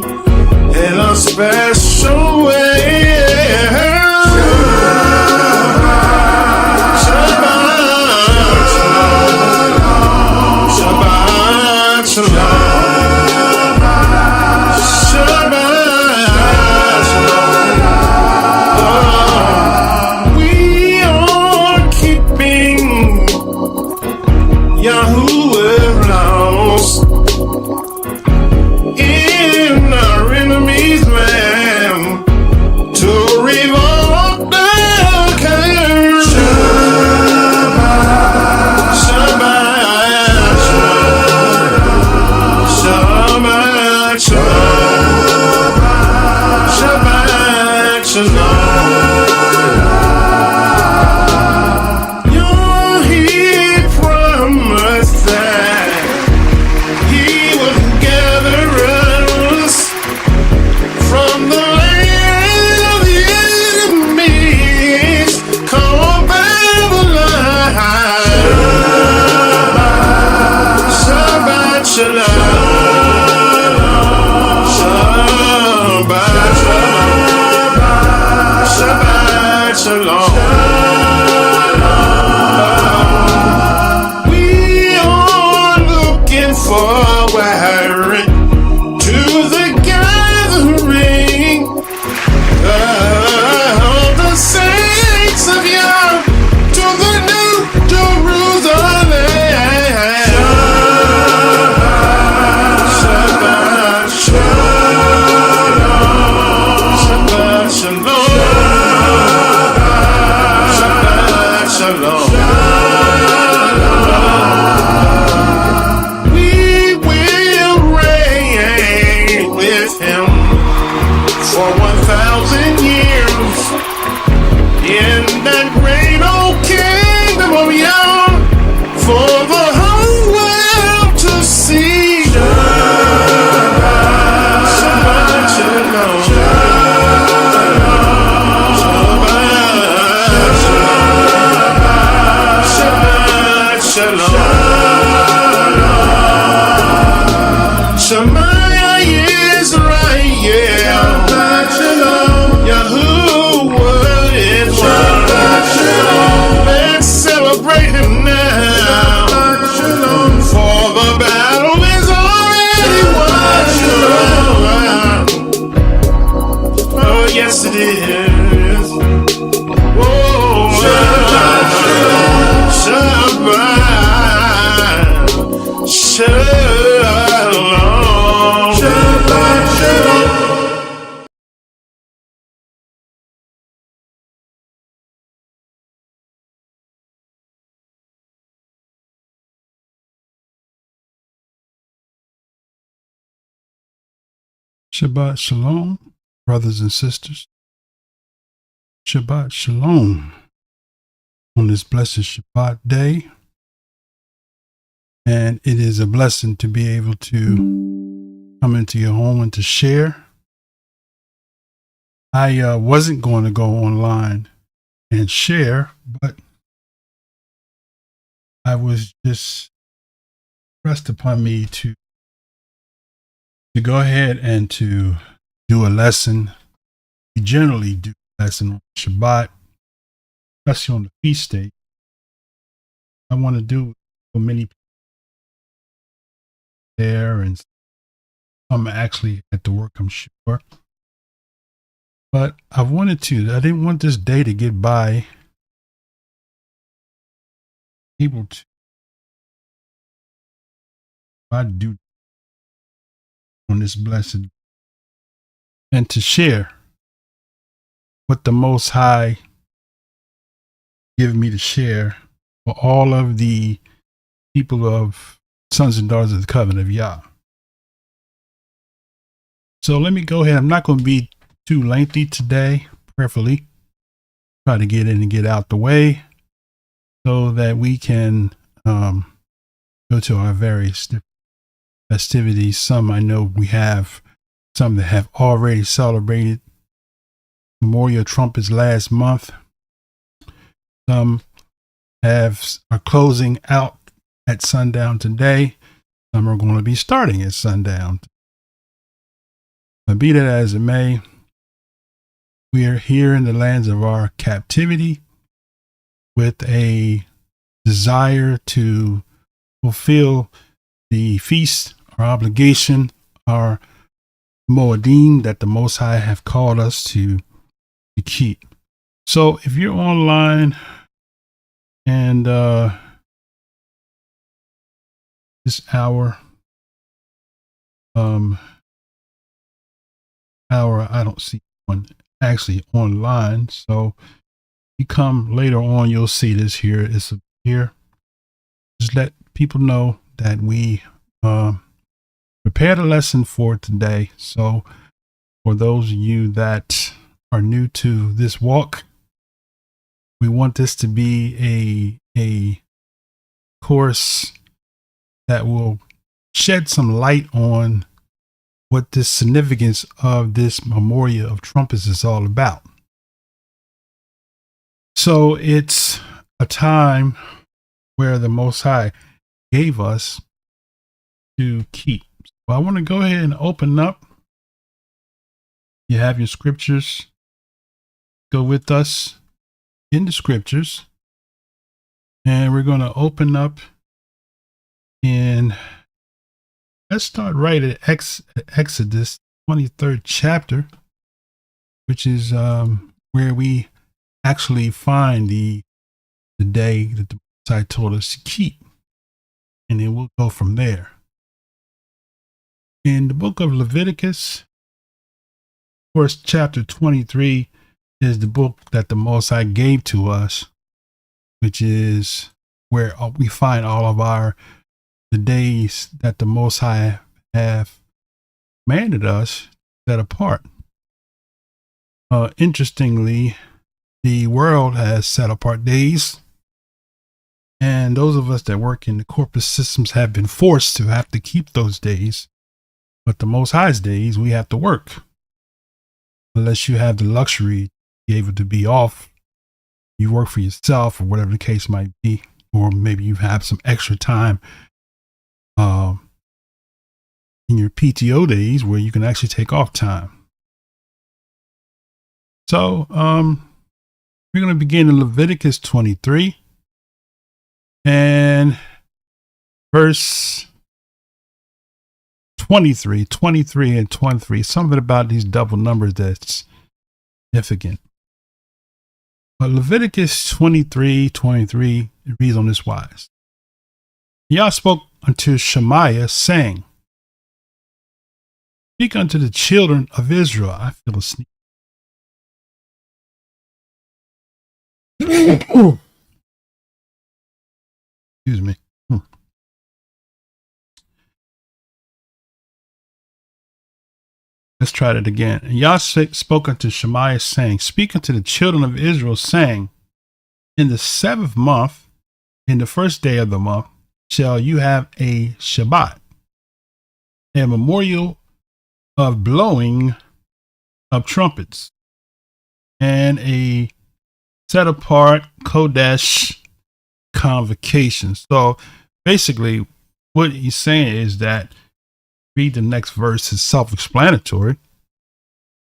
in a special way. Shabbat shalom. Shabbat shalom. We are keeping Yahuwah laws in our enemy's land to revolt the curse. Shabbat shalom. Shabbat shalom. Shabbat shalom. He promised that he would gather us from the land of the enemies called Babylon. Shabbat shalom. Shabbat shalom. Shabbat shalom. We are looking forward to the gathering of the saints of Yah to the new Jerusalem. Shabbat shalom. Shabbat shalom. Shabbat shalom. We will reign with him for 1,000 years in that great old kingdom of YAH for the whole world to see. Shabbat shalom. Shabbat shalom. Shema Israel. Yahuwah is one. Let's celebrate him now. For the battle is already won. Oh, yes it is. Whoa, Shabbat shalom. Shabbat shalom. Shabbat shalom, brothers and sisters. Shabbat shalom on this blessed Shabbat day. And it is a blessing to be able to come into your home and to share. I wasn't going to go online and share, but I was just pressed upon me to go ahead and to do a lesson. We generally do a lesson on Shabbat, especially on the feast day. I want to do it for many people there, and some actually at the work, I'm sure. But I didn't want this day to get by able to do on this blessed and to share what the Most High give me to share for all of the people of sons and daughters of the Covenant of YAH. So let me go ahead. I'm not going to be too lengthy today, prayerfully. Try to get in and get out the way so that we can go to our various festivities. Some I know we have some that have already celebrated Memorial of Trumpets last month. Some are closing out at sundown today. Some are going to be starting at sundown. But be that as it may, we are here in the lands of our captivity with a desire to fulfill the feast, our obligation, our moedim that the Most High have called us to keep. So if you're online and this hour, I don't see one actually online. So you come later on, you'll see this here. It's here. Just let people know that we prepared a lesson for today. So for those of you that are new to this walk, we want this to be a course that will shed some light on what the significance of this Memorial of Trumpets is all about. So it's a time where the Most High gave us to keep. Well, I want to go ahead and open up. You have your scriptures. Go with us in the scriptures. And we're going to open up in, let's start right at Exodus 23rd chapter, which is where we actually find the day that the Most High told us to keep. And then we'll go from there. In the book of Leviticus, of course, chapter 23 is the book that the Most High gave to us, which is where we find all of the days that the Most High have commanded us set apart. Interestingly, the world has set apart days, and those of us that work in the corporate systems have been forced to have to keep those days. But the Most High's days, we have to work. Unless you have the luxury to be able to be off, you work for yourself or whatever the case might be, or maybe you have some extra time in your PTO days where you can actually take off time. So we're going to begin in Leviticus 23 and verse 23 and 23, something about these double numbers that's significant. But Leviticus 23 it reads on this wise. Yah spoke unto Shemaiah, saying, Speak unto the children of Israel. I feel a sneeze. Excuse me. Let's try that again. And Yah spoke unto Shemaiah, saying, Speak unto the children of Israel, saying, In the 7th month, in the 1st day of the month, shall you have a Shabbat, a memorial of blowing of trumpets, and a set apart Kodesh convocation. So basically, what he's saying is that, read the next verse, is self-explanatory,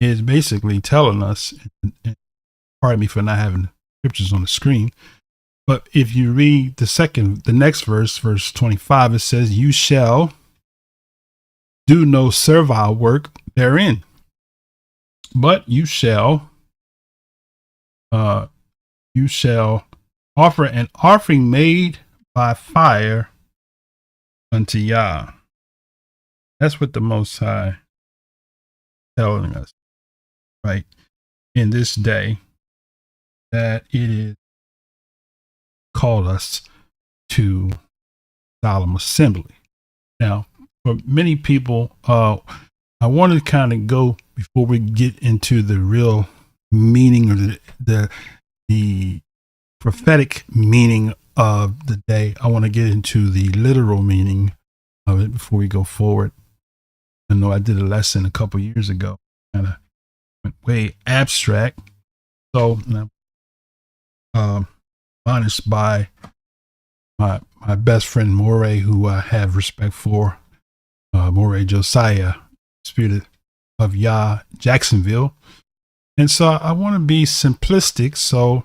is basically telling us, and pardon me for not having scriptures on the screen, but if you read the next verse, verse 25, it says, You shall do no servile work therein, but you shall offer an offering made by fire unto Yah. That's what the Most High telling us, right, in this day, that it is called us to solemn assembly. Now, for many people, I want to kind of go, before we get into the real meaning or the prophetic meaning of the day, I want to get into the literal meaning of it before we go forward. I know I did a lesson a couple years ago, kind of went way abstract. So honest by my best friend Moray, who I have respect for, Moray Josiah, Spirit of YAH, Jacksonville. And so I want to be simplistic. So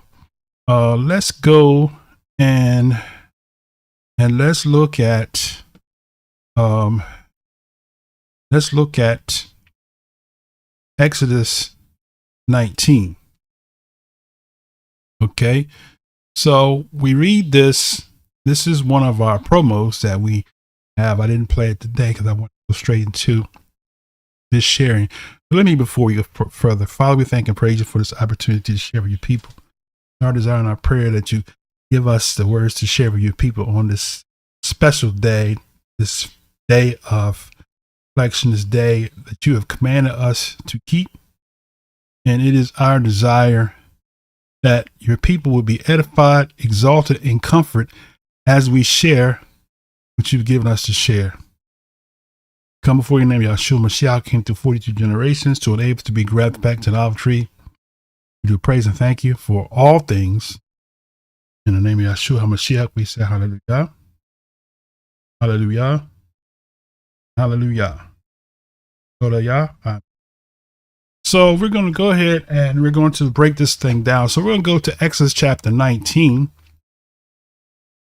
let's go and let's look at Exodus 19. Okay, so we read this. This is one of our promos that we have. I didn't play it today because I want to go straight into this sharing. But let me, before we go further, Father, we thank and praise you for this opportunity to share with your people. Our desire and our prayer that you give us the words to share with your people on this special day, this day of reflection, this day that you have commanded us to keep. And it is our desire that your people will be edified, exalted, and comforted as we share what you've given us to share. Come before your name, Yahushua Mashiach came through 42 generations to enable us to be grabbed back to the olive tree. We do praise and thank you for all things. In the name of Yahushua HaMashiach, we say hallelujah. Hallelujah. Hallelujah. Hallelujah. So we're going to go ahead and we're going to break this thing down. So we're going to go to Exodus chapter 19.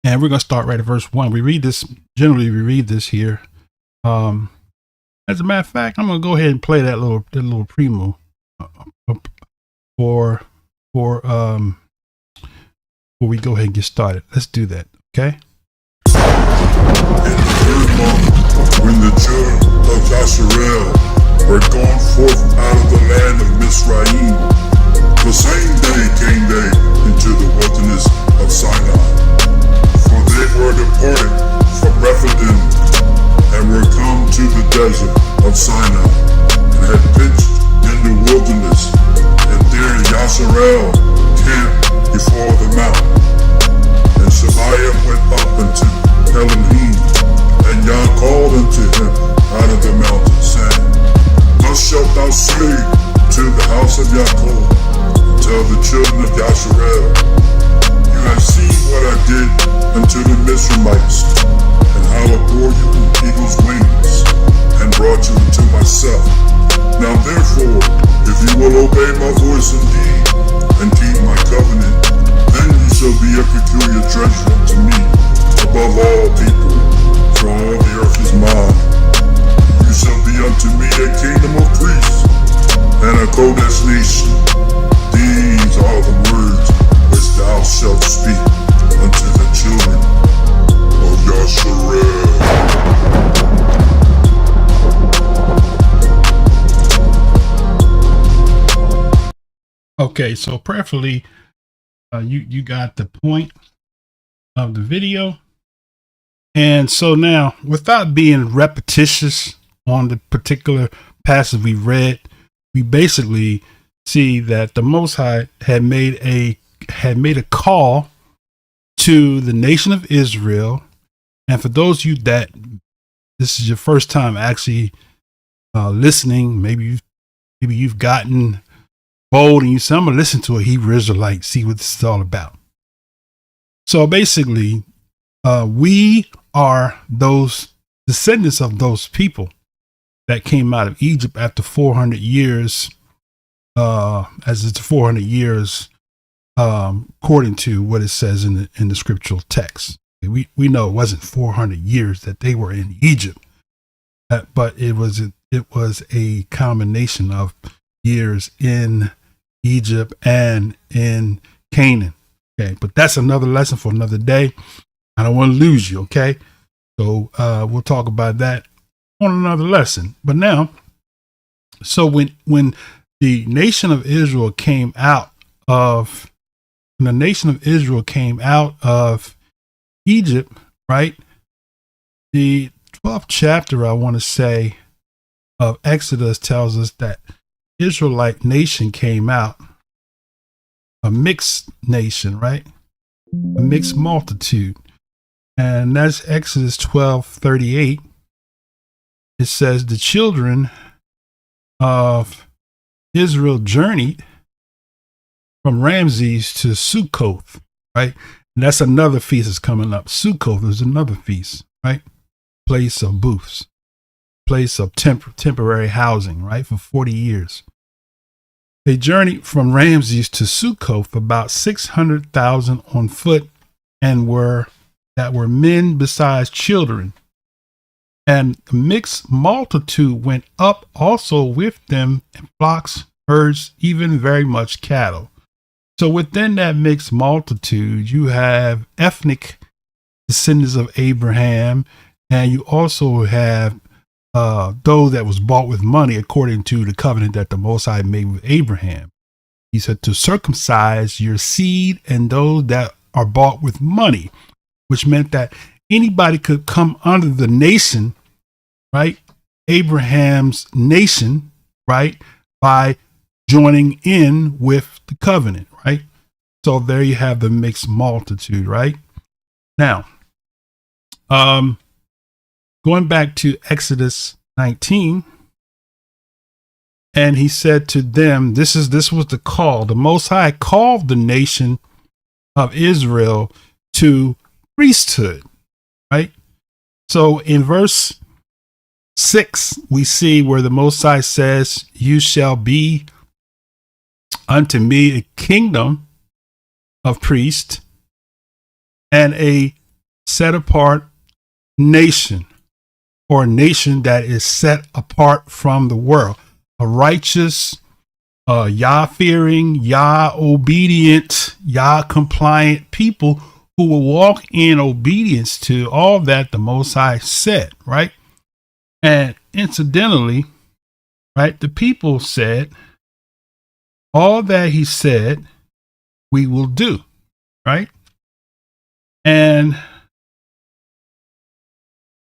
And we're going to start right at verse 1. We read this, generally we read this here. As a matter of fact, I'm going to go ahead and play that little primo before we go ahead and get started. Let's do that, okay? In the third month, when the children of Yasharel were gone forth out of the land of Mizraim, the same day came they into the wilderness of Sinai. For they were departed from Rephidim, and were come to the desert of Sinai, and had pitched in the wilderness, and there Yasharel camped before the mountain. And Shemaiah went up unto Elohim, and Yah called unto him out of the mountain, saying, Thus shalt thou say to the house of Yaakov, tell the children of Yasharel, you have seen what I did unto the Mizraimites, and how I bore you on eagle's wings, and brought you unto myself. Now therefore, if you will obey my voice indeed, and keep my covenant, then you shall be a peculiar treasure unto me, above all people, for all the earth is mine. You shall be unto me a kingdom of priests, and a Kodesh nation. These are the words which thou shalt speak unto the children of Yasharel. Okay, so prayerfully, you got the point of the video. And so now, without being repetitious on the particular passage we read, we basically see that the Most High had made a call to the nation of Israel. And for those of you that this is your first time actually listening, maybe you've gotten bold and you say, I'm gonna listen to a Hebrew Israelite, see what this is all about. So basically, we are those descendants of those people that came out of Egypt after 400 years, as it's 400 years, according to what it says in the scriptural text. We know it wasn't 400 years that they were in Egypt, but it was a combination of years in Egypt and in Canaan. Okay, but that's another lesson for another day. I don't want to lose you. Okay, so we'll talk about that on another lesson. But now, so when the nation of Israel came out of Egypt, right? The 12th chapter, I want to say, of Exodus tells us that Israelite nation came out, a mixed nation, right? A mixed multitude. And that's Exodus 12:38. It says the children of Israel journeyed from Ramses to Sukkoth, right? And that's another feast that's coming up. Sukkoth is another feast, right? Place of booths, place of temporary housing, right, for 40 years. They journeyed from Ramses to Sukkoth, about 600,000 on foot, and were men besides children. And the mixed multitude went up also with them, and flocks, herds, even very much cattle. So within that mixed multitude, you have ethnic descendants of Abraham, and you also have those that was bought with money according to the covenant that the Most High made with Abraham. He said to circumcise your seed and those that are bought with money, which meant that anybody could come under the nation, right? Abraham's nation, right? By joining in with the covenant, right? So there you have the mixed multitude, right? Now, going back to Exodus 19, and he said to them, this was the call. The Most High called the nation of Israel to priesthood, right? So in verse 6, we see where the Most High says, you shall be unto me a kingdom of priests and a set apart nation, or a nation that is set apart from the world, a righteous, Yah-fearing, Yah-obedient, Yah-compliant people who will walk in obedience to all that the Most High said, right? And incidentally, right, the people said, all that he said, we will do, right? And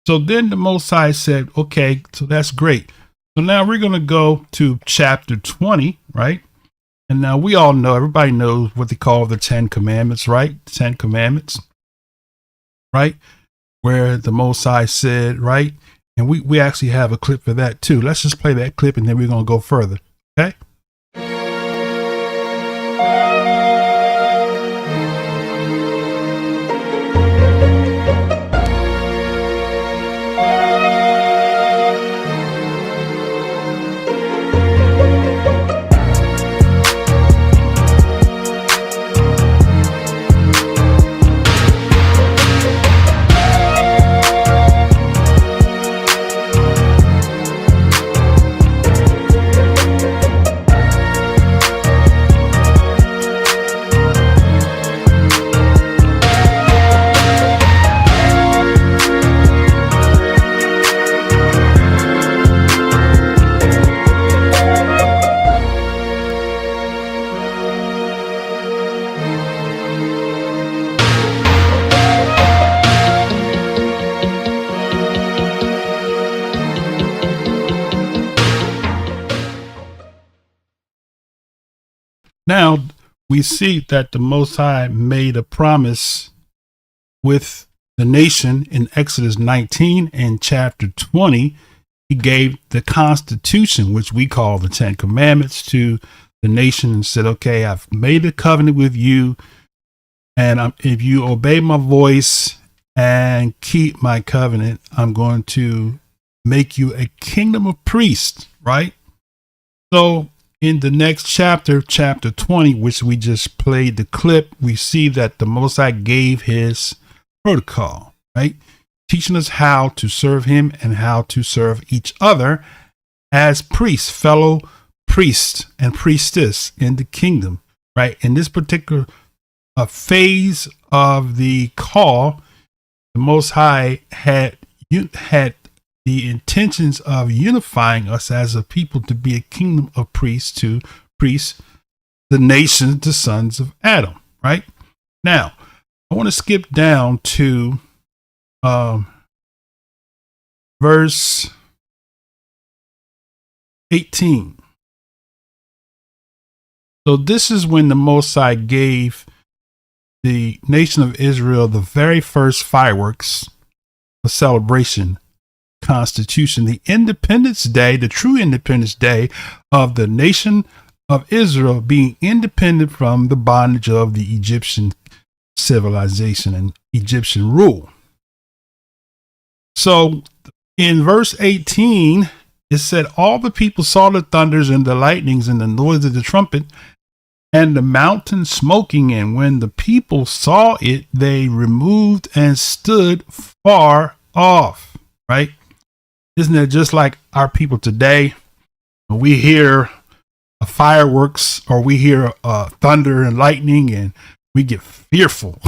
so then the Most High said, okay, so that's great. So now we're going to go to chapter 20, right? And now we all know, everybody knows what they call the 10 Commandments, right? The 10 Commandments, right? Where the Most High said, right? And we actually have a clip for that too. Let's just play that clip and then we're going to go further, okay? Now we see that the Most High made a promise with the nation in Exodus 19 and chapter 20. He gave the Constitution, which we call the 10 Commandments, to the nation and said, okay, I've made a covenant with you. And if you obey my voice and keep my covenant, I'm going to make you a kingdom of priests, right? So in the next chapter, chapter 20, which we just played the clip, we see that the Most High gave his protocol, right? Teaching us how to serve him and how to serve each other as priests, fellow priests and priestess in the kingdom, right? In this particular phase of the call, the Most High had the intentions of unifying us as a people to be a kingdom of priests, to priests, the nations, the sons of Adam, right? Now, I want to skip down to verse 18. So this is when the Most High gave the nation of Israel the very first fireworks, a celebration, Constitution, the Independence Day, the true Independence Day of the nation of Israel being independent from the bondage of the Egyptian civilization and Egyptian rule. So in verse 18, it said, all the people saw the thunders and the lightnings and the noise of the trumpet and the mountain smoking. And when the people saw it, they removed and stood far off. Right? Isn't it just like our people today? When we hear fireworks or we hear thunder and lightning and we get fearful.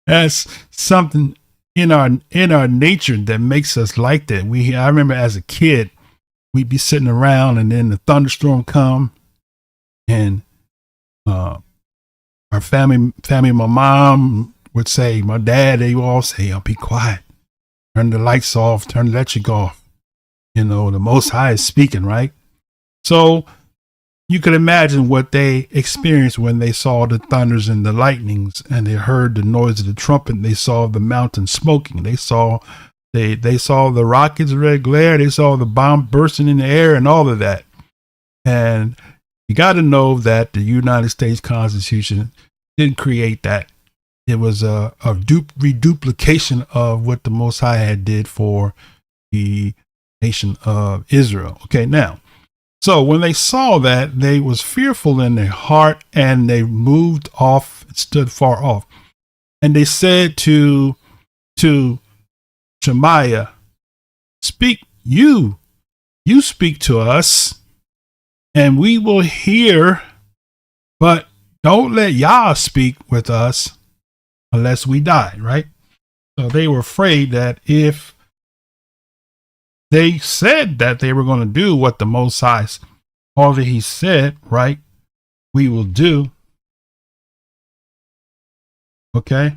That's something in our nature that makes us like that. I remember as a kid, we'd be sitting around and then the thunderstorm come and our family, my mom would say, my dad, they would all say, oh, be quiet. Turn the lights off, turn the electric off. The Most High is speaking, right? So you could imagine what they experienced when they saw the thunders and the lightnings and they heard the noise of the trumpet. They saw the mountain smoking. They saw the rockets red glare. They saw the bomb bursting in the air and all of that. And you got to know that the United States Constitution didn't create that. It was a reduplication of what the Most High had did for the nation of Israel. Okay, now, so when they saw that, they was fearful in their heart and they moved off, stood far off. And they said to Shemaiah, you speak to us and we will hear, but don't let Yah speak with us unless we die, right? So they were afraid that if they said that they were going to do what the Most High, all that he said, right, we will do. Okay.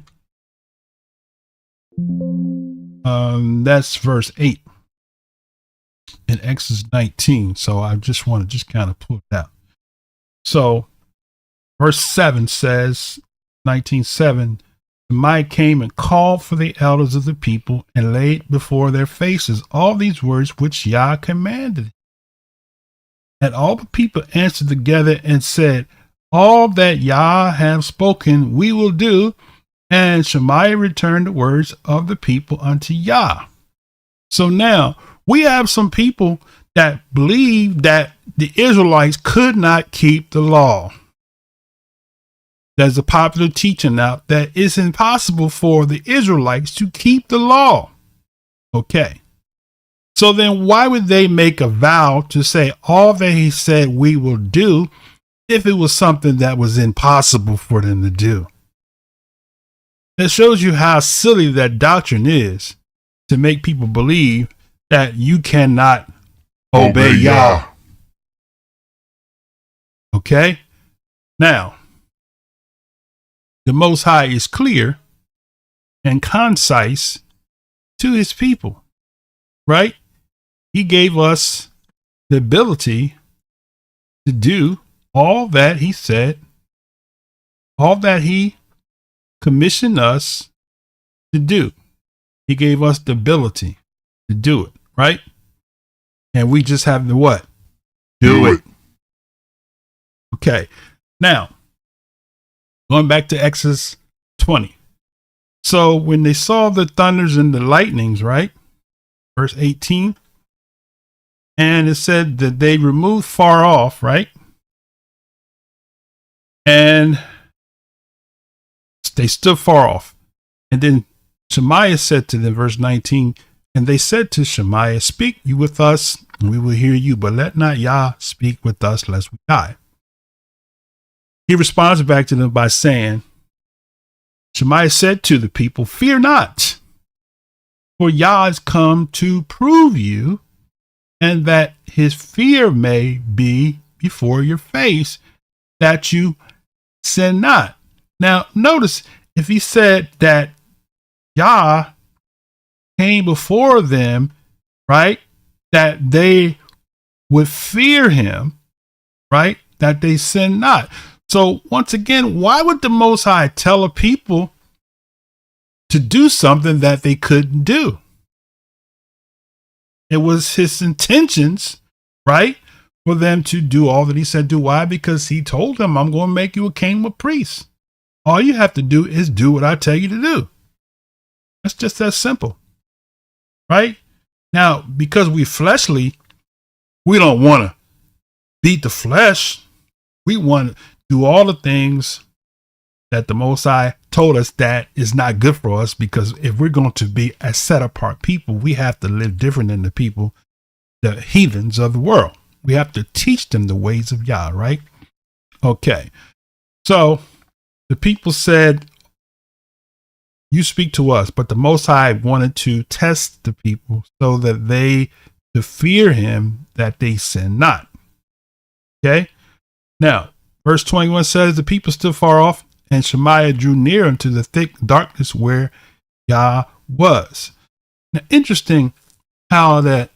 That's verse 8 in Exodus 19. So I just want to kind of pull it out. So verse 7 says, 19:7, Shemaiah came and called for the elders of the people and laid before their faces all these words which Yah commanded. And all the people answered together and said, all that Yah have spoken we will do. And Shemaiah returned the words of the people unto Yah. So now we have some people that believe that the Israelites could not keep the law. There's a popular teaching now that it's impossible for the Israelites to keep the law. Okay. So then why would they make a vow to say all that he said we will do if it was something that was impossible for them to do? It shows you how silly that doctrine is to make people believe that you cannot obey Yah. Okay. Now, the Most High is clear and concise to his people, right? He gave us the ability to do all that he said, all that he commissioned us to do. He gave us the ability to do it, right? And we just have to what? Do it. Okay. Now, going back to Exodus 20. So when they saw the thunders and the lightnings, right? Verse 18. And it said that they removed far off, right? And they stood far off. And then Shemaiah said to them, verse 19, and they said to Shemaiah, speak you with us, and we will hear you, but let not Yah speak with us, lest we die. He responds back to them by saying, Shemaiah said to the people, fear not, for Yah has come to prove you, and that his fear may be before your face, that you sin not. Now, notice if he said that Yah came before them, right, that they would fear him, right, that they sin not. So once again, why would the Most High tell a people to do something that they couldn't do? It was his intentions, right, for them to do all that he said do. Why? Because he told them, I'm going to make you a king of priests. All you have to do is do what I tell you to do. It's just that simple. right? Now, because we fleshly, we don't want to beat the flesh. We want to do all the things that the Most High told us that is not good for us, because if we're going to be a set apart people, we have to live different than the people, the heathens of the world. We have to teach them the ways of Yah, right? Okay. So the people said, you speak to us, but the Most High wanted to test the people so that they to fear him, that they sin not. Okay. Now, verse 21 says, the people stood far off, and Shemaiah drew near unto the thick darkness where Yah was. Now, interesting how that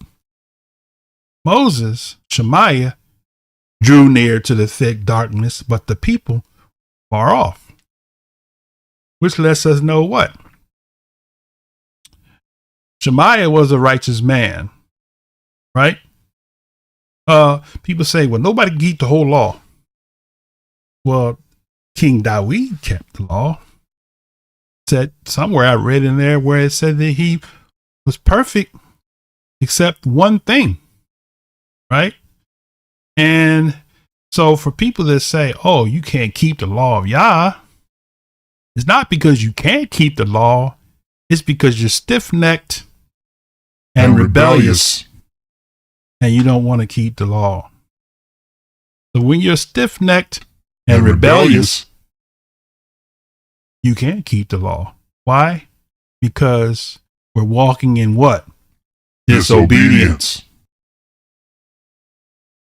Shemaiah drew near to the thick darkness, but the people far off. Which lets us know what? Shemaiah was a righteous man, right? People say, well, nobody can keep the whole law. Well, King Deut kept the law. Said somewhere I read in there where it said that he was perfect except one thing, right? And so for people that say, oh, you can't keep the law of Yah, it's not because you can't keep the law. It's because you're stiff-necked and rebellious, and you don't want to keep the law. So when you're stiff-necked and rebellious, you can't keep the law. Why? Because we're walking in what? Disobedience.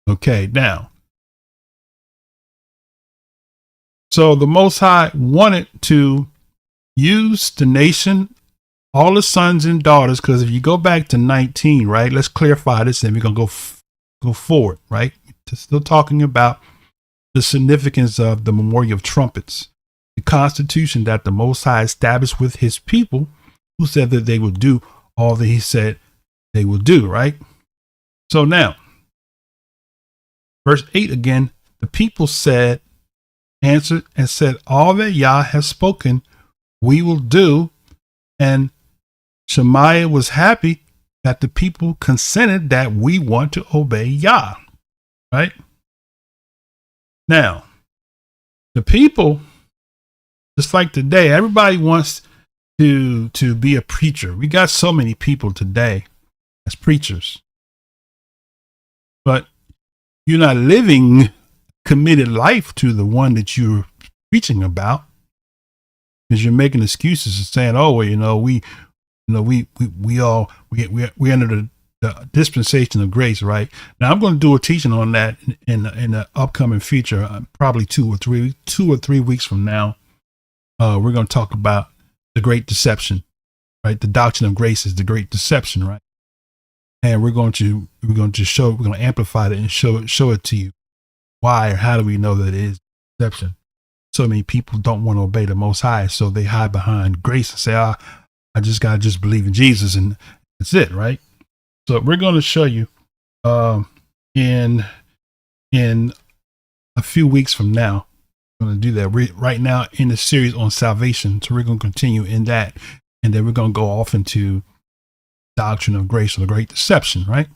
Okay, now. So the Most High wanted to use the nation, all the sons and daughters, because if you go back to 19, right? Let's clarify this, and we're going to go forward, right? Still talking about the significance of the Memorial of Trumpets, the constitution that the Most High established with his people, who said that they would do all that he said they would do, right? So now, verse 8 again, the people answered and said, all that Yah has spoken, we will do. And Shemaiah was happy that the people consented that we want to obey Yah, right? Now, the people, just like today, everybody wants to be a preacher. We got so many people today as preachers, but you're not living committed life to the one that you're preaching about, because you're making excuses and saying, oh, well, we under the dispensation of grace, right? Now I'm going to do a teaching on that in the upcoming feature, probably 2 or 3 weeks from now. We're going to talk about the great deception, right? The doctrine of grace is the great deception, right? And we're going to amplify it and show it to you. Why or how do we know that it is deception? So many people don't want to obey the Most High, so they hide behind grace and say, I just got to believe in Jesus and that's it, right? So we're going to show you in a few weeks from now. We're going to do that. We're right now in the series on salvation, so we're going to continue in that, and then we're going to go off into doctrine of grace or the great deception, right?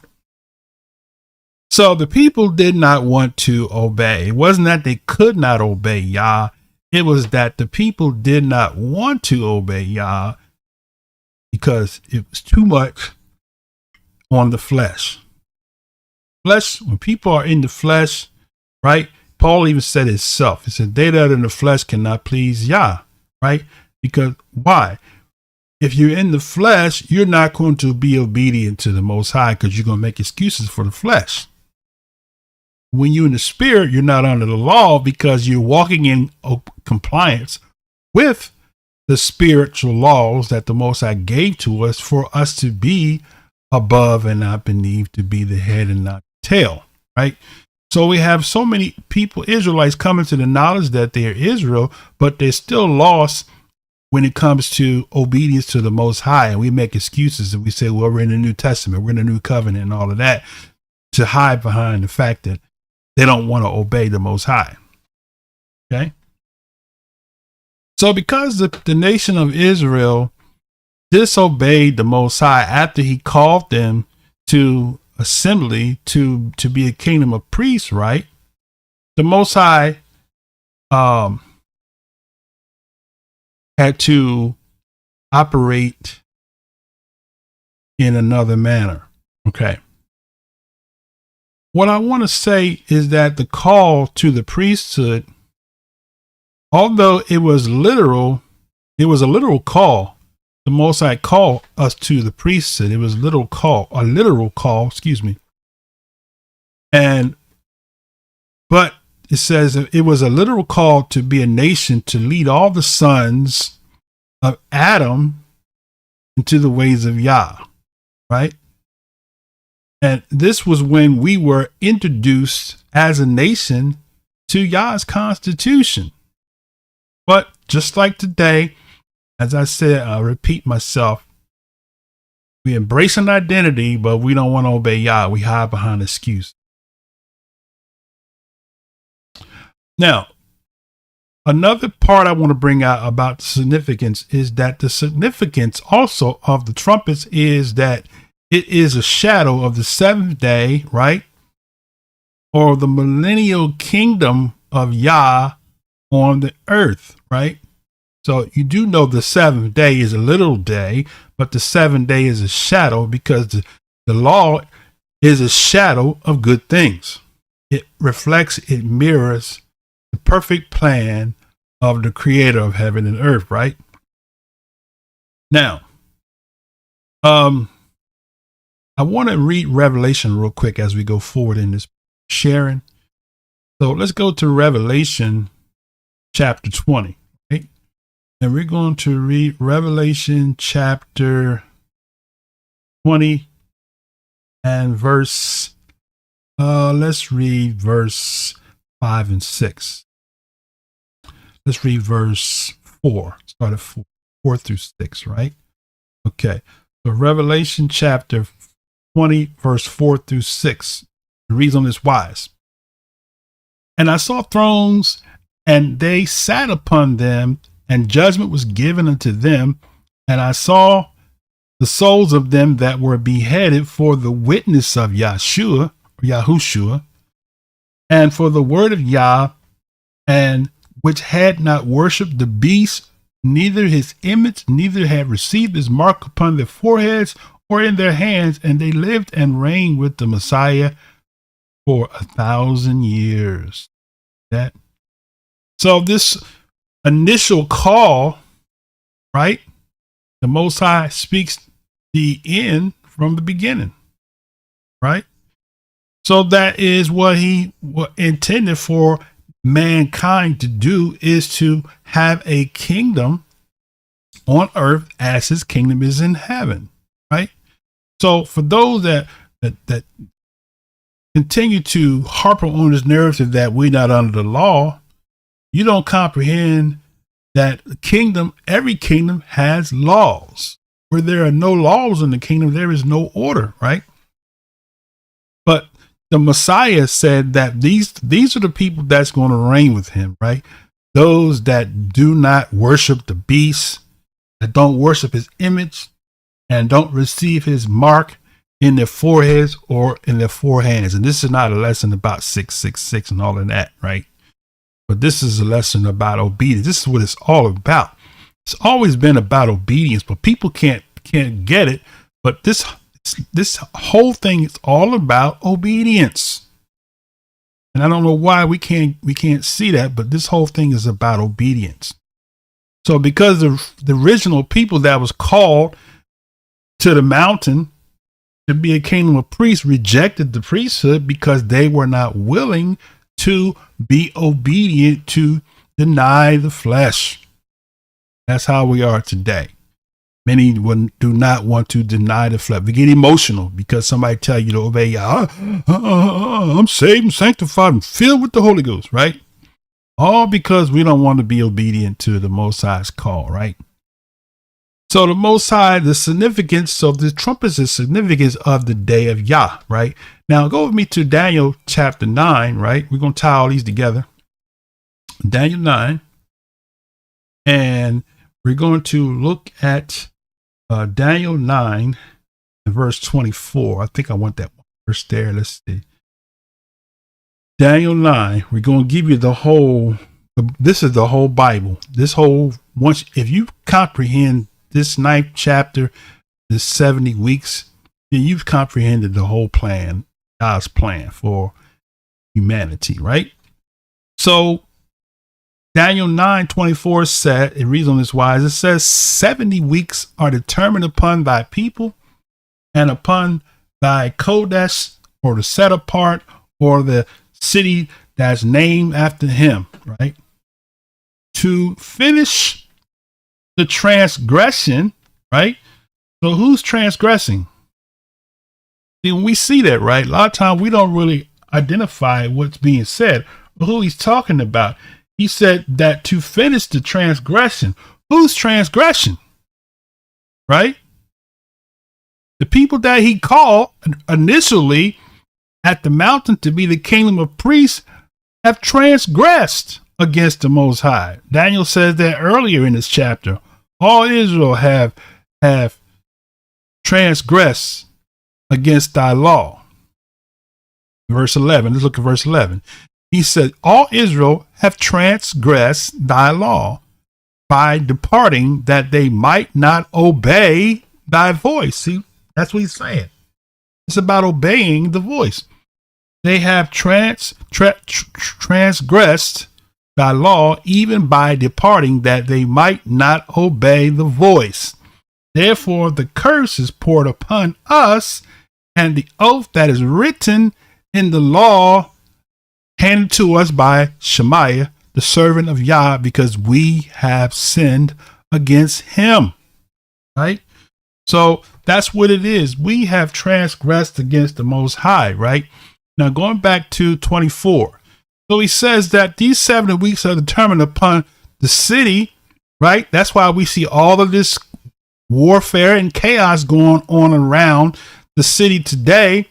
So the people did not want to obey. It wasn't that they could not obey Yah. It was that the people did not want to obey Yah because it was too much on the flesh. When people are in the flesh, right? Paul even said it himself. He said, they that are in the flesh cannot please Yah, right? Because why? If you're in the flesh, you're not going to be obedient to the Most High because you're going to make excuses for the flesh. When you're in the spirit, you're not under the law because you're walking in compliance with the spiritual laws that the Most High gave to us for us to be above and not beneath, to be the head and not the tail, right? So we have so many people, Israelites, coming to the knowledge that they're Israel, but they're still lost when it comes to obedience to the Most High. And we make excuses and we say, well, we're in the New Testament, we're in the New Covenant and all of that, to hide behind the fact that they don't want to obey the Most High. Okay. So because the nation of Israel disobeyed the Most High after he called them to assembly to be a kingdom of priests, right? The Most High had to operate in another manner. Okay. What I want to say is that the call to the priesthood, although it was a literal call. The Most High called us to the priesthood. It was a literal call, excuse me. But it says it was a literal call to be a nation, to lead all the sons of Adam into the ways of Yah, right? And this was when we were introduced as a nation to Yah's constitution. But just like today, as I said, I'll repeat myself, we embrace an identity, but we don't want to obey Yah. We hide behind excuse. Now, another part I want to bring out about the significance is that the significance also of the trumpets is that it is a shadow of the seventh day, right? Or the millennial kingdom of Yah on the earth, right? So you do know the seventh day is a literal day, but the seventh day is a shadow because the law is a shadow of good things. It reflects, it mirrors the perfect plan of the creator of heaven and earth, right? Now, I want to read Revelation real quick as we go forward in this sharing. So let's go to Revelation chapter 20. Right? And we're going to read Revelation chapter 20 and let's read verse 5 and 6. Let's read verse 4. Start at 4 through 6, right? Okay. So Revelation chapter 20, verse 4 through 6. The reason is wise. And I saw thrones, and they sat upon them, and judgment was given unto them. And I saw the souls of them that were beheaded for the witness of Yahushwuah, and for the word of Yah, and which had not worshipped the beast, neither his image, neither had received his mark upon their foreheads or in their hands, and they lived and reigned with the Messiah for 1,000 years. So this initial call, right? The Most High speaks the end from the beginning, right? So that is what he intended for mankind to do, is to have a kingdom on earth as his kingdom is in heaven, right? So for those that continue to harp on this narrative that we're not under the law, you don't comprehend that every kingdom has laws. Where there are no laws in the kingdom, there is no order, right? But the Messiah said that these are the people that's going to reign with him, right? Those that do not worship the beast, that don't worship his image, and don't receive his mark in their foreheads or in their forehands. And this is not a lesson about 666 and all of that, right? But this is a lesson about obedience. This is what it's all about. It's always been about obedience, but people can't get it. But this whole thing is all about obedience. And I don't know why we can't see that, but this whole thing is about obedience. So because the original people that was called to the mountain to be a kingdom of priests rejected the priesthood because they were not willing to be obedient, to deny the flesh. That's how we are today. Many do not want to deny the flesh. We get emotional because somebody tell you to obey Yah. I'm saved and sanctified and filled with the Holy Ghost, right? All because we don't want to be obedient to the Most High's call, right? So the Most High, the significance of the trumpets is significance of the day of Yah, right? Now go with me to Daniel chapter 9, right? We're going to tie all these together. Daniel 9. And we're going to look at Daniel 9 and verse 24. I think I want that one verse there. Let's see. Daniel 9. We're going to give you the whole. This is the whole Bible. This whole, once, if you comprehend this 9th chapter, this 70 weeks, then you've comprehended the whole plan, God's plan for humanity, right? So Daniel 9:24 said, it reads on this wise, it says 70 weeks are determined upon thy people and upon thy Kodesh, or the set apart, or the city that's named after him, right? To finish the transgression, right? So who's transgressing? See, when we see that, right, a lot of times we don't really identify what's being said, but who he's talking about. He said that to finish the transgression. Whose transgression? Right? The people that he called initially at the mountain to be the kingdom of priests have transgressed against the Most High. Daniel says that earlier in this chapter. All Israel have transgressed against thy law. Verse 11. Let's look at verse 11. He said, all Israel have transgressed thy law by departing, that they might not obey thy voice. See, that's what he's saying. It's about obeying the voice. They have transgressed thy law, even by departing, that they might not obey the voice. Therefore, the curse is poured upon us, and the oath that is written in the law handed to us by Shemaiah, the servant of Yah, because we have sinned against him. Right? So that's what it is. We have transgressed against the Most High, right? Now going back to 24. So he says that these 70 weeks are determined upon the city, right? That's why we see all of this warfare and chaos going on around the city today,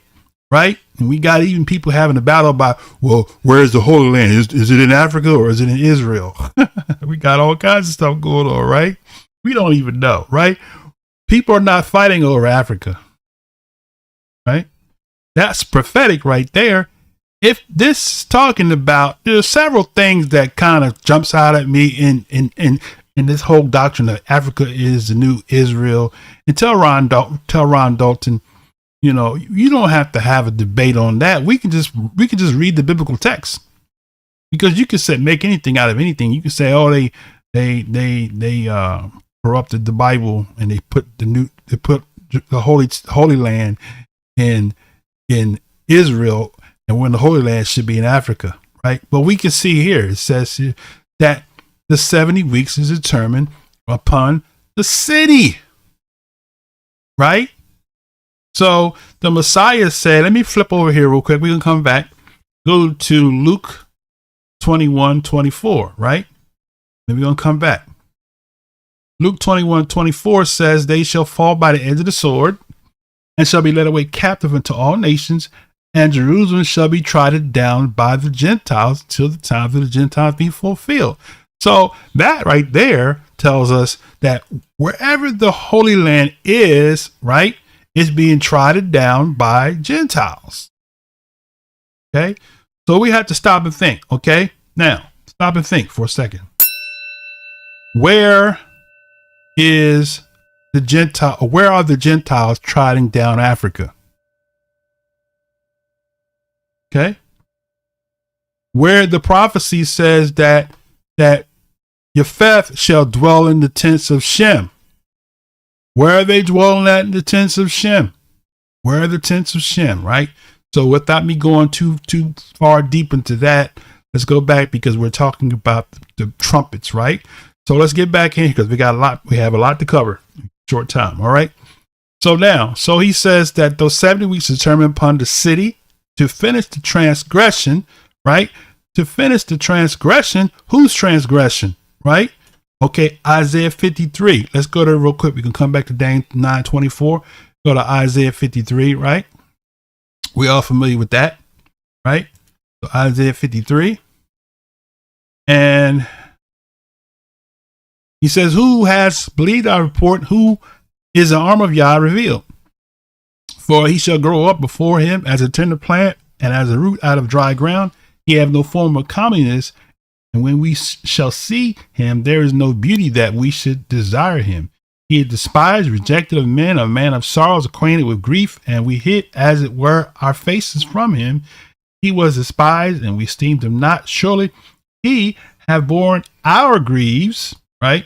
right? And we got even people having a battle about, well, where's the Holy Land? Is it in Africa or is it in Israel? We got all kinds of stuff going on, right? We don't even know, right? People are not fighting over Africa, right? That's prophetic right there. If this is talking about, there's several things that kind of jumps out at me in this whole doctrine that Africa is the new Israel. And tell Ron Dalton, you know, you don't have to have a debate on that. We can just read the biblical text, because you can say, make anything out of anything. You can say, oh, they corrupted the Bible and they put the Holy Land in Israel, and when the Holy Land should be in Africa, right? But we can see here, it says here that the 70 weeks is determined upon the city, right? So the Messiah said, let me flip over here real quick. We can come back. Go to Luke 21:24, right? Then we're going to come back. Luke 21:24 says, they shall fall by the edge of the sword and shall be led away captive into all nations, and Jerusalem shall be trodden down by the Gentiles till the times of the Gentiles be fulfilled. So that right there tells us that wherever the Holy Land is, right, is being trodden down by Gentiles. Okay. So we have to stop and think. Okay. Now stop and think for a second. Where is the Gentile, or where are the Gentiles trotting down Africa? Okay. Where the prophecy says that Japheth shall dwell in the tents of Shem. Where are they dwelling at in the tents of Shem? Where are the tents of Shem, right? So without me going too far deep into that, let's go back, because we're talking about the trumpets, right? So let's get back in, because we have a lot to cover in a short time. All right. So now, so he says that those 70 weeks are determined upon the city to finish the transgression, right? To finish the transgression. Whose transgression, right? Okay, Isaiah 53. Let's go there real quick. We can come back to Daniel 9:24. Go to Isaiah 53, right? We are familiar with that, right? So Isaiah 53. And he says, who has believed our report? Who is the arm of Yah revealed. For he shall grow up before him as a tender plant and as a root out of dry ground. He have no form of comeliness. And when we shall see him, there is no beauty that we should desire him. He is despised, rejected of men, a man of sorrows, acquainted with grief, and we hid, as it were, our faces from him. He was despised, and we esteemed him not. Surely he have borne our griefs, right?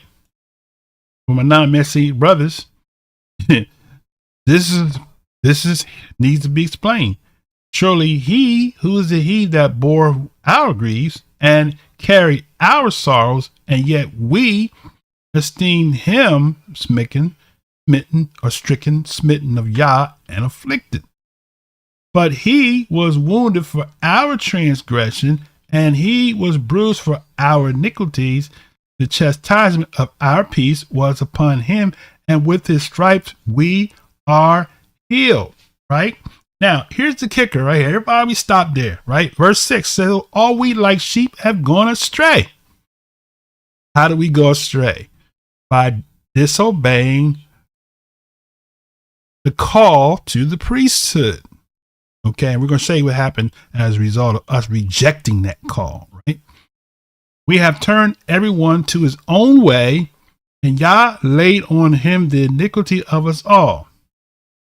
For my non-Messianic brothers, this is needs to be explained. Surely he, who is the he that bore our griefs and carried our sorrows, and yet we esteem him smitten, or stricken, smitten of Yah, and afflicted. But he was wounded for our transgression, and he was bruised for our iniquities. The chastisement of our peace was upon him, and with his stripes we are healed. Right? Now, here's the kicker right here. Everybody stop there, right? Verse 6 says, all we like sheep have gone astray. How do we go astray? By disobeying the call to the priesthood. Okay, and we're going to show you what happened as a result of us rejecting that call, right? We have turned everyone to his own way, and Yah laid on him the iniquity of us all,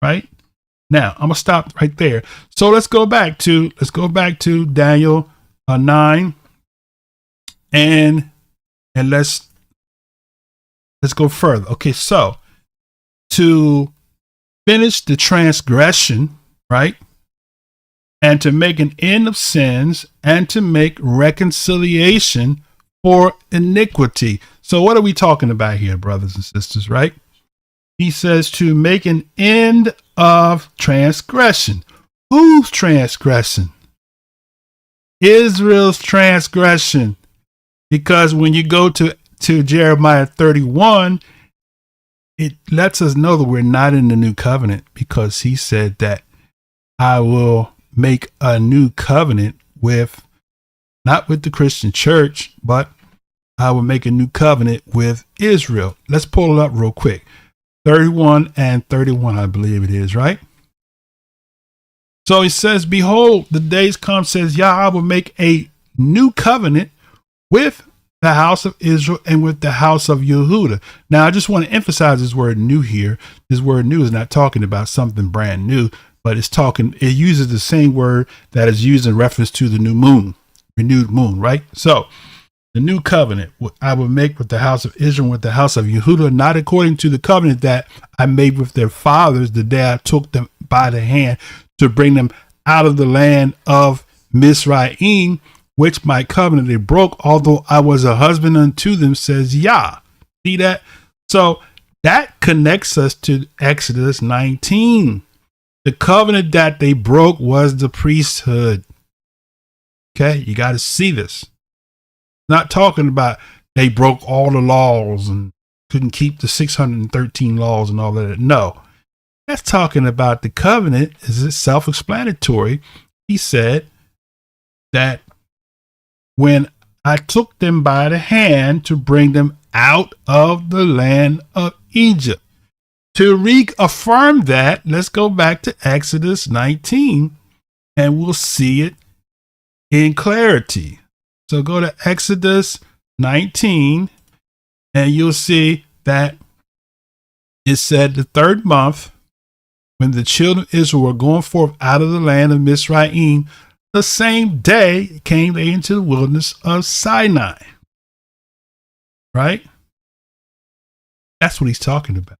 right? Now, I'm going to stop right there. So let's go back to Daniel 9 and let's go further. Okay, so to finish the transgression, right? And to make an end of sins and to make reconciliation for iniquity. So what are we talking about here, brothers and sisters, right? He says to make an end of transgression. Whose transgression? Israel's transgression. Because when you go to Jeremiah 31, it lets us know that we're not in the new covenant, because he said that I will make a new covenant with, not with the Christian church, but I will make a new covenant with Israel. Let's pull it up real quick. 31 and 31, I believe it is, right? So he says, behold, the days come, says Yah, I will make a new covenant with the house of Israel and with the house of Yehudah. Now, I just want to emphasize this word new here. This word new is not talking about something brand new, but it uses the same word that is used in reference to the new moon, renewed moon, right? So the new covenant I will make with the house of Israel and with the house of Yehudah, not according to the covenant that I made with their fathers the day I took them by the hand to bring them out of the land of Mizraim, which my covenant they broke, although I was a husband unto them, says Yah. See that? So that connects us to Exodus 19. The covenant that they broke was the priesthood. Okay, you got to see this. Not talking about they broke all the laws and couldn't keep the 613 laws and all that. No, that's talking about the covenant. Is it self-explanatory? He said that when I took them by the hand to bring them out of the land of Egypt. To reaffirm that, let's go back to Exodus 19 and we'll see it in clarity. So go to Exodus 19 and you'll see that it said the third month, when the children of Israel were going forth out of the land of Mizraim, the same day came they into the wilderness of Sinai. Right? That's what he's talking about.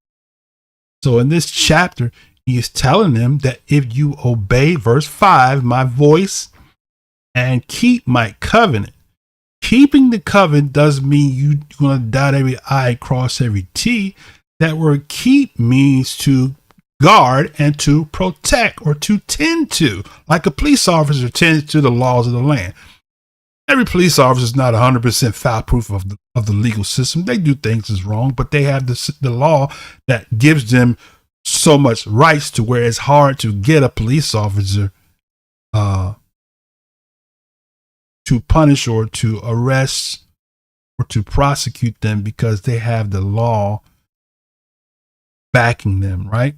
So in this chapter, he is telling them that if you obey, verse 5, my voice and keep my covenant. Keeping the covenant doesn't mean you're going to dot every I, cross every T. That word keep means to guard and to protect or to tend to, like a police officer tends to the laws of the land. Every police officer is not 100% foul proof of the legal system. They do things that's wrong, but they have the law that gives them so much rights to where it's hard to get a police officer to punish or to arrest or to prosecute them, because they have the law backing them, right?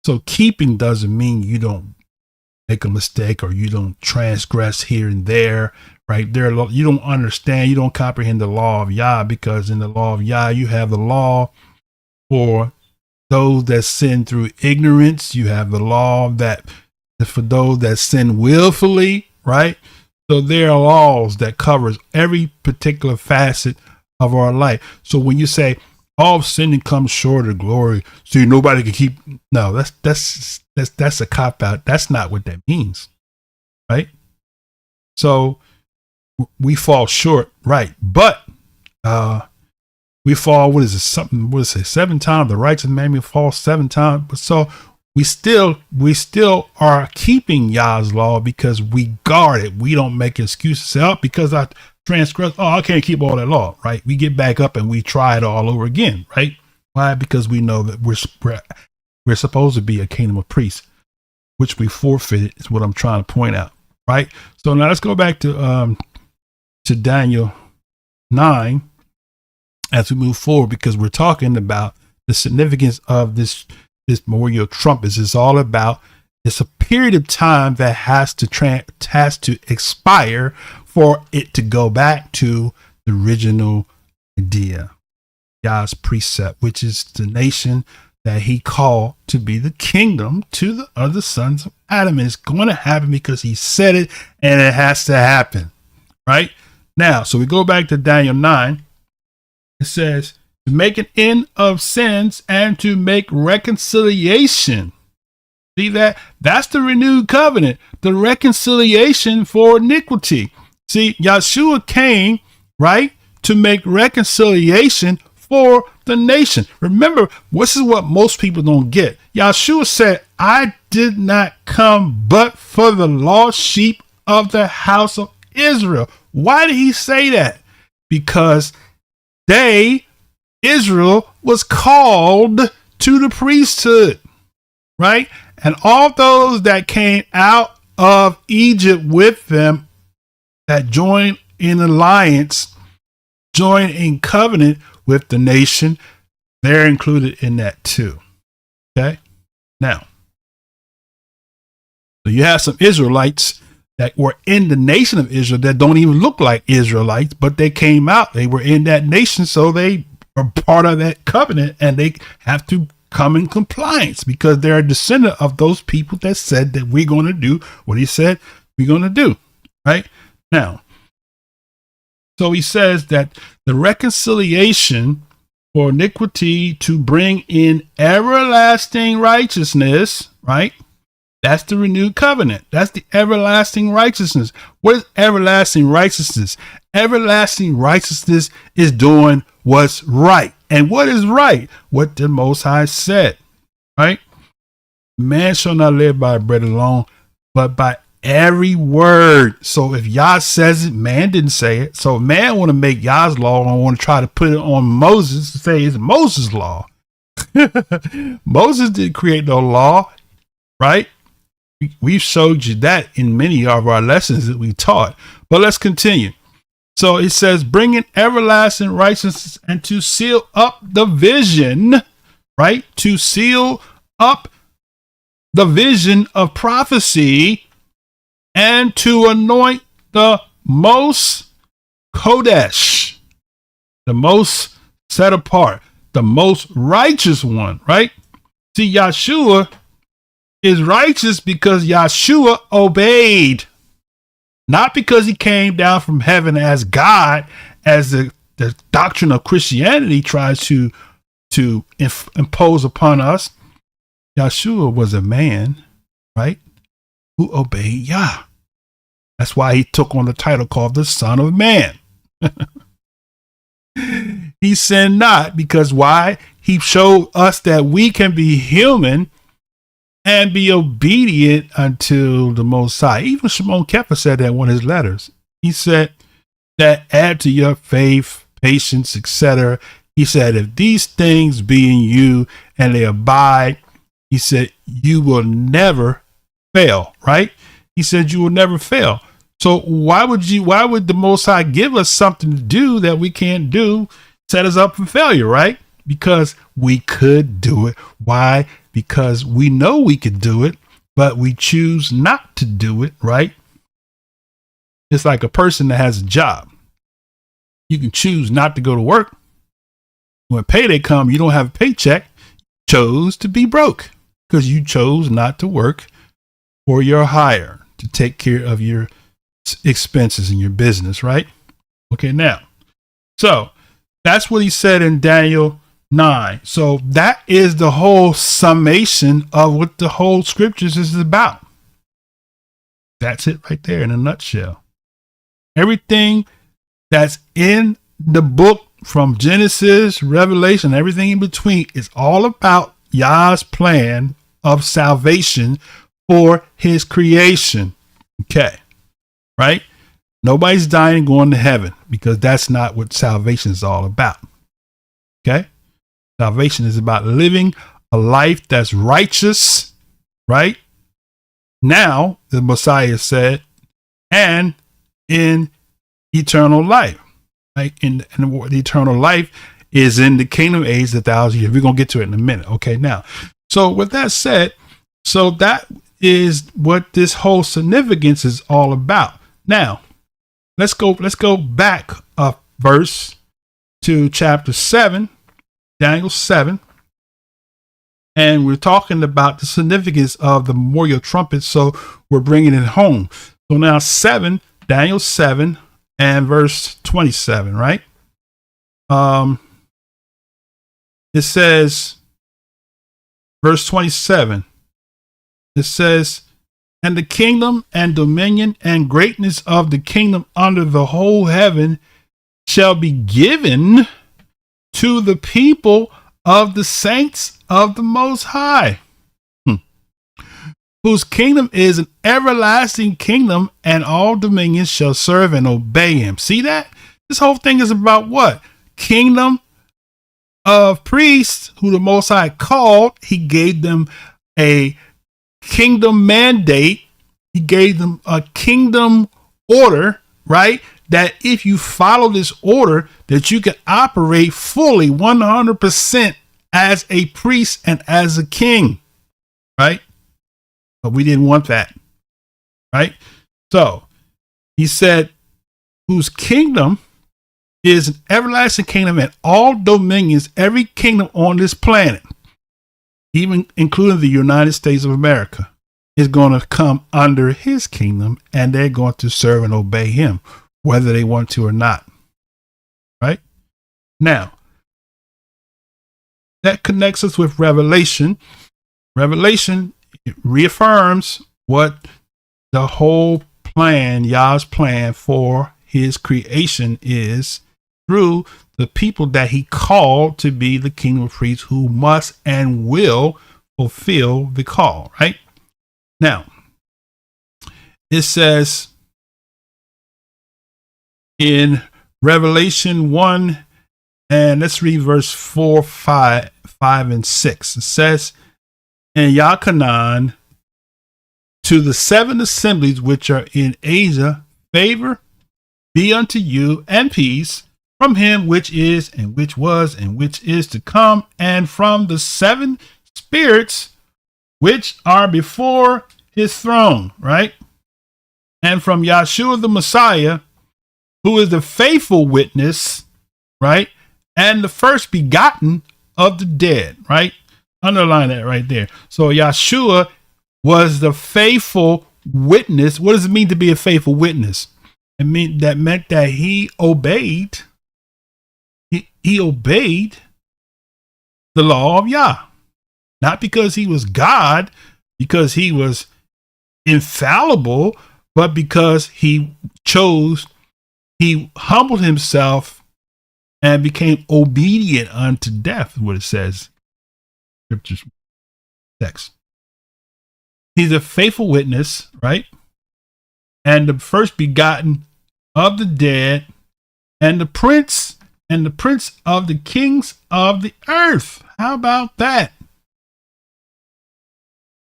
So keeping doesn't mean you don't make a mistake or you don't transgress here and there, right? You don't understand, you don't comprehend the law of YAH, because in the law of YAH, you have the law for those that sin through ignorance. You have the law that for those that sin willfully, right? So there are laws that covers every particular facet of our life. So when you say all sinning comes short of glory, so nobody can keep, no, that's a cop out. That's not what that means, right? So we fall short, right? But we fall, what is it, 7 times? The righteous man may fall 7 times. But so we still are keeping Yah's law because we guard it. We don't make excuses. Say, oh, because I transgressed, I can't keep all that law, right? We get back up and we try it all over again, right? Why? Because we know that we're supposed to be a kingdom of priests, which we forfeited, is what I'm trying to point out, right? So now let's go back to Daniel 9 as we move forward, because we're talking about the significance of this Memorial of Trumpets. It's all about, it's a period of time that has to expire for it to go back to the original idea, God's precept, which is the nation that he called to be the kingdom to the other sons of Adam. And it's going to happen because he said it, and it has to happen, right? Now, so we go back to Daniel 9. It says, to make an end of sins and to make reconciliation. See that? That's the renewed covenant, the reconciliation for iniquity. See, Yahushwuah came, right, to make reconciliation for the nation. Remember, this is what most people don't get. Yahushwuah said, I did not come but for the lost sheep of the house of Israel. Why did he say that? Because Israel was called to the priesthood, right? And all those that came out of Egypt with them, that joined in alliance, joined in covenant with the nation, they're included in that too. Okay. Now, so you have some Israelites that were in the nation of Israel that don't even look like Israelites, but they came out, they were in that nation, so they are part of that covenant, and they have to come in compliance because they're a descendant of those people that said that we're going to do what he said we're going to do, right? Now, so he says that the reconciliation for iniquity to bring in everlasting righteousness, right? That's the renewed covenant. That's the everlasting righteousness. What is everlasting righteousness? Everlasting righteousness is doing what's right. And what is right? What the Most High said, right? Man shall not live by bread alone, but by every word. So if Yah says it, man didn't say it. So if man want to make Yah's law and want to try to put it on Moses to say it's Moses' law. Moses didn't create no law, right? We've showed you that in many of our lessons that we taught. But let's continue. So it says, bringing everlasting righteousness and to seal up the vision, right? To seal up the vision of prophecy and to anoint the most Kodesh, the most set apart, the most righteous one, right? See, Yahushwuah is righteous because Yahushwuah obeyed, not because he came down from heaven as God, as the doctrine of Christianity tries to impose upon us. Yahushwuah was a man, right, who obeyed Yah. That's why he took on the title called the Son of Man. He sinned not, because why? He showed us that we can be human and be obedient unto the Most High. Even Shimon Kepha said that in one of his letters. He said that add to your faith, patience, etc. He said, if these things be in you and they abide, he said, you will never fail, right? He said you will never fail. So why would the Most High give us something to do that we can't do, set us up for failure, right? Because we could do it. Why? Because we know we could do it, but we choose not to do it, right? It's like a person that has a job. You can choose not to go to work. When payday come, you don't have a paycheck. You chose to be broke because you chose not to work for your hire to take care of your expenses in your business, right? Okay, now, so that's what he said in Daniel 9. So that is the whole summation of what the whole scriptures is about. That's it right there in a nutshell. Everything that's in the book from Genesis, Revelation, everything in between is all about Yah's plan of salvation for his creation. Okay, right? Nobody's dying and going to heaven because that's not what salvation is all about. Okay? Salvation is about living a life that's righteous, right? Now, the Messiah said, and in eternal life. Right? And the eternal life is in the kingdom age, 1,000 years. We're going to get to it in a minute. Okay, now. So with that said, so that is what this whole significance is all about. Now, let's go back a verse to chapter 7, Daniel 7. And we're talking about the significance of the Memorial of Trumpets. So we're bringing it home. So now Daniel 7 and verse 27, right? It says, verse 27, it says, and the kingdom and dominion and greatness of the kingdom under the whole heaven shall be given to the people of the saints of the Most High, whose kingdom is an everlasting kingdom, and all dominions shall serve and obey him. See that? This whole thing is about what? Kingdom of priests, who the Most High called. He gave them a kingdom mandate. He gave them a kingdom order, right? That if you follow this order, that you can operate fully 100% as a priest and as a king, right? But we didn't want that, right? So he said, whose kingdom is an everlasting kingdom, and all dominions, every kingdom on this planet, even including the United States of America, is going to come under his kingdom, and they're going to serve and obey him, whether they want to or not. Right? Now, that connects us with Revelation. Revelation reaffirms what the whole plan, Yah's plan for his creation is, through the people that he called to be the kingdom of priests, who must and will fulfill the call, right? Now, it says in Revelation 1, and let's read verse 4, 5, and 6. It says, and Yachanan, to the 7 assemblies which are in Asia, favor be unto you and peace from him which is, and which was, and which is to come, and from the 7 spirits which are before his throne, right? And from Yahushwuah the Messiah, who is the faithful witness, right? And the first begotten of the dead, right? Underline that right there. So Yahushwuah was the faithful witness. What does it mean to be a faithful witness? It meant that he obeyed. He obeyed the law of YAH, not because he was God, because he was infallible, but because he humbled himself and became obedient unto death, what it says. Scriptures text. He's a faithful witness, right? And the first begotten of the dead, and the prince of the kings of the earth. How about that?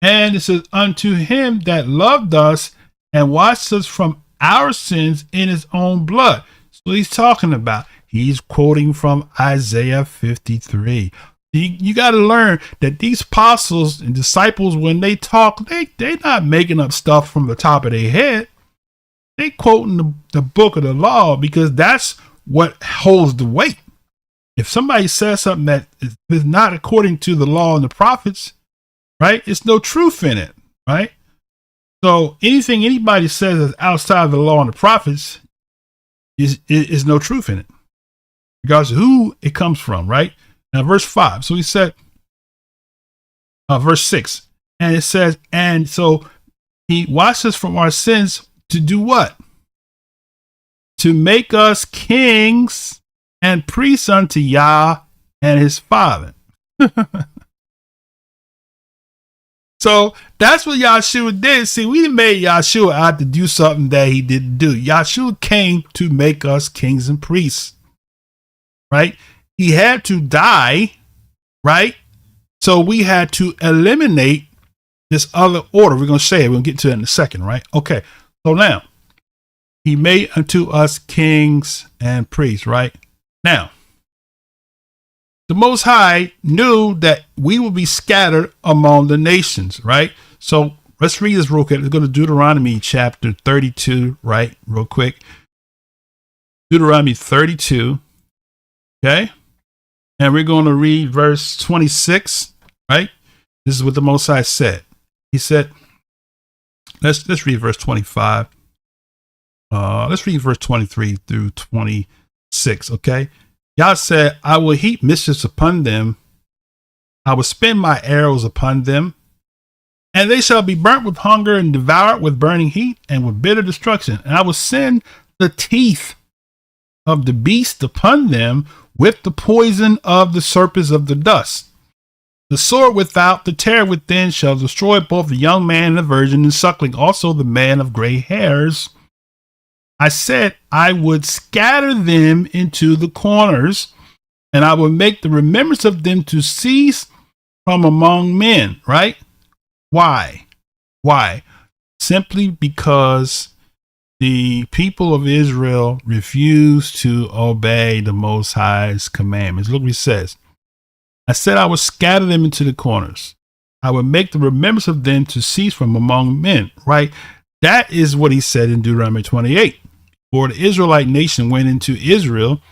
And it says, unto him that loved us and washed us from our sins in his own blood. So he's talking about, He's quoting from Isaiah 53. You got to learn that these apostles and disciples, when they talk, they're not making up stuff from the top of their head. They quoting the book of the law, because that's what holds the weight. If somebody says something that is not according to the law and the prophets, right, it's no truth in it, right? So anything anybody says is outside of the law and the prophets is no truth in it, regardless of who it comes from, right? Now, verse 5. So he said, verse 6, and it says, and so he washed us from our sins to do what? To make us kings and priests unto Yah and his Father. So that's what Yahushua did. See, we made Yahushua out to do something that he didn't do. Yahushua came to make us kings and priests, right? He had to die, right? So we had to eliminate this other order. We're going to say it. We'll get to it in a second, right? Okay. So now, he made unto us kings and priests, right? Now, the Most High knew that we will be scattered among the nations, right? So let's read this real quick. Let's go to Deuteronomy chapter 32, right? Real quick. Deuteronomy 32, okay? And we're going to read verse 26, right? This is what the Most High said. He said, let's read verse 25. Let's read verse 23 through 26, okay? Yah said, I will heap mischiefs upon them. I will spin my arrows upon them, and they shall be burnt with hunger and devoured with burning heat and with bitter destruction. And I will send the teeth of the beast upon them with the poison of the serpents of the dust. The sword without, the terror within shall destroy both the young man and the virgin, and suckling also the man of gray hairs. I said I would scatter them into the corners, and I would make the remembrance of them to cease from among men, right? Why? Simply because the people of Israel refused to obey the Most High's commandments. Look what he says. I said I would scatter them into the corners. I would make the remembrance of them to cease from among men, right? That is what he said in Deuteronomy 28. For the Israelite nation went into Israel,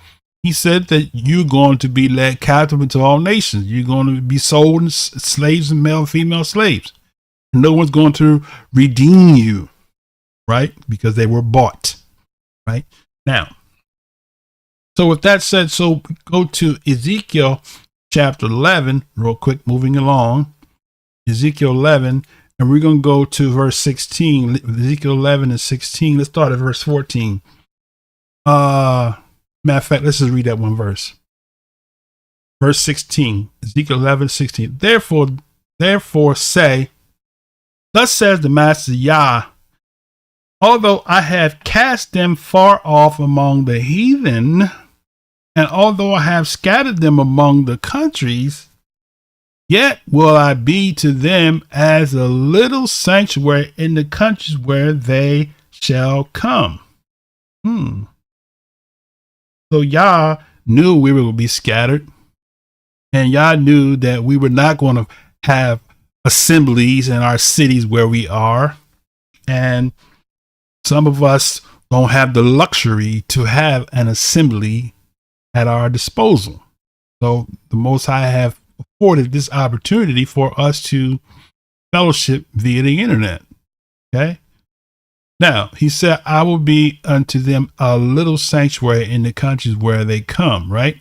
he said that you're going to be led captive into all nations. You're going to be sold as slaves and male and female slaves. No one's going to redeem you, right? Because they were bought, right? Now, so with that said, so go to Ezekiel chapter 11, real quick, moving along. Ezekiel 11, and we're going to go to verse 16. Ezekiel 11 and 16. Let's start at verse 14. Matter of fact, let's just read that one verse. Verse 16. Ezekiel 11, 16. Therefore say, thus says the Master Yah, although I have cast them far off among the heathen, and although I have scattered them among the countries, yet will I be to them as a little sanctuary in the countries where they shall come. So Yah knew we were going to be scattered, and Yah knew that we were not going to have assemblies in our cities where we are, and some of us don't have the luxury to have an assembly at our disposal. So the Most High have afforded this opportunity for us to fellowship via the internet. Okay. Now he said, I will be unto them a little sanctuary in the countries where they come. Right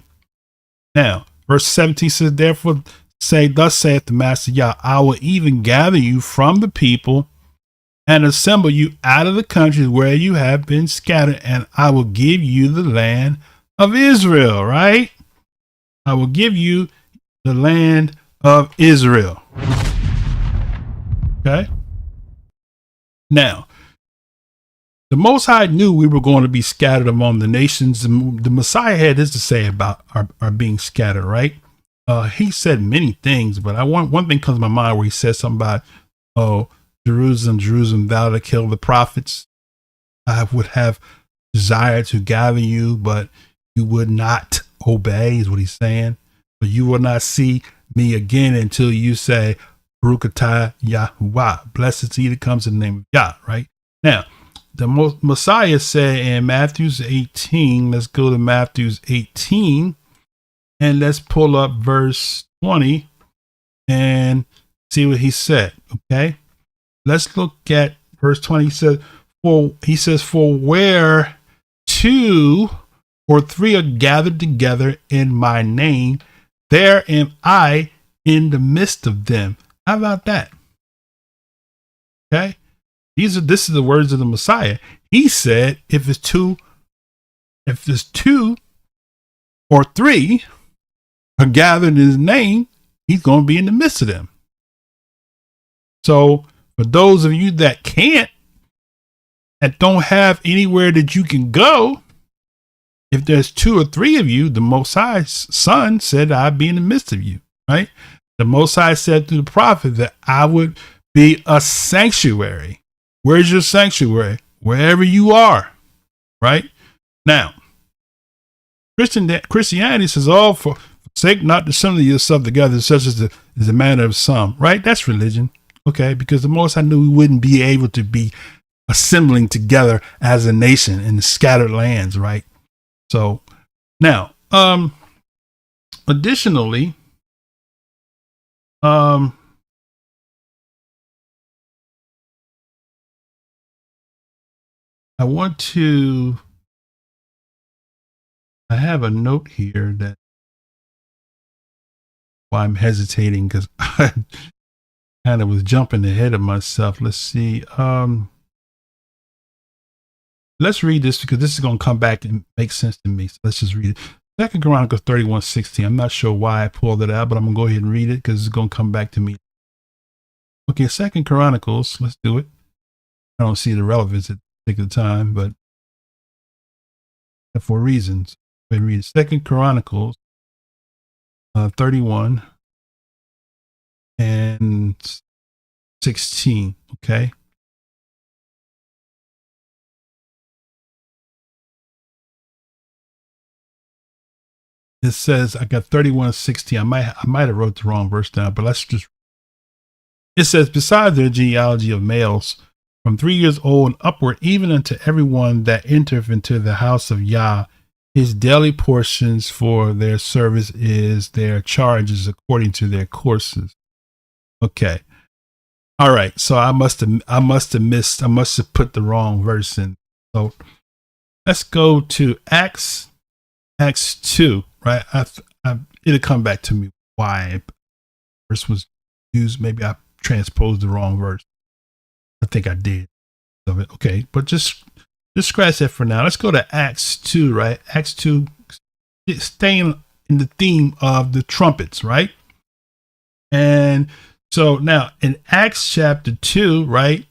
now, verse 17 says, therefore say, thus saith the Master Yah, I will even gather you from the people and assemble you out of the countries where you have been scattered, and I will give you the land of Israel. Right? I will give you the land of Israel. Okay. Now, the Most High knew we were going to be scattered among the nations. The Messiah had this to say about our being scattered, right? He said many things, but one thing comes to my mind where he says something about, oh, Jerusalem, Jerusalem, thou that kill the prophets. I would have desired to gather you, but you would not obey, is what he's saying. But you will not see me again until you say, Baruch atah Yahuwah. Blessed is he that comes in the name of Yah, right? Now, the Messiah said in Matthew 18, let's go to Matthew 18, and let's pull up verse 20 and see what he said, okay? Let's look at verse 20. He says, for where 2 or 3 are gathered together in my name, there am I in the midst of them. How about that? Okay. This is the words of the Messiah. He said, if there's two or 3 are gathered in his name, he's going to be in the midst of them. So for those of you that can't, and don't have anywhere that you can go, if there's 2 or 3 of you, the Most High's Son said, I'd be in the midst of you, right? The Most High said through the prophet that I would be a sanctuary. Where's your sanctuary? Wherever you are, right? Now, Christianity says, oh, for sake not to assemble yourself together, such as the manner of some, right? That's religion, okay? Because the Most High knew we wouldn't be able to be assembling together as a nation in the scattered lands, right? So now, additionally, I have a note here that why I'm hesitating, because I kind of was jumping ahead of myself. Let's see. Let's read this because this is going to come back and make sense to me. So let's just read it. 2 Chronicles 31:16. I'm not sure why I pulled it out, but I'm going to go ahead and read it because it's going to come back to me. Okay, 2 Chronicles. Let's do it. I don't see the relevance at this particular time, but for reasons. Go ahead and read it. 2 Chronicles 31 and 16. Okay. It says, I got 31:16. I might have wrote the wrong verse down, but let's just. It says, besides their genealogy of males from 3 years old and upward, even unto everyone that entereth into the house of Yah, his daily portions for their service is their charges according to their courses. Okay. All right. So I must have put the wrong verse in. So let's go to Acts 2, right? It'll come back to me why verse was used. Maybe I transposed the wrong verse. I think I did. Of it. Okay, but just scratch that for now. Let's go to Acts 2, right? Acts 2, staying in the theme of the trumpets, right? And so now in Acts chapter 2, right,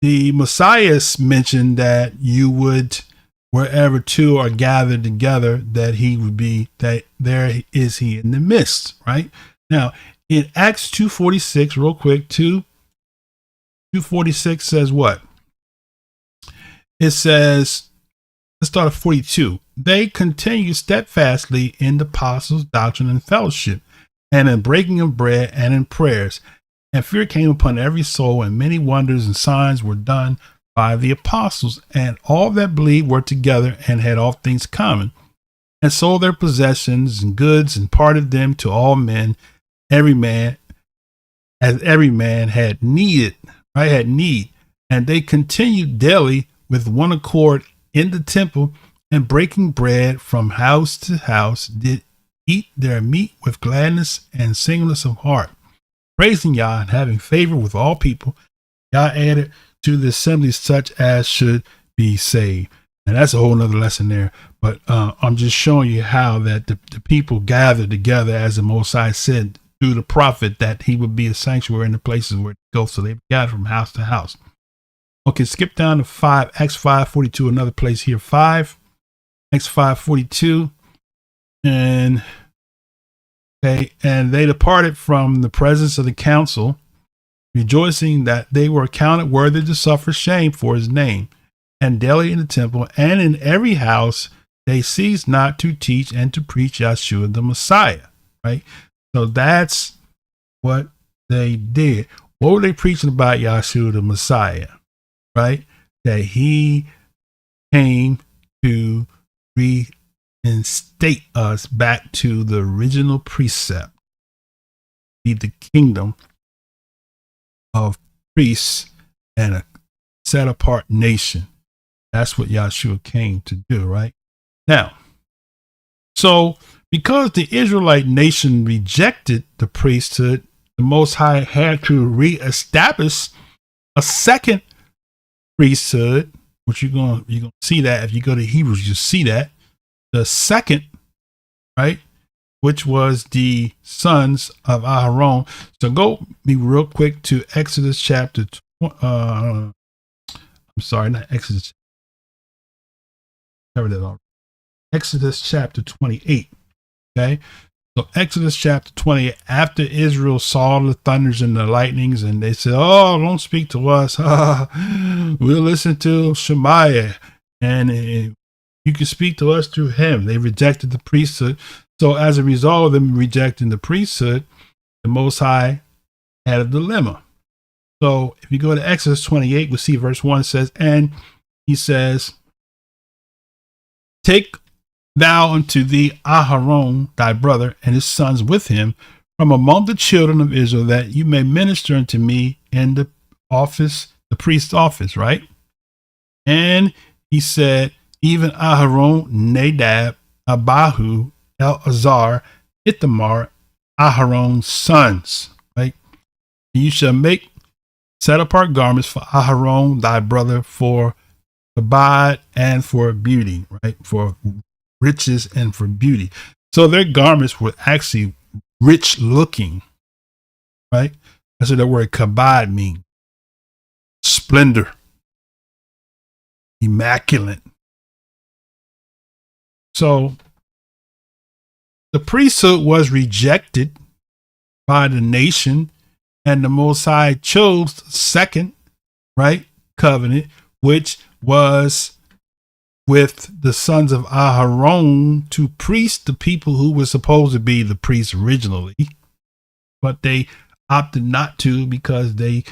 the Messiah mentioned that you would, wherever 2 are gathered together, that he would be, that there is he in the midst, right? Now in Acts 2:46, real quick, 2:46 says what? It says, let's start at 42. They continue steadfastly in the apostles' doctrine and fellowship, and in breaking of bread and in prayers. And fear came upon every soul, and many wonders and signs were done by the apostles. And all that believed were together and had all things common, and sold their possessions and goods and parted them to all men, every man as every man had need. And they continued daily with one accord in the temple, and breaking bread from house to house, did eat their meat with gladness and singleness of heart, praising Yah and having favor with all people. Yah added to the assembly such as should be saved. And that's a whole nother lesson there. But I'm just showing you how that the people gathered together, as the Most High said through the prophet, that he would be a sanctuary in the places where it goes. So they gathered from house to house. Okay, skip down to 5, Acts 5:42, another place here. 5, Acts 5:42, and okay, and they departed from the presence of the council, rejoicing that they were accounted worthy to suffer shame for his name, and daily in the temple and in every house they cease not to teach and to preach Yahushua the Messiah, right? So that's what they did. What were they preaching about Yahushua the Messiah, right? That he came to reinstate us back to the original precept, be the kingdom of priests and a set apart nation. That's what Yahushua came to do, right? Now, so because the Israelite nation rejected the priesthood, the Most High had to reestablish a second priesthood, which you're gonna see that if you go to Hebrews, you see that the second, right, which was the sons of Aharon. So go me real quick to Exodus chapter. I'm sorry, not Exodus. Covered it already. Exodus chapter 28. Okay. So Exodus chapter 20, after Israel saw the thunders and the lightnings, and they said, "Oh, don't speak to us. We'll listen to Shemaiah, and you can speak to us through him." They rejected the priesthood. So as a result of them rejecting the priesthood, the Most High had a dilemma. So if you go to Exodus 28, we'll see verse 1 says, and he says, "Take thou unto thee Aharon thy brother and his sons with him from among the children of Israel, that you may minister unto me in the office, the priest's office," right? And he said, "Even Aharon, Nadab, Abihu, Eleazar, Ithamar, Aharon's sons," right? "And you shall make set apart garments for Aharon thy brother for abide and for beauty," right? For riches and for beauty. So their garments were actually rich looking, right? That's what the word kabod means. Splendor, immaculate. So the priesthood was rejected by the nation, and the Most High chose the second, right, covenant, which was with the sons of Aharon to priest the people who were supposed to be the priests originally, but they opted not to because they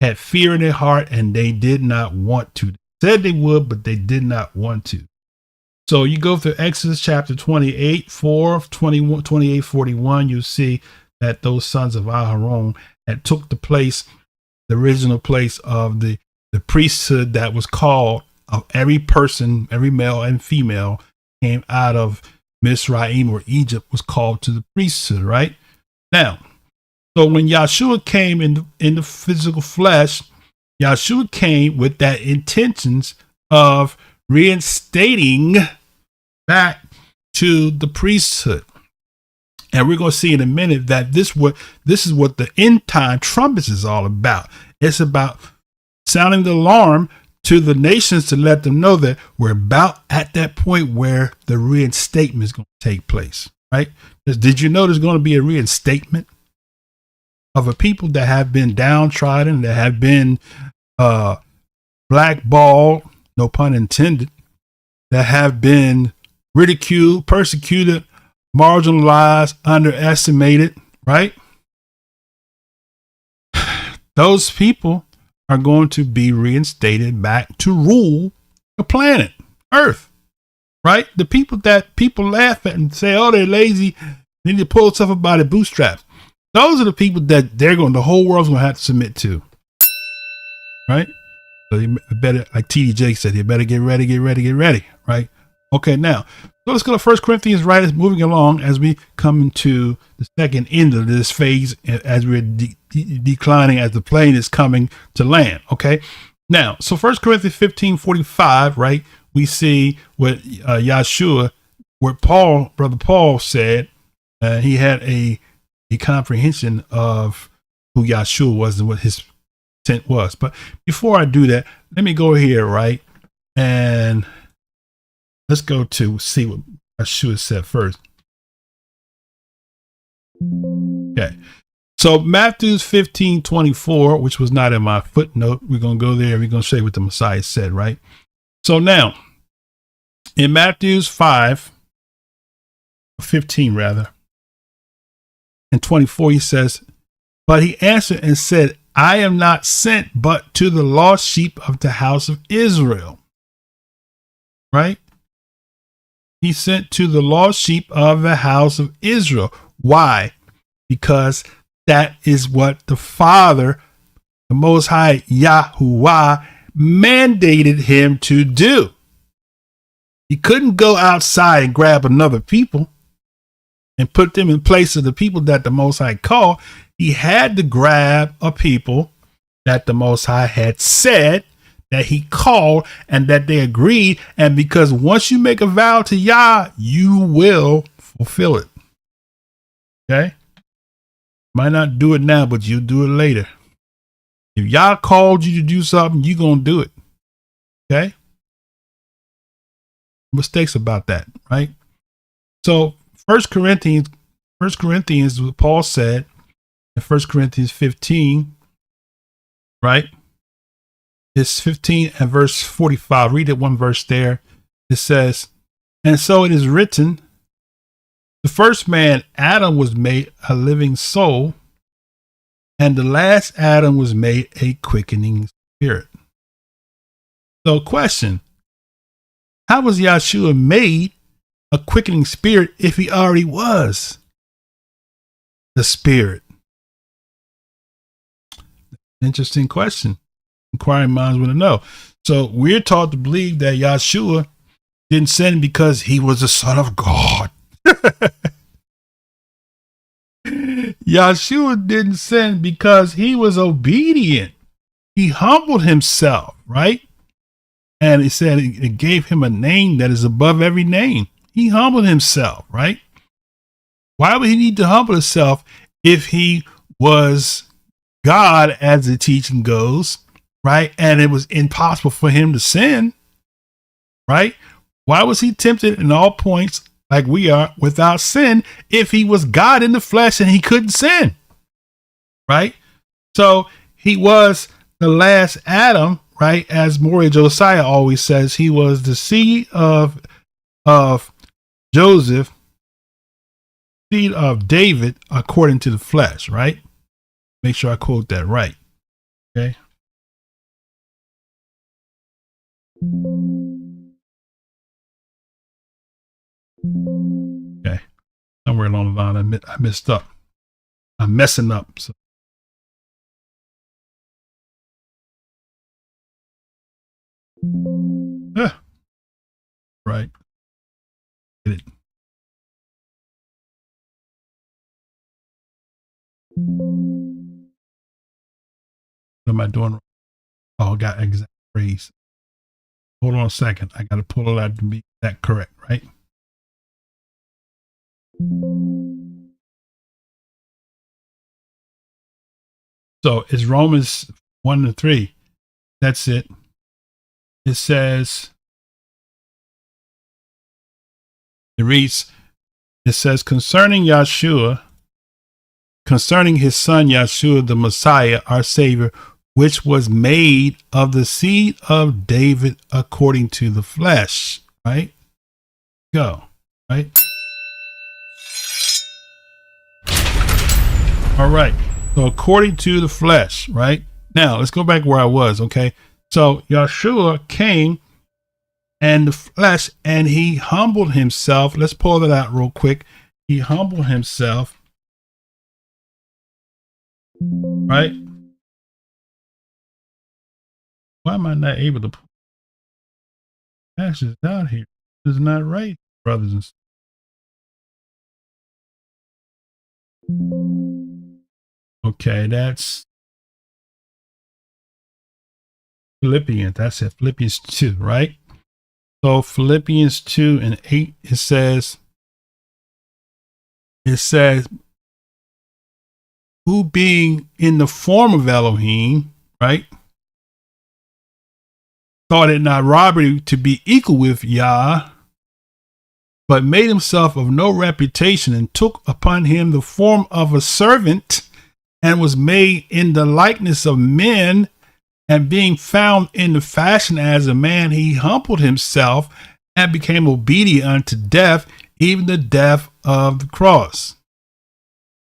had fear in their heart and they did not want to. They said they would, but they did not want to. So you go through Exodus chapter 28, 4, 21, 28, 41, you see that those sons of Aharon had took the place, the original place of the priesthood that was called of every person, every male and female came out of Mizraim or Egypt was called to the priesthood, right? Now, so when Yahushua came in the physical flesh, Yahushua came with that intentions of reinstating back to the priesthood. And we're going to see in a minute that this is what the end time trumpets is all about. It's about sounding the alarm to the nations to let them know that we're about at that point where the reinstatement is going to take place, right? Did you know there's going to be a reinstatement of a people that have been downtrodden, that have been blackballed, no pun intended, that have been ridiculed, persecuted, marginalized, underestimated, right? Those people are going to be reinstated back to rule the planet Earth, right? The people that people laugh at and say, "Oh, they're lazy, they need to pull stuff up by the bootstraps." Those are the people that the whole world's going to have to submit to, right? So you better, like TD said, you better get ready, right? Okay, now, so let's go to 1 Corinthians, right? It's moving along as we come into the second end of this phase, as we're declining, as the plane is coming to land. Okay, now, so 1 Corinthians 15:45, right? We see what Yahushua, what Brother Paul said. He had a comprehension of who Yahushua was and what his intent was. But before I do that, let me go here, right? And let's go to see what Yahushua said first. Okay. So Matthew 15:24, which was not in my footnote. We're going to go there. We're going to show you what the Messiah said, right? So now, In Matthews 5:15 rather, and 24, he says, but he answered and said, I am not sent but to the lost sheep of the house of Israel. Right? He sent to the lost sheep of the house of Israel. Why? Because that is what the Father, the Most High Yahuwah, mandated him to do. He couldn't go outside and grab another people and put them in place of the people that the Most High called. He had to grab a people that the Most High had said that he called and that they agreed. And because once you make a vow to Yah, you will fulfill it. Okay? Might not do it now, but you'll do it later. If Yah called you to do something, you're going to do it. Okay? Mistakes about that, right? So 1 Corinthians, what Paul said in 1 Corinthians 15, right? It's 15 and verse 45. Read it one verse there. It says, and so it is written, the first man, Adam, was made a living soul, and the last Adam was made a quickening spirit. So question, how was Yahushua made a quickening spirit if he already was the spirit? Interesting question. Inquiring minds want to know. So we're taught to believe that Yahushua didn't sin because he was the Son of God. Yahushua didn't sin because he was obedient. He humbled himself, right? And he said it gave him a name that is above every name. He humbled himself, right? Why would he need to humble himself if he was God, as the teaching goes, right? And it was impossible for him to sin, right? Why was he tempted in all points like we are without sin if he was God in the flesh and he couldn't sin, right? So he was the last Adam, right? As Moriah Josiah always says, he was the seed of Joseph, seed of David, according to the flesh, right? Make sure I quote that right. Okay. Okay. Somewhere along the line, I messed up. I'm messing up. So. Right. Get it. What am I doing? Oh, I got exact phrase. Hold on a second. I got to pull it out to be that correct, right? So it's Romans 1-3. That's it. It says, it reads, it says, concerning Yahushua, concerning his son Yahushua, the Messiah, our Savior, which was made of the seed of David according to the flesh, right? Go, right? All right. So according to the flesh, right? Now let's go back where I was. Okay. So Yahushua came and the flesh, and he humbled himself. Let's pull that out real quick. He humbled himself. Right? Why am I not able to pull ashes out here? This is not right, brothers and sisters. Okay, that's Philippians. That's it. Philippians 2, right? So Philippians 2:8, it says, who being in the form of Elohim, right, thought it not robbery to be equal with Yah, but made himself of no reputation, and took upon him the form of a servant, and was made in the likeness of men, and being found in the fashion as a man, he humbled himself and became obedient unto death, even the death of the cross.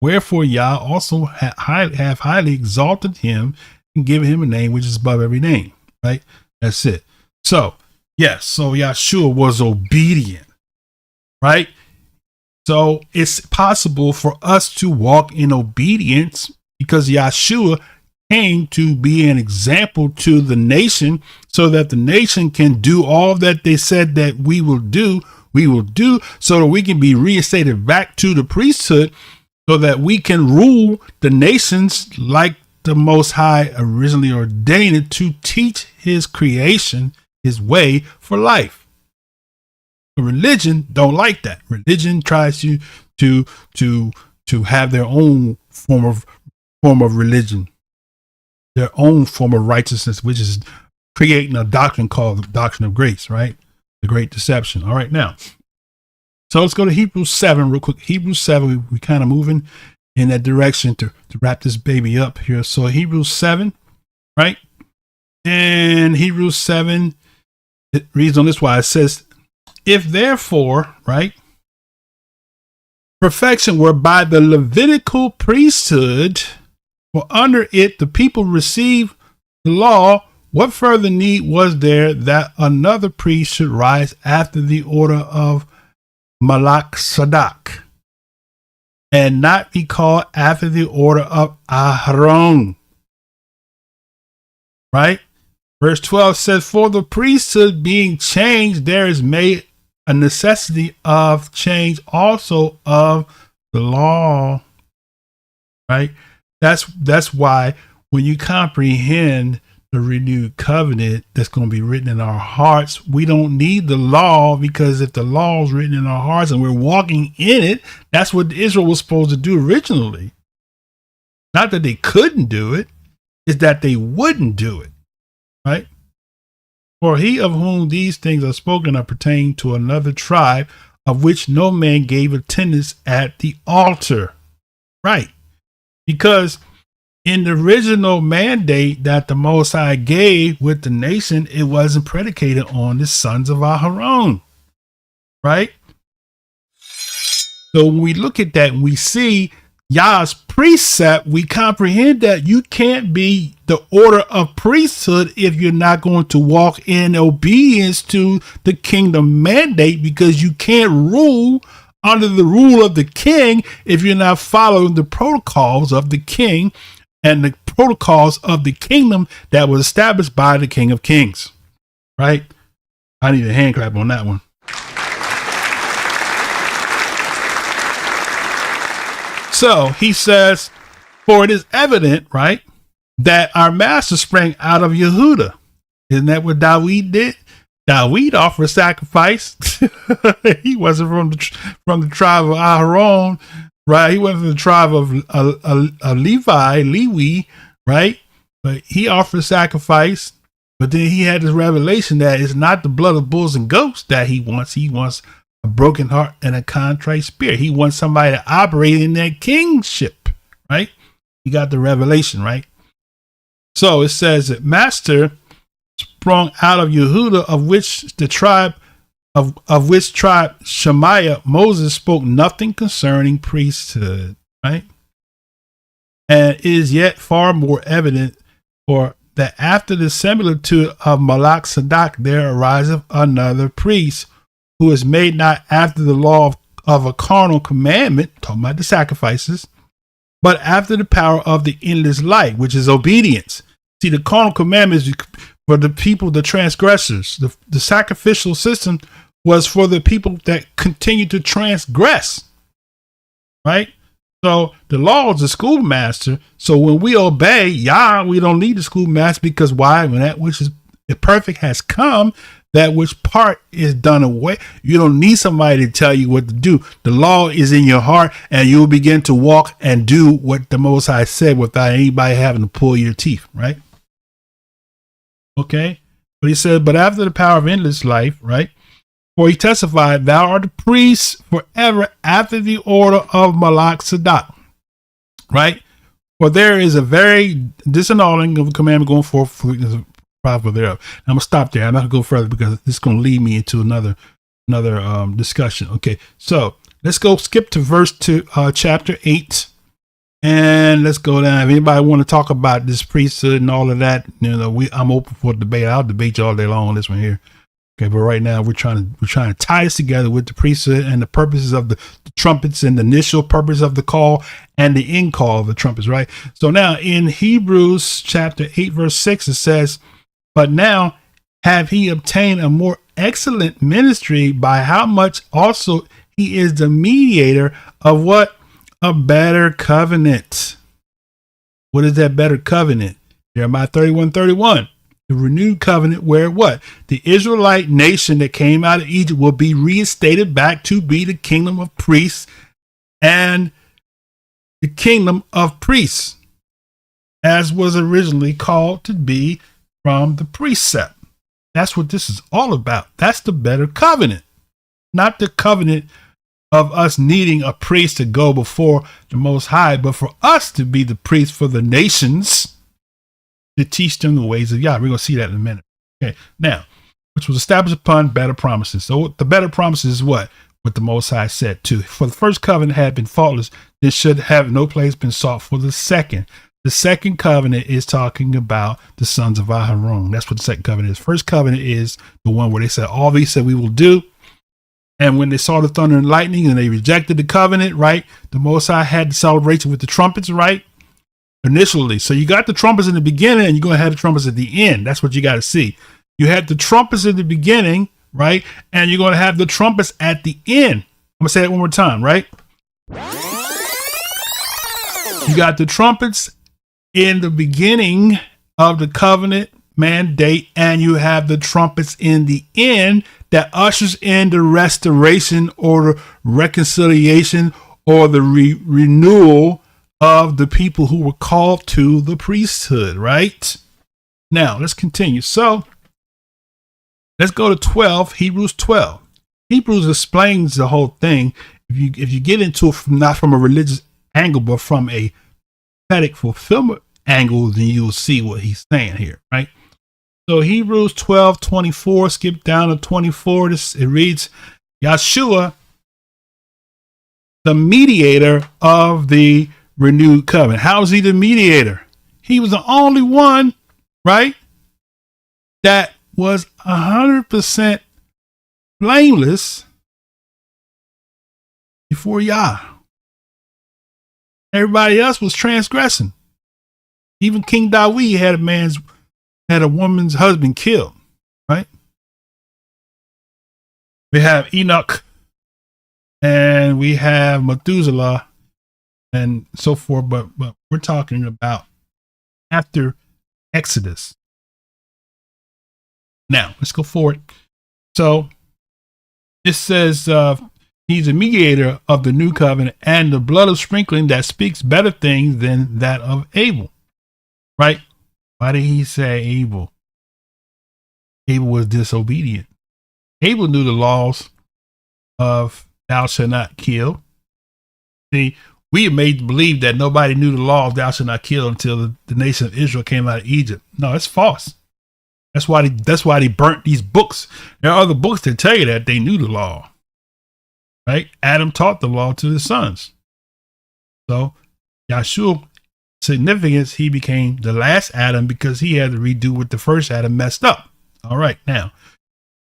Wherefore Yah also have highly exalted him and given him a name which is above every name. Right? That's it. So, yes, so Yahushua was obedient. Right? So it's possible for us to walk in obedience because Yahushua came to be an example to the nation so that the nation can do all that they said that we will do so that we can be reinstated back to the priesthood so that we can rule the nations like the Most High originally ordained it to teach his creation, his way for life. Religion don't like that. Religion tries to have their own form of religion, their own form of righteousness, which is creating a doctrine called the doctrine of grace, right? The great deception. All right, now. So let's go to Hebrews 7 real quick. Hebrews 7, we kind of moving in that direction to wrap this baby up here. So Hebrews 7, right? And Hebrews 7, it reads on this why it says, if therefore, right, perfection were by the Levitical priesthood, for under it the people received the law, what further need was there that another priest should rise after the order of Malak Tzedek, and not be called after the order of Aharon? Right? Verse 12 says, for the priesthood being changed, there is made a necessity of change also of the law. Right? That's why when you comprehend the renewed covenant that's going to be written in our hearts, we don't need the law, because if the law is written in our hearts and we're walking in it, that's what Israel was supposed to do originally. Not that they couldn't do it, it's that they wouldn't do it. Right? For he of whom these things are spoken are pertaining to another tribe, of which no man gave attendance at the altar. Right? Because in the original mandate that the Most High gave with the nation, it wasn't predicated on the sons of Aharon. Right? So when we look at that and we see Yah's precept, we comprehend that you can't be the order of priesthood if you're not going to walk in obedience to the kingdom mandate, because you can't rule under the rule of the king if you're not following the protocols of the king and the protocols of the kingdom that was established by the King of Kings. Right? I need a hand clap on that one. So he says, for it is evident, right, that our master sprang out of Yehuda. Isn't that what David did? David offered sacrifice. He wasn't from the tribe of Aharon, right? He went from the tribe of Levi, right? But he offered sacrifice. But then he had this revelation that it's not the blood of bulls and goats that he wants. He wants a broken heart and a contrite spirit. He wants somebody to operate in that kingship, right? He got the revelation, right? So it says that Master sprung out of Yehuda, of which the tribe of which tribe Shemaiah Moses spoke nothing concerning priesthood, right? And it is yet far more evident for that after the similitude of Malak Tzedek there ariseth another priest, who is made not after the law of a carnal commandment, talking about the sacrifices, but after the power of the endless life, which is obedience. See, the carnal commandments for the people, the transgressors. The sacrificial system was for the people that continue to transgress, right? So the law is the schoolmaster. So when we obey Yah, we don't need the schoolmaster, because why? When that which is perfect has come, that which part is done away. You don't need somebody to tell you what to do. The law is in your heart, and you'll begin to walk and do what the Most High said without anybody having to pull your teeth, right? Okay. But he said, but after the power of endless life, right? For he testified, thou art a priest forever after the order of Malak Tzedek, right? For there is a very disannulling of a commandment going forth from prophet thereof. I'm gonna stop there. I'm not gonna go further because this is gonna lead me into another discussion. Okay, so let's go skip to verse 2, chapter 8, and let's go down. If anybody want to talk about this priesthood and all of that, I'm open for debate. I'll debate you all day long on this one here. Okay, but right now we're trying to tie this together with the priesthood and the purposes of the trumpets and the initial purpose of the call and the end call of the trumpets, right? So now in Hebrews chapter 8, verse 6, it says, "But now have he obtained a more excellent ministry, by how much also he is the mediator of what? A better covenant." What is that better covenant? Jeremiah 31:31. The renewed covenant where what? The Israelite nation that came out of Egypt will be reinstated back to be the kingdom of priests and the kingdom of priests, as was originally called to be from the precept. That's what this is all about. That's the better covenant, not the covenant of us needing a priest to go before the Most High, but for us to be the priest for the nations, to teach them the ways of Yah. We're going to see that in a minute. Okay, now, which was established upon better promises. So the better promises is what? What the Most High said too. For the first covenant had been faultless, there should have no place been sought for the second. The second covenant is talking about the sons of Aharon. That's what the second covenant is. First covenant is the one where they said, all these said we will do. And when they saw the thunder and lightning and they rejected the covenant, right? The Most High had the celebration with the trumpets, right? Initially. So you got the trumpets in the beginning and you're going to have the trumpets at the end. That's what you got to see. You had the trumpets in the beginning, right? And you're going to have the trumpets at the end. I'm going to say it one more time, right? You got the trumpets in the beginning of the covenant mandate, and you have the trumpets in the end that ushers in the restoration or the reconciliation or the renewal of the people who were called to the priesthood, right? Now, let's continue. So, let's go to 12, Hebrews 12. Hebrews explains the whole thing. If you get into it not from a religious angle, but from a prophetic fulfillment angle, then you'll see what he's saying here, right? So, Hebrews 12:24, skip down to 24. It reads, Yahushwuah, the mediator of the renewed covenant. How is he the mediator? He was the only one, right, that was 100% blameless before Yah. Everybody else was transgressing. Even King David had a woman's husband killed, right? We have Enoch and we have Methuselah and so forth, but we're talking about after Exodus. Now, let's go forward. So, it says he's a mediator of the new covenant and the blood of sprinkling that speaks better things than that of Abel, right? Why did he say Abel? Abel was disobedient. Abel knew the laws of thou shalt not kill. See, we are made to believe that nobody knew the law of thou shalt not kill until the nation of Israel came out of Egypt. No, it's false. That's why they burnt these books. There are other books that tell you that they knew the law, right? Adam taught the law to his sons. So Yahushua, significance, he became the last Adam because he had to redo what the first Adam messed up. All right, now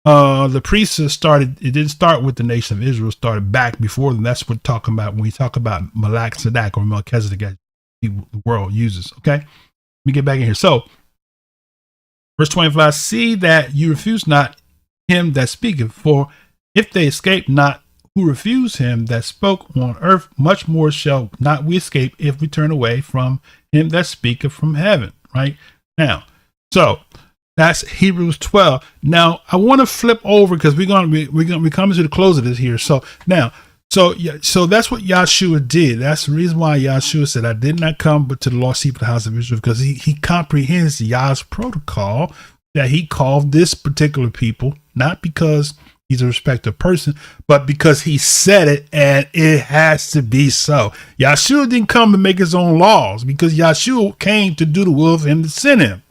the priesthood started. It didn't start with the nation of Israel. It started back before them. That's what we're talking about when we talk about Malak, Tsdek, or Melchizedek, as the world uses. Okay, let me get back in here. So, verse 25: See that you refuse not him that speaketh, for if they escape not who refuse him that spoke on earth, much more shall not we escape if we turn away from him that speaketh from heaven. Right now, so. That's Hebrews 12. Now I want to flip over because we're coming to the close of this here. So now, so that's what Yahushua did. That's the reason why Yahushua said, "I did not come but to the lost sheep of the house of Israel," because he comprehends Yah's protocol that he called this particular people, not because he's a respected person, but because he said it and it has to be so. Yahushua didn't come to make his own laws because Yahushua came to do the will of him that sent him.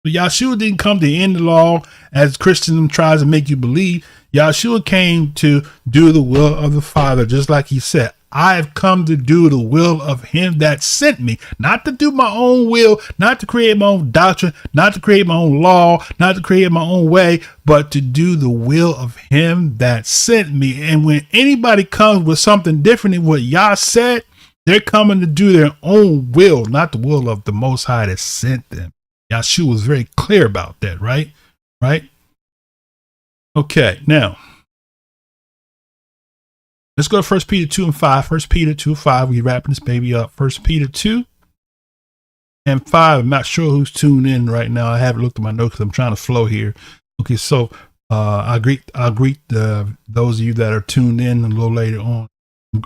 So Yahushua didn't come to end the law as Christendom tries to make you believe. Yahushua came to do the will of the Father, just like he said. I have come to do the will of him that sent me, not to do my own will, not to create my own doctrine, not to create my own law, not to create my own way, but to do the will of him that sent me. And when anybody comes with something different than what Yah said, they're coming to do their own will, not the will of the Most High that sent them. Yahushua was very clear about that, right? Right? Okay, now let's go to 1 Peter 2 and 5. 1 Peter 2 and 5. We're wrapping this baby up. 1 Peter 2 and 5. I'm not sure who's tuned in right now. I haven't looked at my notes because I'm trying to flow here. Okay, so I'll greet those of you that are tuned in a little later on.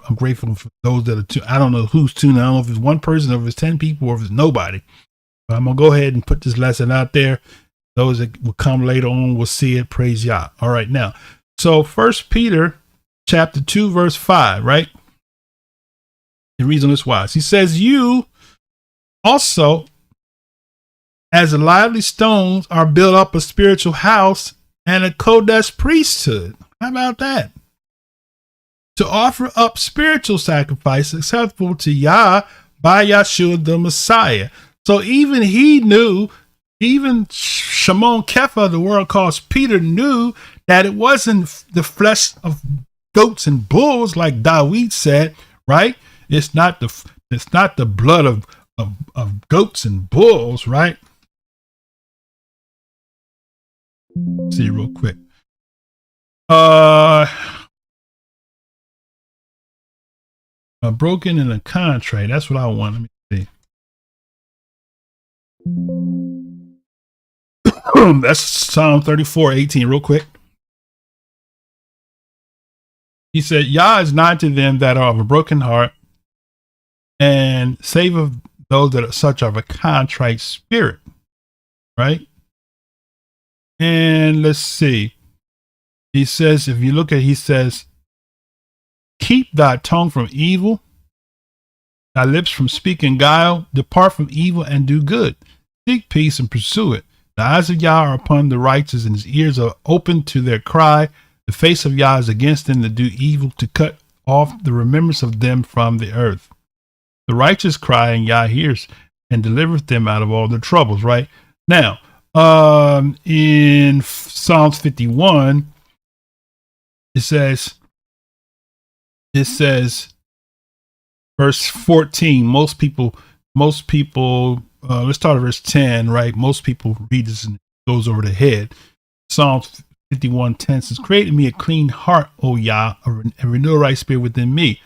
I'm grateful for those that are tuned. I don't know who's tuned in. I don't know if it's one person, or if it's 10 people, or if it's nobody. But I'm going to go ahead and put this lesson out there. Those that will come later on will see it. Praise Yah. All right, now. So 1 Peter chapter 2, verse 5, right? The reason is wise. He says, you also, as the lively stones, are built up a spiritual house and a Kodesh priesthood. How about that? To offer up spiritual sacrifice acceptable to Yah by Yahushua the Messiah. So even he knew, even Shimon Kepha, the world calls Peter, knew that it wasn't the flesh of goats and bulls, like Deut said, right? It's not the blood of goats and bulls, right? Let's see real quick. A broken and a contrite. That's what I want. Let me see. That's Psalm 34:18. Real quick. He said, Yah is nigh to them that are of a broken heart, and save of those that are such of a contrite spirit. Right? And let's see. He says, if you look at, he says, keep thy tongue from evil, thy lips from speaking guile, depart from evil and do good. Seek peace and pursue it. The eyes of Yah are upon the righteous, and his ears are open to their cry. The face of Yah is against them that do evil, to cut off the remembrance of them from the earth. The righteous cry, and Yah hears and delivereth them out of all their troubles. Right now, in Psalms 51, it says, verse 14. Most people. Let's start at verse 10. Right, most people read this and it goes over their head. Psalms 51:10 says, create in me a clean heart, O Yah, and renew a right spirit within me.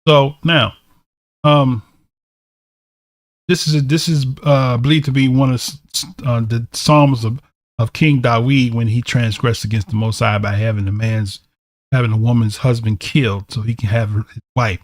So now, this is believed to be one of the Psalms of King David, when he transgressed against the Most High by having a woman's husband killed so he can have his wife.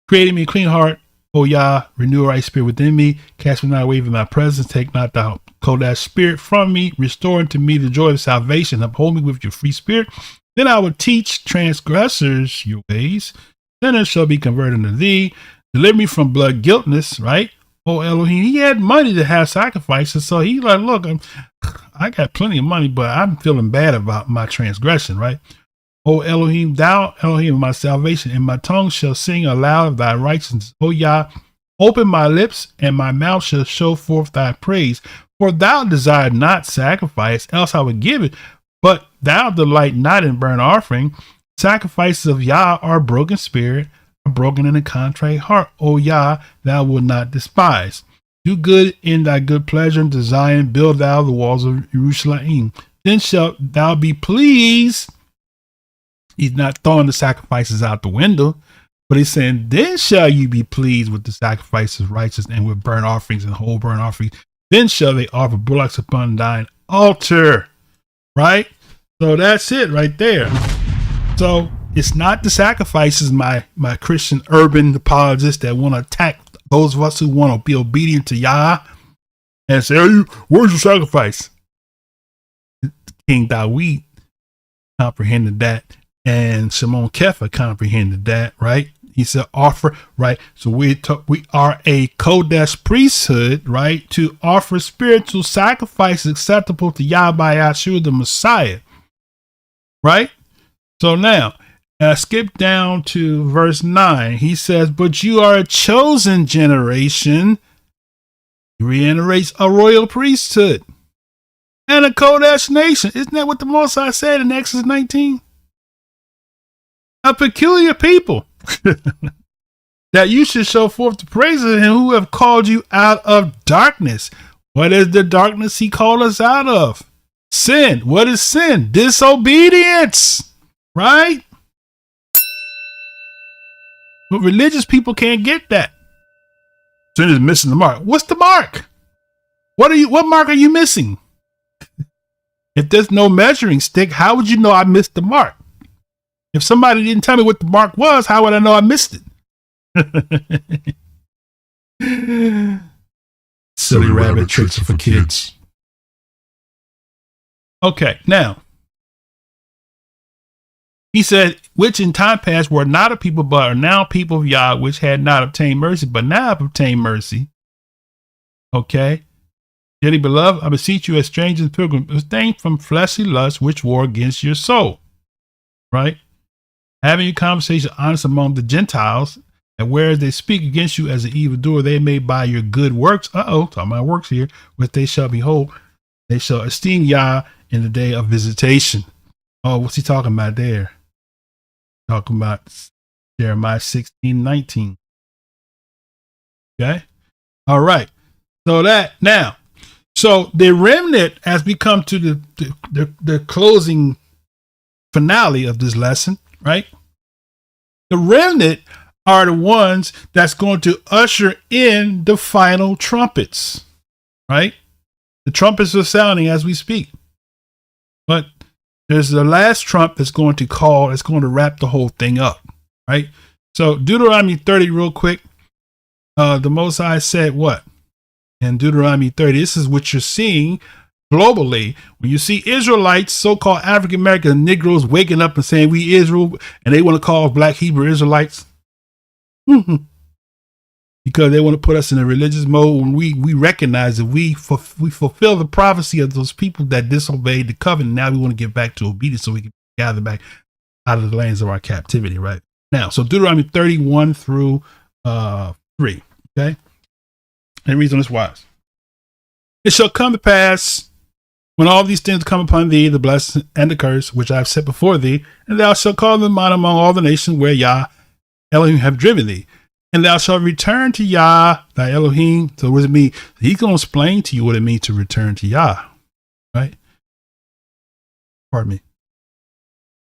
Creating me a clean heart, O Yah, renew a right spirit within me. Cast me not away from thy presence. Take not thy Kodesh spirit from me. Restore unto me the joy of salvation. Uphold me with your free spirit. Then I will teach transgressors your ways. Sinners shall be converted unto thee. Deliver me from blood guiltness, right? O Elohim. He had money to have sacrifices. So he like, look, I got plenty of money, but I'm feeling bad about my transgression, right? O Elohim, thou Elohim, my salvation, and my tongue shall sing aloud of thy righteousness. O Yah, open my lips, and my mouth shall show forth thy praise. For thou desire not sacrifice, else I would give it. But thou delight not in burnt offering. Sacrifices of Yah are broken spirit, a broken and a contrite heart. O Yah, thou wilt not despise. Do good in thy good pleasure unto Zion. Build thou the walls of Jerusalem. Then shalt thou be pleased. He's not throwing the sacrifices out the window, but he's saying, then shall you be pleased with the sacrifices righteous and with burnt offerings and whole burnt offerings. Then shall they offer bullocks upon thine altar. Right? So that's it right there. So it's not the sacrifices, my Christian urban apologists that want to attack those of us who want to be obedient to Yah and say, hey, where's your sacrifice? King David comprehended that. And Shimon Kepha comprehended that, right? He said offer, right? So we are a Kodesh priesthood, right? To offer spiritual sacrifice acceptable to Yahweh Yahushua the Messiah, right? So now, skip down to verse 9. He says, but you are a chosen generation. He reiterates a royal priesthood and a Kodesh nation. Isn't that what the Most High said in Exodus 19? A peculiar people. That you should show forth the praise of him who have called you out of darkness. What is the darkness he called us out of? Sin. What is sin? Disobedience. Right? But religious people can't get that. Sin is missing the mark. What's the mark? What mark are you missing? If there's no measuring stick, how would you know I missed the mark? If somebody didn't tell me what the mark was, how would I know I missed it? Silly rabbit tricks for kids. Okay, now he said, which in time past were not a people, but are now people of Yah, which had not obtained mercy, but now have obtained mercy. Okay. Dearly beloved, I beseech you as strangers and pilgrims, abstain from fleshly lusts which war against your soul. Right? Having your conversation honest among the Gentiles, and whereas they speak against you as an evildoer, they may by your good works, talking about works here, which they shall behold, they shall esteem Yah in the day of visitation. Oh, what's he talking about there? Talking about Jeremiah 16:19. Okay. All right. So the remnant, as we come to the closing finale of this lesson, right? The remnant are the ones that's going to usher in the final trumpets, right? The trumpets are sounding as we speak. But there's the last trump that's going to wrap the whole thing up, right? So Deuteronomy 30 real quick. The Most High said what? In Deuteronomy 30, this is what you're seeing globally. When you see Israelites, so-called African American Negroes waking up and saying we Israel, and they want to call black Hebrew Israelites. Because they want to put us in a religious mode when we recognize that we fulfill the prophecy of those people that disobeyed the covenant. Now we want to get back to obedience so we can gather back out of the lands of our captivity, right? Now, so Deuteronomy 31 through 3, okay? And reason is wise. It shall come to pass when all these things come upon thee, the blessing and the curse, which I have set before thee, and thou shalt call them out among all the nations where Yah Elohim have driven thee. And thou shalt return to Yah, thy Elohim. So what does it mean? He's going to explain to you what it means to return to Yah, right? Pardon me.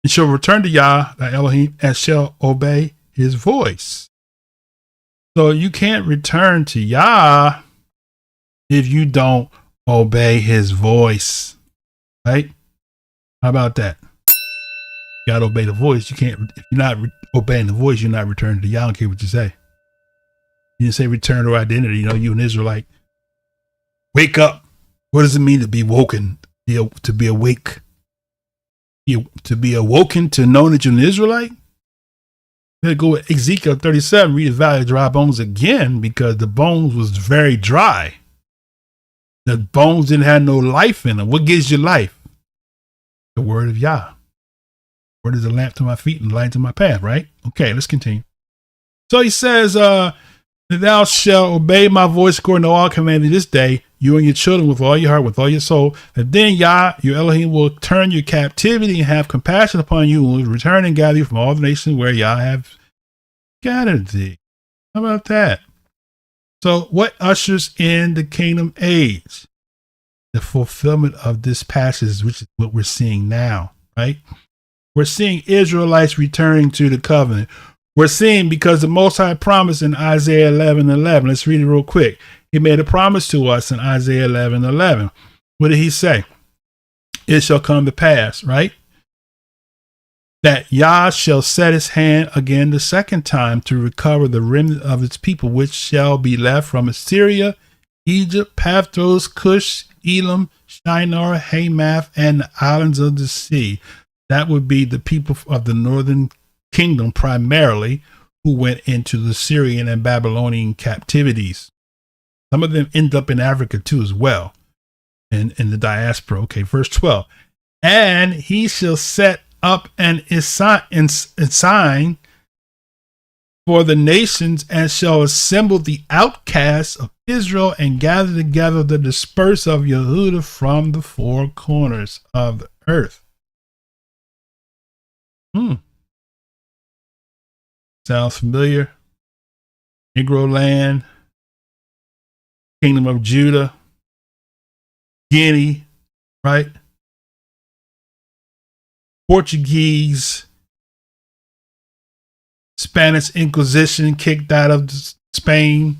And shall return to Yah, thy Elohim, and shall obey his voice. So you can't return to Yah if you don't obey his voice, right? How about that? You got to obey the voice. You can't, if you're not obeying the voice, you're not returning to Yah. I don't care what you say. You didn't say return to identity. You know, you an Israelite. Wake up. What does it mean to be woken? To be awake? To be awoken to know that you're an Israelite? Let's go with Ezekiel 37, read the valley of dry bones again, because the bones was very dry. The bones didn't have no life in them. What gives you life? The word of Yah. Word is a lamp to my feet and a light to my path, right? Okay, let's continue. So he says, thou shalt obey my voice according to all commanded this day, you and your children with all your heart, with all your soul. And then Yah, your Elohim, will turn your captivity and have compassion upon you, and will return and gather you from all the nations where Yah have gathered thee. How about that? So what ushers in the kingdom age? The fulfillment of this passage, which is what we're seeing now, right? We're seeing Israelites returning to the covenant. We're seeing, because the Most High promised in Isaiah 11:11. Let's read it real quick. He made a promise to us in Isaiah 11:11. What did he say? It shall come to pass, right? That Yah shall set his hand again the second time to recover the remnant of its people, which shall be left from Assyria, Egypt, Pathros, Cush, Elam, Shinar, Hamath, and the islands of the sea. That would be the people of the northern kingdom primarily, who went into the Syrian and Babylonian captivities. Some of them end up in Africa too as well, and in the diaspora. Okay, verse 12. And he shall set up an sign for the nations, and shall assemble the outcasts of Israel, and gather together the dispersed of Yehudah from the four corners of the earth. Sounds familiar? Negro land, Kingdom of Judah, Guinea, right? Portuguese, Spanish Inquisition kicked out of Spain,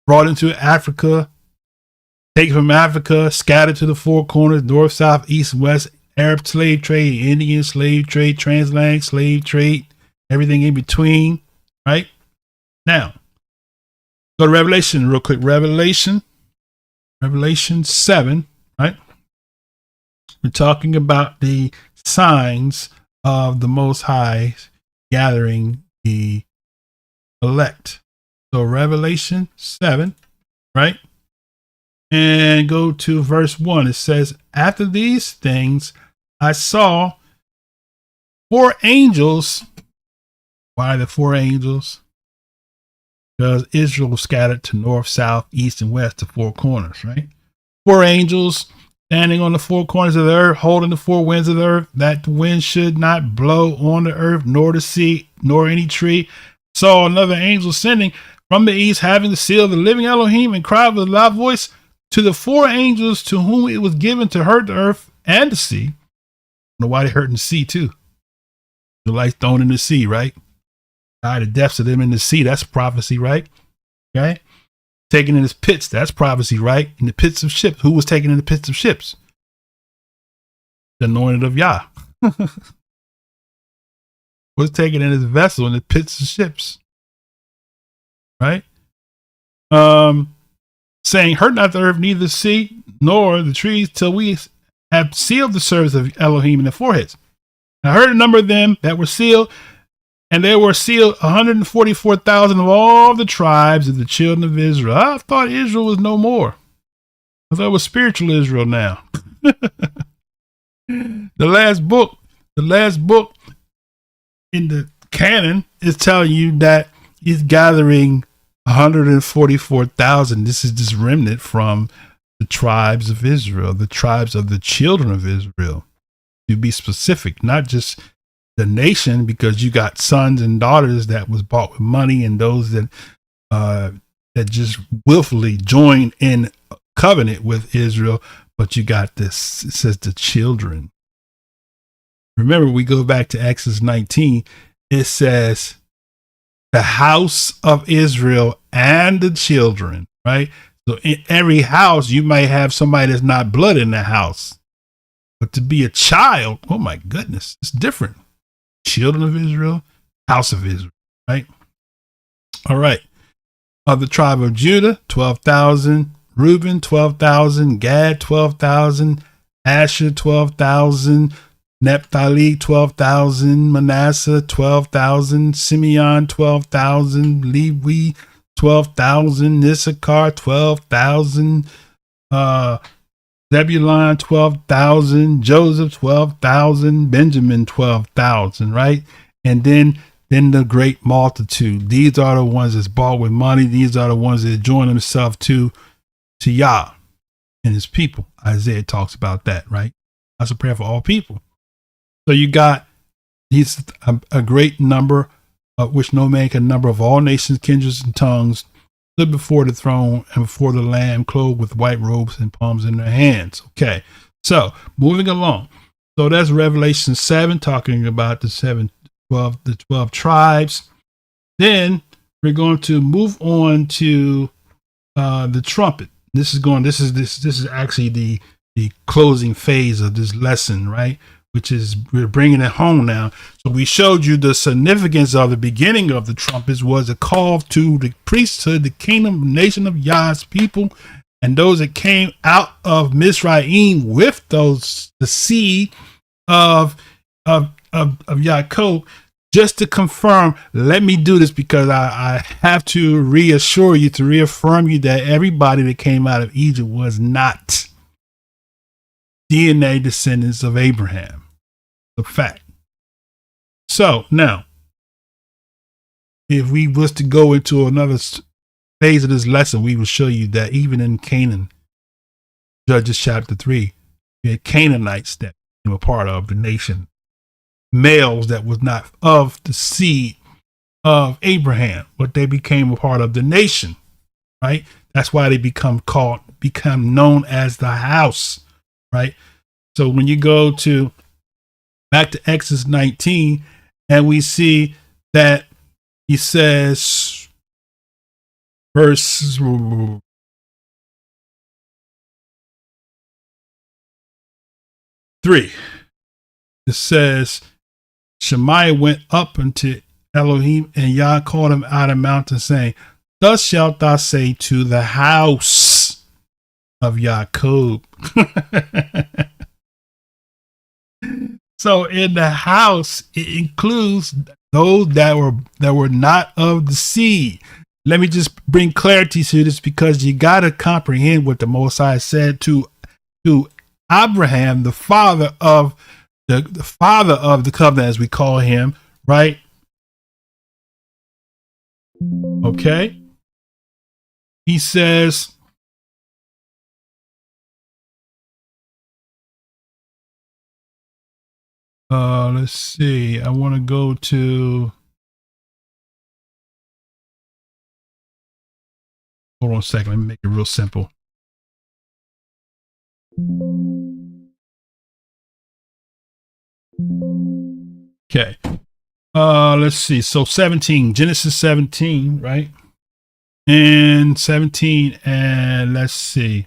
brought into Africa, taken from Africa, scattered to the four corners, north, south, east, west, Arab slave trade, Indian slave trade, transatlantic slave trade, everything in between, right? Now, go to Revelation real quick. Revelation 7, right? We're talking about the signs of the Most High gathering the elect. So Revelation 7, right? And go to verse 1. It says, after these things, I saw 4 angels. Why the 4 angels? Because Israel was scattered to north, south, east, and west, the 4 corners, right? 4 angels standing on the 4 corners of the earth, holding the 4 winds of the earth, that the wind should not blow on the earth, nor the sea, nor any tree. Saw another angel sending from the east, having the seal of the living Elohim, and cried with a loud voice to the 4 angels to whom it was given to hurt the earth and the sea. I don't know why they're hurting the sea too. The light thrown in the sea, right? The depths of them in the sea, that's prophecy, right? Okay. Taken in his pits, that's prophecy, right? In the pits of ships. Who was taken in the pits of ships? The anointed of Yah. Was taken in his vessel in the pits of ships. Right? Saying, hurt not the earth, neither the sea, nor the trees, till we have sealed the service of Elohim in their foreheads. I heard a number of them that were sealed, and there were sealed 144,000 of all the tribes of the children of Israel. I thought Israel was no more. I thought it was spiritual Israel now. The last book in the canon is telling you that he's gathering 144,000. This is this remnant from the tribes of Israel, the tribes of the children of Israel, to be specific, not just the nation, because you got sons and daughters that was bought with money, and those that just willfully joined in covenant with Israel. But you got this, it says the children. Remember, we go back to Exodus 19. It says the house of Israel and the children, right? So in every house, you might have somebody that's not blood in the house. But to be a child, oh my goodness, it's different. Children of Israel, house of Israel, right? All right. Of the tribe of Judah, 12,000. Reuben, 12,000. Gad, 12,000. Asher, 12,000. Naphtali, 12,000. Manasseh, 12,000. Simeon, 12,000. Levi, 12,000. Issachar, 12,000. Zebulun, 12,000, Joseph, 12,000, Benjamin, 12,000, right? And then the great multitude. These are the ones that's bought with money. These are the ones that join themselves to Yah and his people. Isaiah talks about that, right? That's a prayer for all people. So you got these a great number, of which no man can number, of all nations, kindreds, and tongues, stood before the throne and before the Lamb, clothed with white robes and palms in their hands. Okay, so moving along. So that's Revelation 7, talking about the 12 tribes. Then we're going to move on to the trumpet. This is actually the closing phase of this lesson, right? Which is, we're bringing it home now. So we showed you the significance of the beginning of the trumpets was a call to the priesthood, the kingdom, nation of Yah's people, and those that came out of Mizraim with the seed of Yaakov. just to confirm, let me do this because I have to reassure you, to reaffirm you that everybody that came out of Egypt was not DNA descendants of Abraham. The fact. So now, if we was to go into another phase of this lesson, we will show you that even in Canaan, Judges chapter 3, we had Canaanites that were part of the nation, males that was not of the seed of Abraham, but they became a part of the nation, right? That's why they become known as the house, right? So when you go back to Exodus 19, and we see that he says, verse 3, it says, Shemaiah went up unto Elohim, and Yah called him out of the mountain, saying, Thus shalt thou say to the house of Jacob. So in the house, it includes those that were not of the seed. Let me just bring clarity to this, because you got to comprehend what the Most High said to Abraham, the father of the covenant, as we call him, right? Okay. He says, let's see. I want to go to, hold on a second. Let me make it real simple. Okay. Let's see. So 17, Genesis 17, right? And 17, and let's see.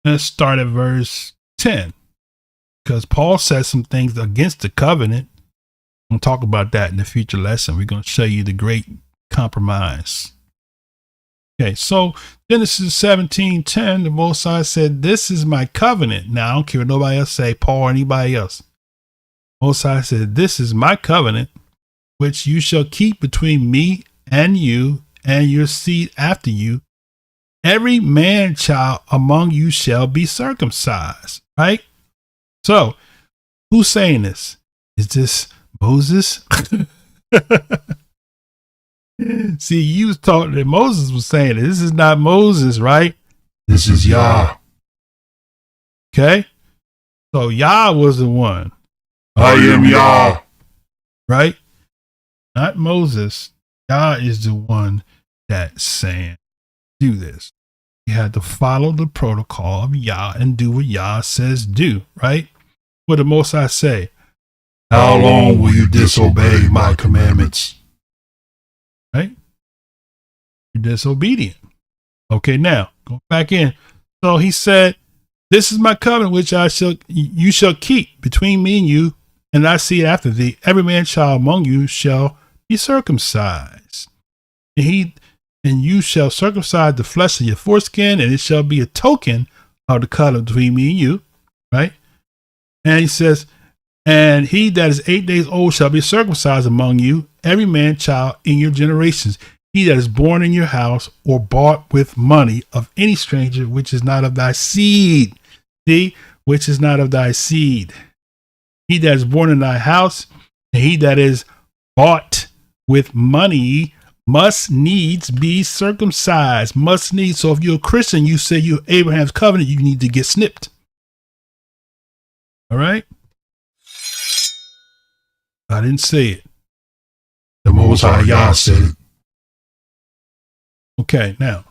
Let's start at verse 10. Because Paul says some things against the covenant. We'll talk about that in the future lesson. We're going to show you the great compromise. Okay, so Genesis 17:10, the Most High said, This is my covenant. Now, I don't care what nobody else say, Paul or anybody else. Most High said, This is my covenant, which you shall keep between me and you and your seed after you. Every man child among you shall be circumcised. Right? So, who's saying this? Is this Moses? See, you was talking that Moses was saying it. This is not Moses, right? This is Yah. Okay? So, Yah was the one. I am Yah. Right? Not Moses. Yah is the one that's saying, do this. You have to follow the protocol of Yah and do what Yah says do, right? What the Most High say? How long will you disobey my commandments? Right? You're disobedient. Okay, now go back in. So he said, This is my covenant which you shall keep between me and you, and thy seed after thee. Every man child among you shall be circumcised. And you shall circumcise the flesh of your foreskin, and it shall be a token of the covenant between me and you. Right? And he says, And he that is 8 days old shall be circumcised among you, every man child in your generations. He that is born in your house or bought with money of any stranger, which is not of thy seed. See, which is not of thy seed. He that is born in thy house, and he that is bought with money must needs be circumcised. Must needs. So if you're a Christian, you say you're Abraham's covenant, you need to get snipped. All right? I didn't say it. The Most High Yah said it. Okay, now.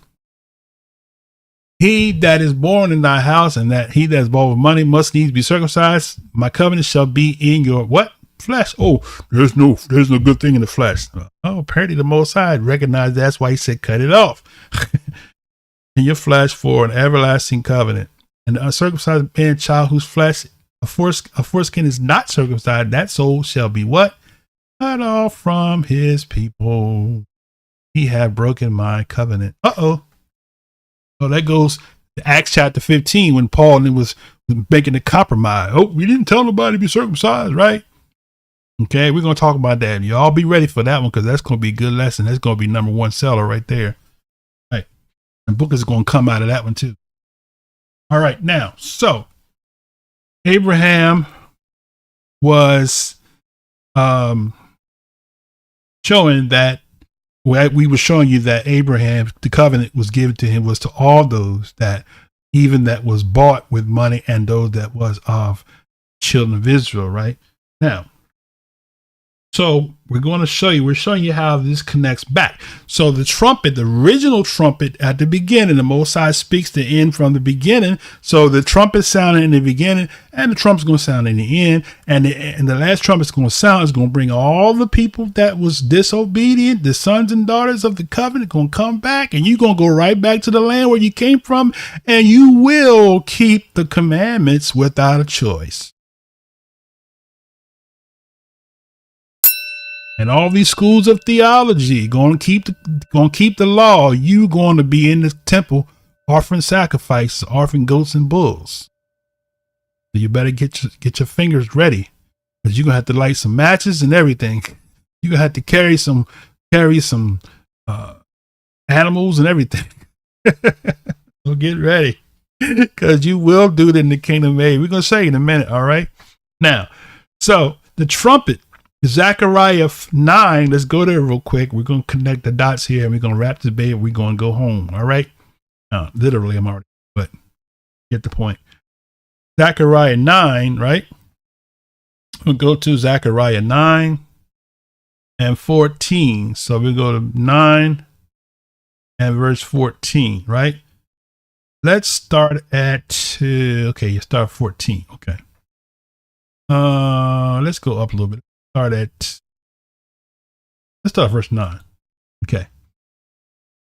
He that is born in thy house, and that he that is bought with money must needs be circumcised. My covenant shall be in your what? Flesh. Oh, there's no good thing in the flesh. Oh, apparently the Most High recognized that's why he said cut it off. In your flesh for an everlasting covenant. And the uncircumcised man child whose flesh a foreskin is not circumcised, that soul shall be what? Cut off from his people. He had broken my covenant. Uh-oh. So that goes to Acts chapter 15 when Paul was making a compromise. Oh, we didn't tell nobody to be circumcised, right? Okay, we're going to talk about that. Y'all be ready for that one because that's going to be a good lesson. That's going to be #1 seller right there. All right. The book is going to come out of that one too. All right. Now, so Abraham was showing that we were showing you that Abraham, the covenant was given to him was to all those that even that was bought with money and those that was of children of Israel, right? Now, so we're showing you how this connects back. So the trumpet, the original trumpet at the beginning, the Most High speaks the end from the beginning. So the trumpet sounded in the beginning and the trumpet's going to sound in the end. And the last trumpet's going to sound is going to bring all the people that was disobedient, the sons and daughters of the covenant, going to come back and you're going to go right back to the land where you came from and you will keep the commandments without a choice. And all these schools of theology going to keep the law. You going to be in the temple offering sacrifices, offering goats and bulls. So you better get your fingers ready, because you're gonna have to light some matches and everything. You're gonna have to carry some animals and everything. So get ready, because you will do it in the kingdom of YAHWH. We're gonna say in a minute. All right. Now, so the trumpet. Zechariah 9, let's go there real quick. We're going to connect the dots here and we're going to wrap this baby. We're going to go home. All right. Literally, I'm already, but get the point. Zechariah 9, right? We'll go to Zechariah 9 and 14. So we go to 9 and verse 14, right? Let's start at, okay, you start 14. Okay. Let's go up a little bit. Let's start verse 9. Okay.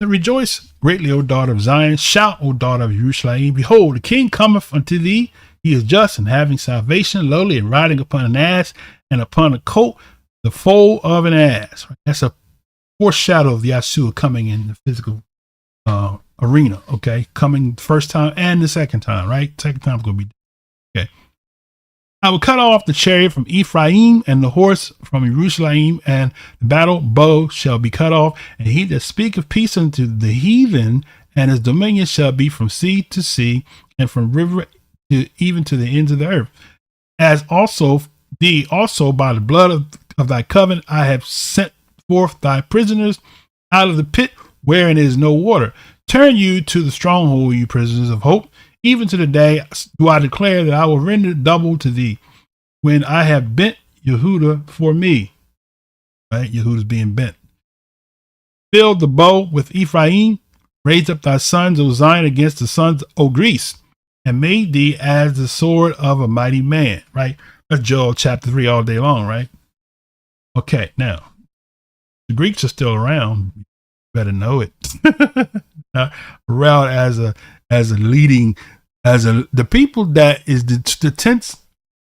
And rejoice greatly, O daughter of Zion. Shout, O daughter of Jerusalem. Behold, the king cometh unto thee. He is just and having salvation, lowly and riding upon an ass and upon a colt, the foal of an ass. That's a foreshadow of Yahushuwah coming in the physical arena. Okay. Coming the first time and the second time, right? Second time is going to be okay. I will cut off the chariot from Ephraim and the horse from Jerusalem, and the battle bow shall be cut off, and he that speaketh peace unto the heathen, and his dominion shall be from sea to sea, and from river even to the ends of the earth. As also thee also by the blood of thy covenant I have sent forth thy prisoners out of the pit wherein is no water. Turn you to the stronghold, you prisoners of hope. Even to the day do I declare that I will render double to thee when I have bent Yehudah for me. Right? Yehudah's being bent. Fill the bow with Ephraim. Raise up thy sons, O Zion, against the sons, O Greece, and made thee as the sword of a mighty man. Right? That's Joel chapter 3 all day long, right? Okay, now, the Greeks are still around. You better know it. Around as a leading, the people that is the tents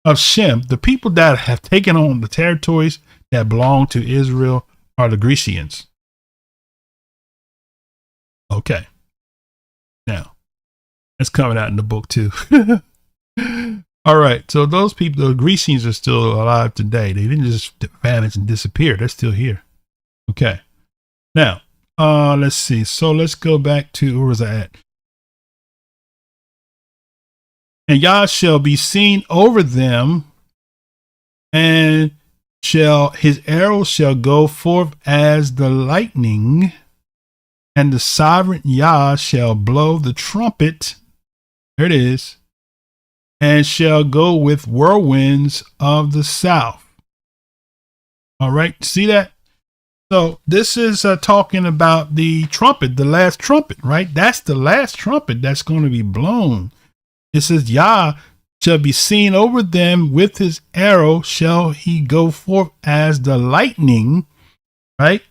of Shem, the people that have taken on the territories that belong to Israel are the Grecians. Okay. Now, that's coming out in the book too. All right. So those people, the Grecians, are still alive today. They didn't just vanish and disappear. They're still here. Okay. Now, let's see. So let's go back to, where was I at? And Yah shall be seen over them, and his arrow shall go forth as the lightning, and the sovereign Yah shall blow the trumpet. There it is. And shall go with whirlwinds of the south. All right. See that? So this is talking about the trumpet, the last trumpet, right? That's the last trumpet that's going to be blown. It says, Yah shall be seen over them, with his arrow shall he go forth as the lightning, right?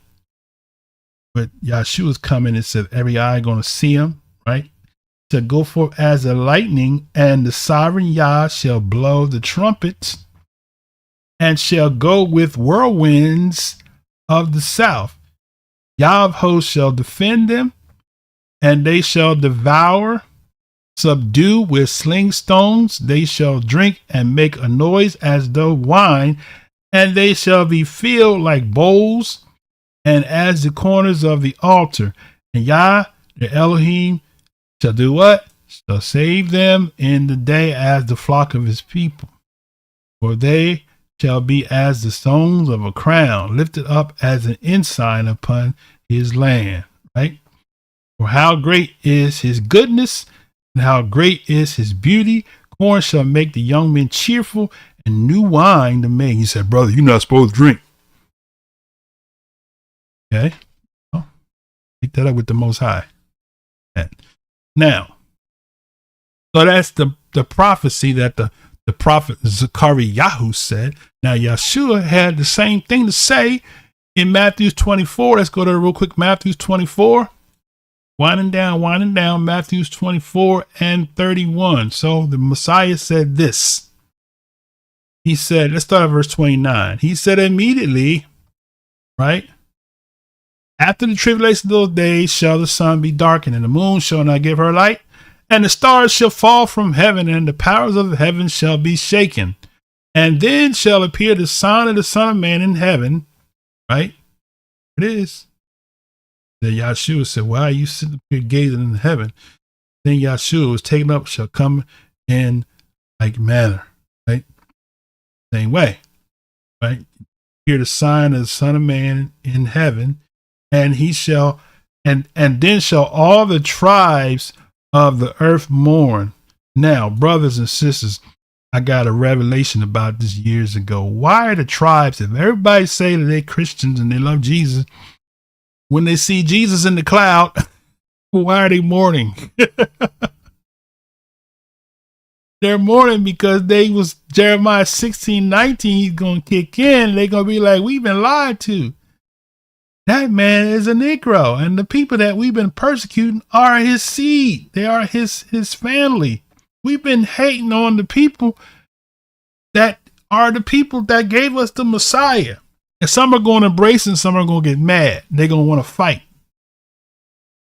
But Yahushua's coming, it said every eye going to see him, right? To go forth as the lightning, and the sovereign Yah shall blow the trumpets, and shall go with whirlwinds of the south. Yah of hosts shall defend them, and they shall devour, subdue with sling stones. They shall drink and make a noise as though wine, and they shall be filled like bowls, and as the corners of the altar. And Yah, the Elohim, shall do what? Shall save them in the day as the flock of his people. For they shall be as the stones of a crown, lifted up as an ensign upon his land. Right? For how great is his goodness, and how great is his beauty. Corn shall make the young men cheerful, and new wine the maid. He said, brother, you're not supposed to drink. Okay. Well, take that up with the Most High. Now, so that's the prophecy that the prophet Zechariah said. Now, Yahushua had the same thing to say in Matthew 24. Let's go there real quick. Matthew 24. Winding down, Matthew 24 and 31. So the Messiah said this. He said, let's start at verse 29. He said, immediately, right? After the tribulation of those days shall the sun be darkened, and the moon shall not give her light, and the stars shall fall from heaven, and the powers of the heavens shall be shaken. And then shall appear the sign of the Son of Man in heaven, right? It is. Then Yahushua said, why are you sitting here gazing in heaven? Then Yahushua was taken up, shall come in like manner, right? Same way, right? Hear the sign of the Son of Man in heaven, and he shall, and then shall all the tribes of the earth mourn. Now, brothers and sisters, I got a revelation about this years ago. Why are the tribes, if everybody say that they're Christians and they love Jesus, when they see Jesus in the cloud, why are they mourning? They're mourning because they was Jeremiah 16:19. He's going to kick in. They're going to be like, we've been lied to. That man is a Negro, and the people that we've been persecuting are his seed. They are his family. We've been hating on the people that are the people that gave us the Messiah. And some are going to embrace and some are going to get mad. They're going to want to fight.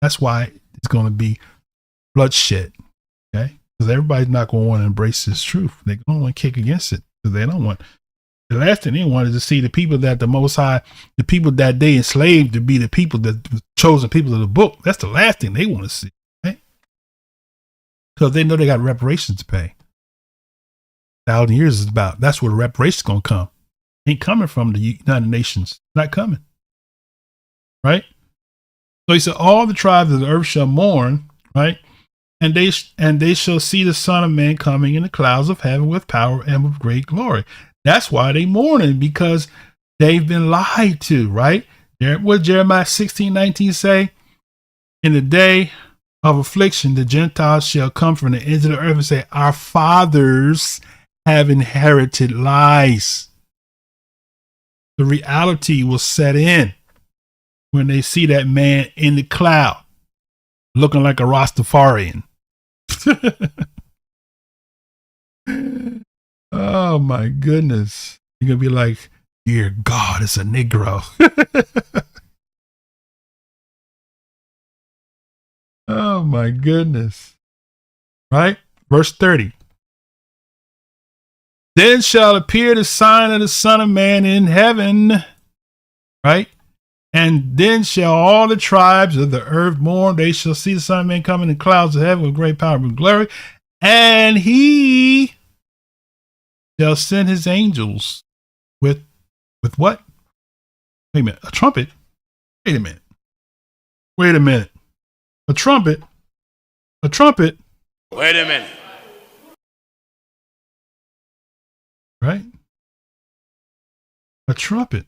That's why it's going to be bloodshed. Okay? Because everybody's not going to want to embrace this truth. They're going to want to kick against it. Because they don't want. The last thing they want is to see the people that the Most High, the people that they enslaved to be the people that the chosen people of the book. That's the last thing they want to see. Right? Because they know they got reparations to pay. 1,000 years is about. That's where the reparations going to come. Ain't coming from the United Nations. Not coming. Right? So he said, all the tribes of the earth shall mourn, right? And they shall see the Son of Man coming in the clouds of heaven with power and with great glory. That's why they mourning, because they've been lied to, right? What Jeremiah 16:19 say? In the day of affliction, the Gentiles shall come from the ends of the earth and say, our fathers have inherited lies. The reality will set in when they see that man in the cloud looking like a Rastafarian. Oh my goodness. You're going to be like, dear God, it's a Negro. Oh my goodness. Right? Verse 30. Then shall appear the sign of the Son of Man in heaven, right? And then shall all the tribes of the earth mourn. They shall see the Son of Man coming in clouds of heaven with great power and glory. And he shall send his angels with what? Wait a minute. A trumpet? Wait a minute. A trumpet? Wait a minute. Right? A trumpet.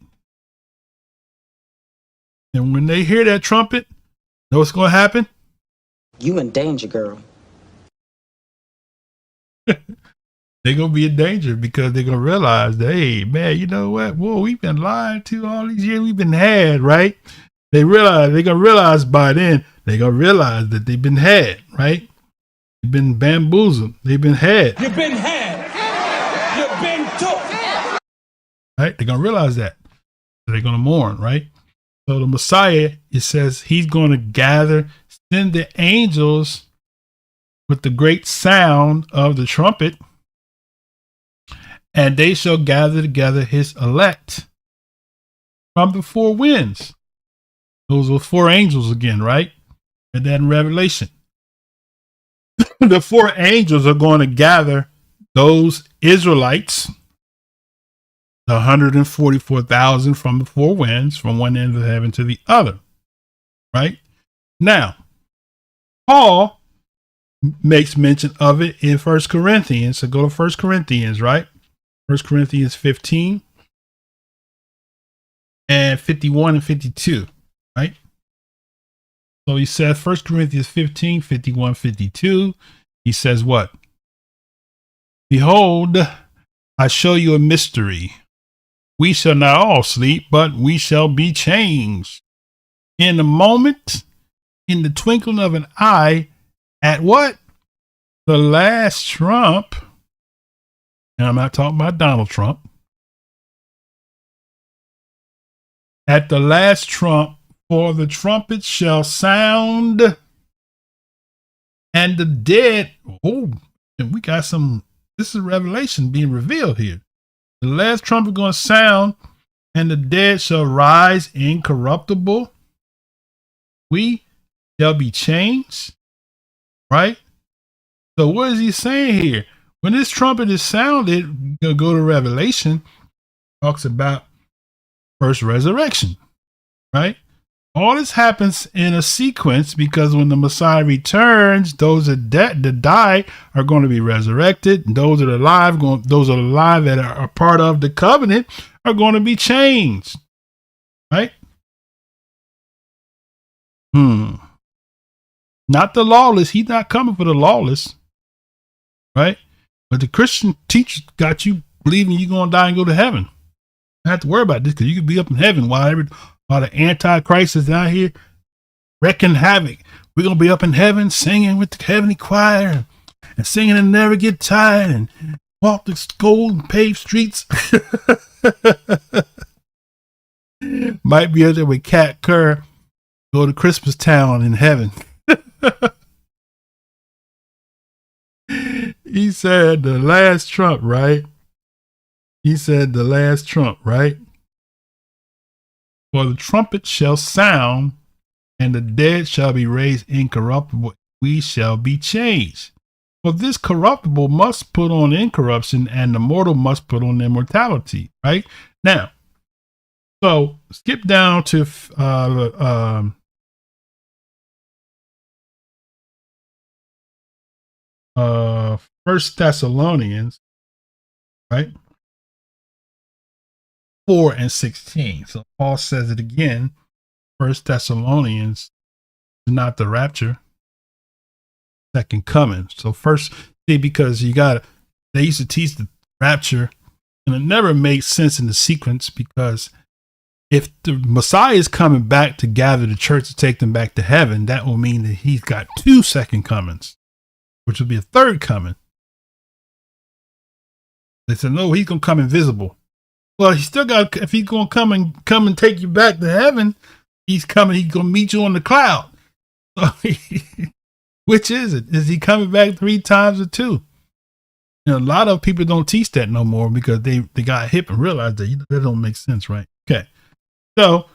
And when they hear that trumpet, know what's going to happen? You in danger, girl. They're going to be in danger because they're going to realize that, hey, man, you know what? Whoa, we've been lied to all these years. We've been had, right? They're going to realize by then, they're going to realize that they've been had, right? They've been bamboozled. They've been had. You've been had. You've been took. Right? They're going to realize that. So they're going to mourn, right? So the Messiah, it says he's going to send the angels with the great sound of the trumpet. and they shall gather together his elect from the four winds. Those were four angels again, right? And then Revelation. The four angels are going to gather those Israelites, the 144,000 from the four winds, from one end of heaven to the other. Right? Now, Paul makes mention of it in 1 Corinthians. So go to 1 Corinthians, right? 1 Corinthians 15 and 51 and 52, right? So he says 1 Corinthians 15, 51, 52. He says what? Behold, I show you a mystery. We shall not all sleep, but we shall be changed. In a moment, in the twinkling of an eye, at what? The last trump. And I'm not talking about Donald Trump. At the last trump, for the trumpet shall sound, and the dead. Oh, and we got some. This is Revelation being revealed here. The last trumpet going to sound, and the dead shall rise incorruptible. We shall be changed. Right? So what is he saying here? When this trumpet is sounded, you'll go to Revelation, talks about first resurrection. Right? All this happens in a sequence because when the Messiah returns, those that die are going to be resurrected. And those that are alive, that are part of the covenant are going to be changed. Right? Not the lawless. He's not coming for the lawless. Right? But the Christian teacher got you believing you're going to die and go to heaven. I have to worry about this because you could be up in heaven while the Antichrist is out here wrecking havoc. We're going to be up in heaven singing with the heavenly choir and singing and never get tired and walk the gold paved streets. Might be up there with Cat Kerr, go to Christmas Town in heaven. He said the last trump, right? He said the last trump, right? For the trumpet shall sound, and the dead shall be raised incorruptible. We shall be changed. For this corruptible must put on incorruption, and the mortal must put on immortality. Right? Now, so skip down to First Thessalonians, right? 4 and 16. So Paul says it again. First Thessalonians is not the rapture, second coming. So first, see, because they used to teach the rapture, and it never made sense in the sequence because if the Messiah is coming back to gather the church to take them back to heaven, that will mean that he's got two second comings, which will be a third coming. They said, no, he's going to come invisible. Well, he still got, if he's going to come and take you back to heaven, he's going to meet you on the cloud. So which is it? Is he coming back 3 times or 2? A lot of people don't teach that no more because they got hip and realized that that don't make sense, right? Okay. So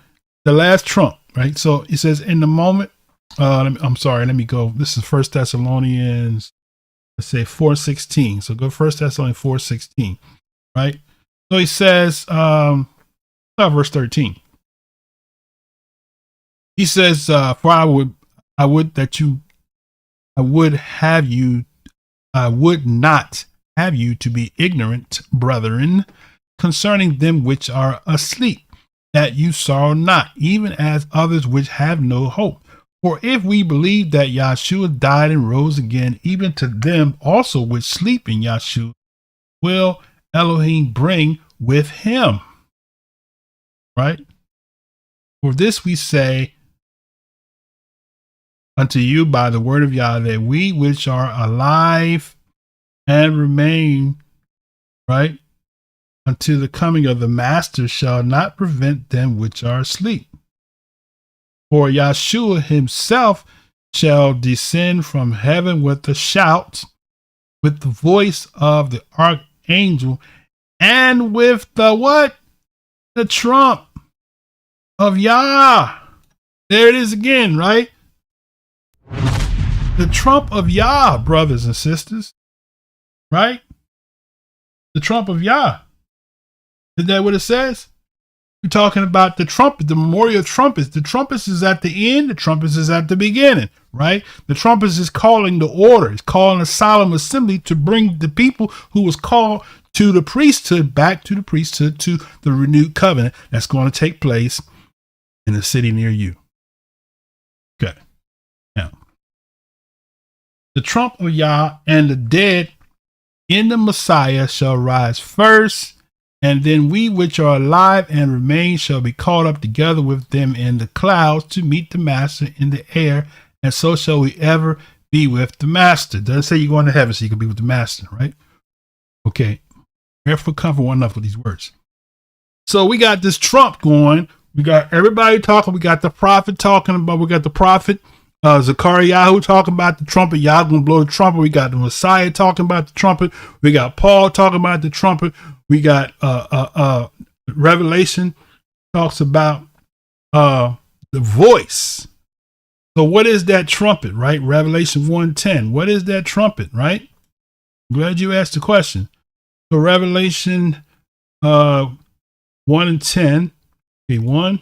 the last trump, right? So it says in the moment, let me go. This is First Thessalonians, let's say 4:16. So go First Thessalonians 4:16, right? So he says, verse 13. He says, for I would not have you to be ignorant, brethren, concerning them which are asleep, that you sorrow not, even as others which have no hope. For if we believe that Yahushwuah died and rose again, even to them also which sleep in Yahushwuah will Elohim bring with him. Right? For this we say unto you by the word of Yah, that we which are alive and remain, right, until the coming of the Master shall not prevent them which are asleep. For Yahushwuah himself shall descend from heaven with a shout, with the voice of the archangel, and with the what? The trump of YAH. There it is again, right? The trump of YAH, brothers and sisters. Right? The trump of YAH. Is that what it says? We're talking about the trumpet, the Memorial of Trumpets. The trumpets is at the end. The trumpets is at the beginning, right? The trumpets is calling the order. It's calling a solemn assembly to bring the people who was called to the priesthood, back to the priesthood, to the renewed covenant that's going to take place in a city near you. Okay. Now, the trump of YAH and the dead in the Messiah shall rise first, and then we which are alive and remain shall be caught up together with them in the clouds to meet the Master in the air, and so shall we ever be with the Master. It doesn't say you're going to heaven so you can be with the Master, right? Okay. Therefore, comfort one another with these words. So we got this trump going. We got everybody talking. We got the prophet talking about. We got the prophet Zechariah talking about the trumpet. Yah gonna blow the trumpet. We got the Messiah talking about the trumpet. We got Paul talking about the trumpet. We got Revelation talks about the voice. So what is that trumpet, right? Revelation 1:10. What is that trumpet, right? I'm glad you asked the question. So Revelation 1 and 10. Okay, 1.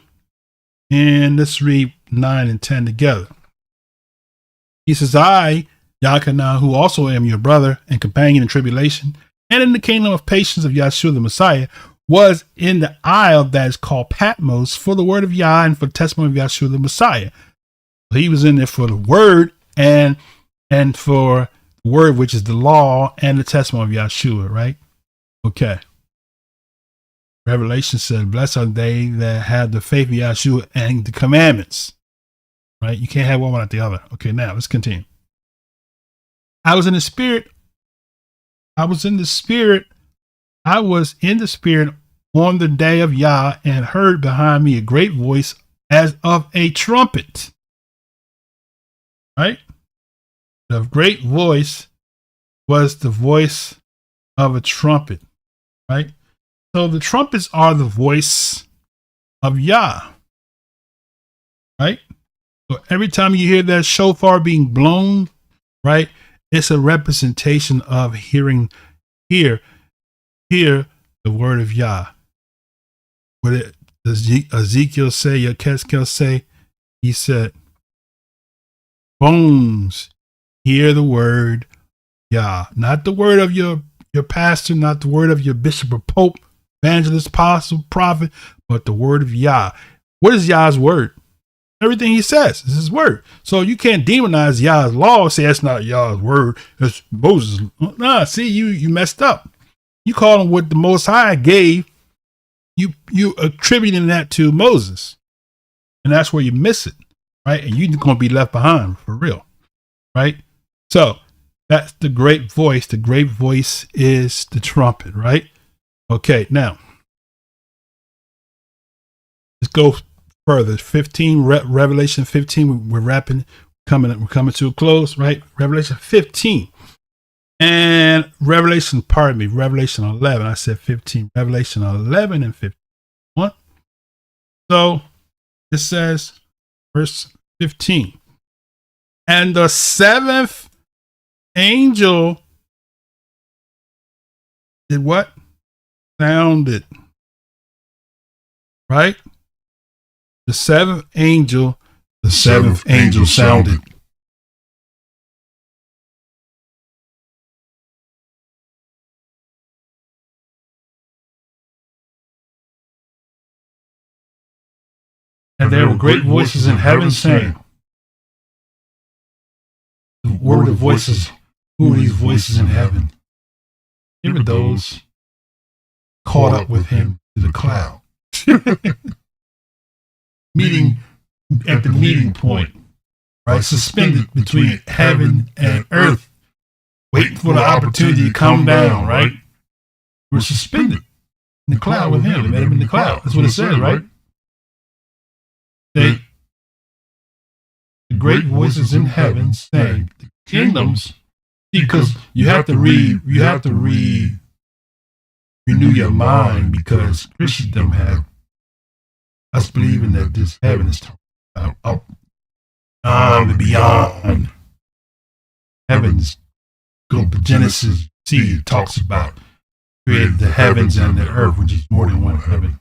And let's read 9 and 10 together. He says, I, Yahkanah, who also am your brother and companion in tribulation, and in the kingdom of patience of Yahushua the Messiah, was in the isle that is called Patmos for the word of Yah and for the testimony of Yahushua the Messiah. So he was in there for the word and for the word, which is the law and the testimony of Yahushua, right? Okay. Revelation said, blessed are they that have the faith of Yahushua and the commandments. Right? You can't have one without the other. Okay, now let's continue. I was in the spirit on the day of Yah, and heard behind me a great voice as of a trumpet. Right? The great voice was the voice of a trumpet. Right? So the trumpets are the voice of Yah. Right? So every time you hear that shofar being blown, right, it's a representation of hear the word of Yah. What does Ezekiel say, Yechezkel say? He said, bones, hear the word Yah. Not the word of your pastor, not the word of your bishop or pope, evangelist, apostle, prophet, but the word of Yah. What is Yah's word? Everything he says is his word. So you can't demonize Yah's law and say that's not Yah's word. It's Moses. Nah, see, you messed up. You call him what the Most High gave. You attributing that to Moses. And that's where you miss it. Right? And you're going to be left behind for real. Right? So that's the great voice. The great voice is the trumpet. Right? Okay, now let's go further. 15, Revelation 15. We're coming to a close, right? Revelation 15 and Revelation 11. I said 15. Revelation 11 and 51. So it says, verse 15. And the seventh angel did what? Sounded. Right? The seventh angel sounded. And there were great voices in heaven saying, what were the voices? Who are these voices in heaven? They were those caught up with him to the cloud. Meeting at the meeting point, right? Suspended between heaven and earth, waiting for the opportunity to come down, right? We're suspended in the cloud with him. They met him in the cloud. That's what it says, right? The great voices in heaven saying, the kingdoms, because you have to read renew your mind, because Christendom have us believing that this heaven is up and beyond. Heavens, go to Genesis, see, it talks about created the heavens and the earth, which is more than one heaven.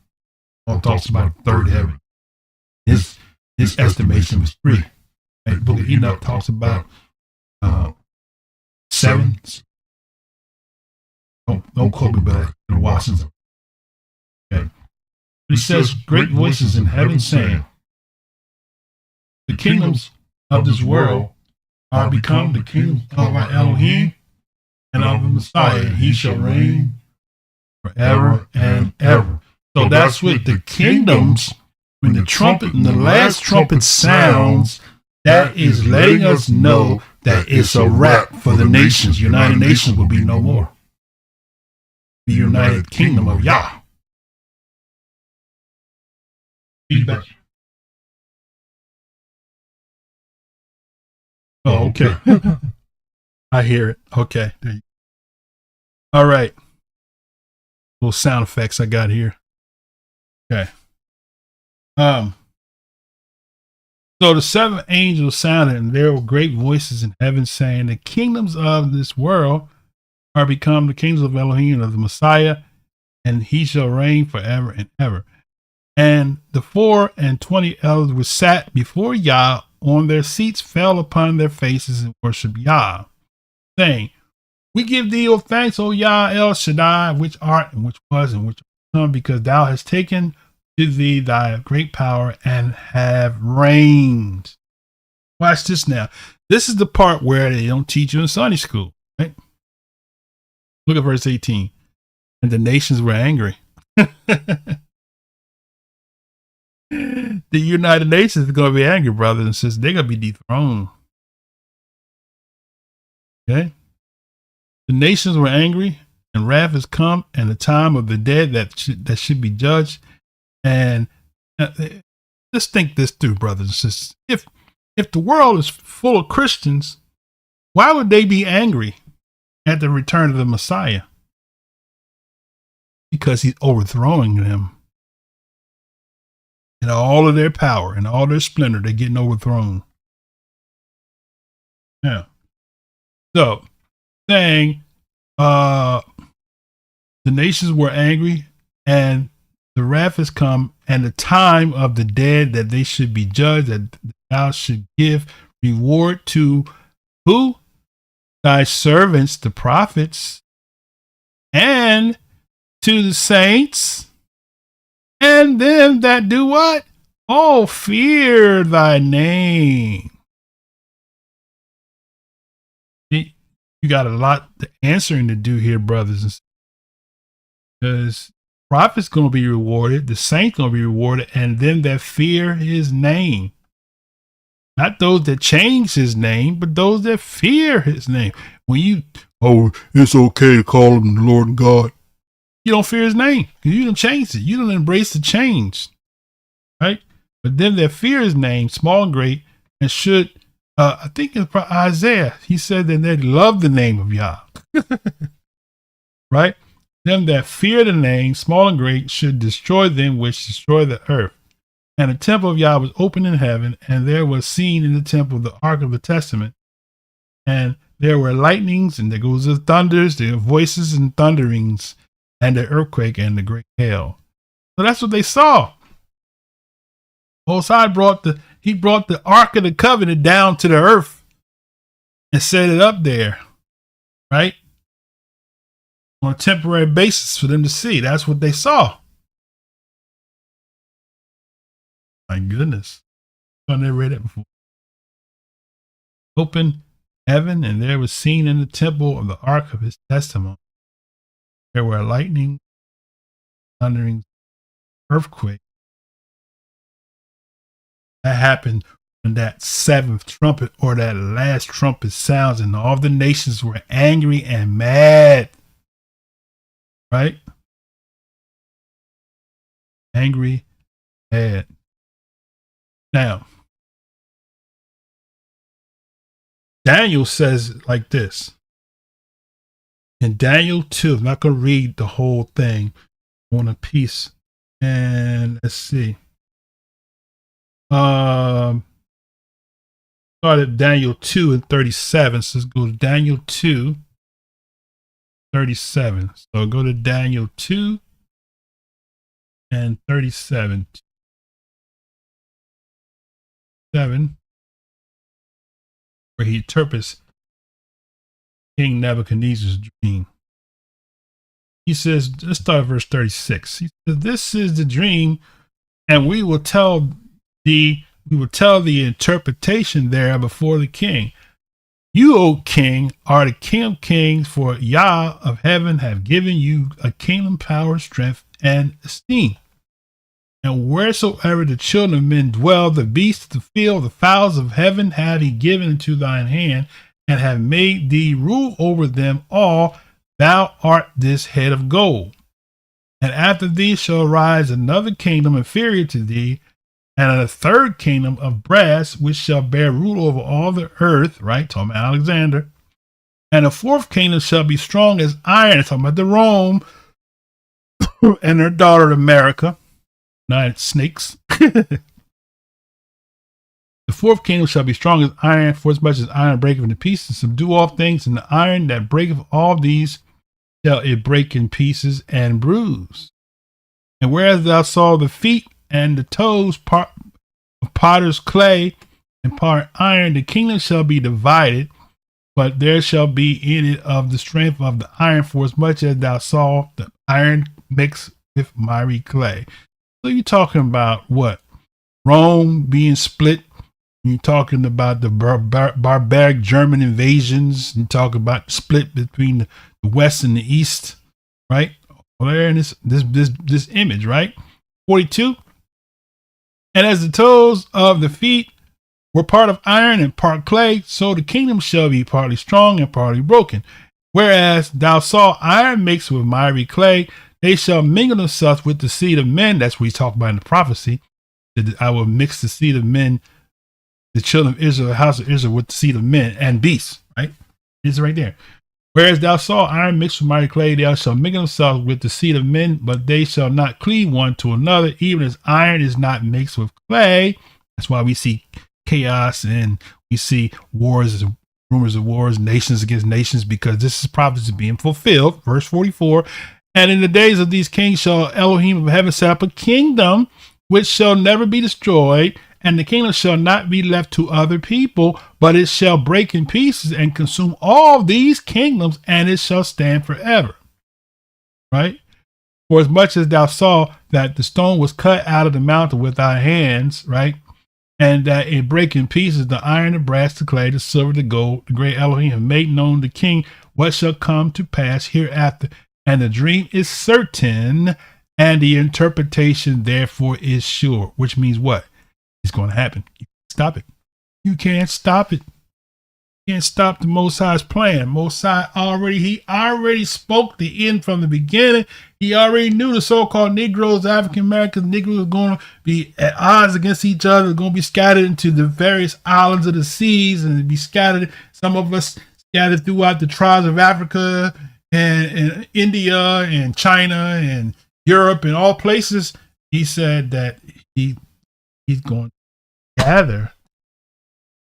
Paul talks about a third heaven. His estimation was 3. And the book of Enoch talks about 7. Don't quote me, but in Washington. Okay. He says, great voices in heaven saying, the kingdoms of this world are become the kingdom of our Elohim and of the Messiah, and he shall reign forever and ever. So that's what the kingdoms, when the trumpet and the last trumpet sounds, that is letting us know that it's a wrap for the nations. United Nations will be no more. The United Kingdom of YAH. Feedback. Oh, okay. I hear it. Okay. There you go. All right. Little sound effects I got here. Okay. So the 7 angels sounded, and there were great voices in heaven saying, the kingdoms of this world are become the kingdoms of Elohim and of the Messiah, and he shall reign forever and ever. And the 24 elders which sat before Yah on their seats fell upon their faces and worshiped Yah, saying, we give thee, O thanks, O Yah El Shaddai, which art and which was and which are come, because thou hast taken to thee thy great power and have reigned. Watch this now. This is the part where they don't teach you in Sunday school, right? Look at verse 18. And the nations were angry. The United Nations is going to be angry, brothers and sisters. They're going to be dethroned. Okay? The nations were angry, and wrath has come, and the time of the dead that should be judged. And let's think this through, brothers and sisters. If the world is full of Christians, why would they be angry at the return of the Messiah? Because he's overthrowing them. And all of their power and all their splendor, they're getting overthrown. Yeah. So, saying, the nations were angry, and the wrath has come, and the time of the dead that they should be judged, that thou should give reward to who? Thy servants, the prophets, and to the saints, and them that do what? Oh, fear thy name. You got a lot of answering to do here, brothers and sisters. Because prophets going to be rewarded, the saints going to be rewarded, and them that fear his name. Not those that change his name, but those that fear his name. When it's okay to call him the Lord God. You don't fear his name because you don't change it. You don't embrace the change, right? But them that fear his name, small and great, and should, I think it's Isaiah, he said that they love the name of Yah, right? Them that fear the name, small and great, should destroy them which destroy the earth. And the temple of Yah was open in heaven, and there was seen in the temple the ark of the testament, and there were lightnings, and there goes the thunders, there were voices and thunderings, and the earthquake and the great hail. So that's what they saw. Most High brought the Ark of the Covenant down to the earth and set it up there, right? On a temporary basis for them to see. That's what they saw. My goodness. I never read that before. Open heaven, and there was seen in the temple of the ark of his testimony. There were lightning, thundering, earthquake. That happened when that 7th trumpet or that last trumpet sounds, and all the nations were angry and mad. Right? Angry, mad. Now, Daniel says it like this. In Daniel 2, I'm not going to read the whole thing on a piece. And let's see. Start at Daniel 2 and 37. So let's go to Daniel 2, 37. So go to Daniel 2 and 37. 7, where he interprets King Nebuchadnezzar's dream. He says, let's start at verse 36. He says, this is the dream, and we will tell the interpretation there before the king. You, O king, are the king of kings, for Yah of heaven have given you a kingdom, power, strength, and esteem. And wheresoever the children of men dwell, the beasts of the field, the fowls of heaven have he given into thine hand, and have made thee rule over them all. Thou art this head of gold. And after thee shall arise another kingdom inferior to thee, and a third kingdom of brass, which shall bear rule over all the earth, right? Talking about Alexander. And a fourth kingdom shall be strong as iron, talking about the Rome, and her daughter America. Nine snakes. The fourth kingdom shall be strong as iron, for as much as iron breaketh into pieces, subdue all things, and the iron that breaketh all these shall it break in pieces and bruise. And whereas thou saw the feet and the toes, part of potter's clay and part iron, the kingdom shall be divided, but there shall be in it of the strength of the iron, for as much as thou saw the iron mixed with miry clay. So you're talking about what? Rome being split. You're talking about the barbaric German invasions. You talk about the split between the West and the East, right? There in this image, right? 42. And as the toes of the feet were part of iron and part clay, so the kingdom shall be partly strong and partly broken. Whereas thou saw iron mixed with miry clay, they shall mingle themselves with the seed of men. That's what he's talking about in the prophecy. That I will mix the seed of men, the children of Israel, the house of Israel, with the seed of men and beasts, right? It's right there. Whereas thou saw iron mixed with miry clay, they shall mingle themselves with the seed of men, but they shall not cleave one to another, even as iron is not mixed with clay. That's why we see chaos and we see wars, rumors of wars, nations against nations, because this is prophecy being fulfilled. Verse 44. And in the days of these kings shall Elohim of heaven set up a kingdom which shall never be destroyed, and the kingdom shall not be left to other people, but it shall break in pieces and consume all these kingdoms, and it shall stand forever. Right? For as much as thou saw that the stone was cut out of the mountain with thy hands, right? And that it break in pieces the iron, the brass, the clay, the silver, the gold, the great Elohim have made known to the king what shall come to pass hereafter. And the dream is certain, and the interpretation therefore is sure. Which means what? It's going to happen. You can't stop it. You can't stop it. You can't stop the Most High's plan. Most High already spoke the end from the beginning. He already knew the so-called Negroes, African Americans, Negroes are going to be at odds against each other. They're going to be scattered into the various islands of the seas, and be scattered. Some of us scattered throughout the tribes of Africa and India and China and Europe and all places. He said that he's going to gather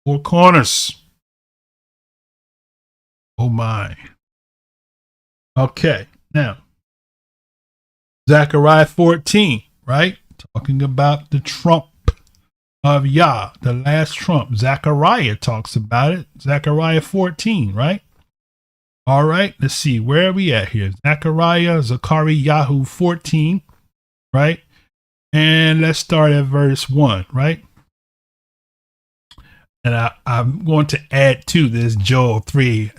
four corners. Oh my. Okay, now Zechariah 14, right? Talking about the trump of Yah, the last trump. Zechariah talks about it. Zechariah 14, right? All right, let's see. Where are we at here? Zechariah 14, right? And let's start at verse 1, right? And I'm going to add to this Joel 3.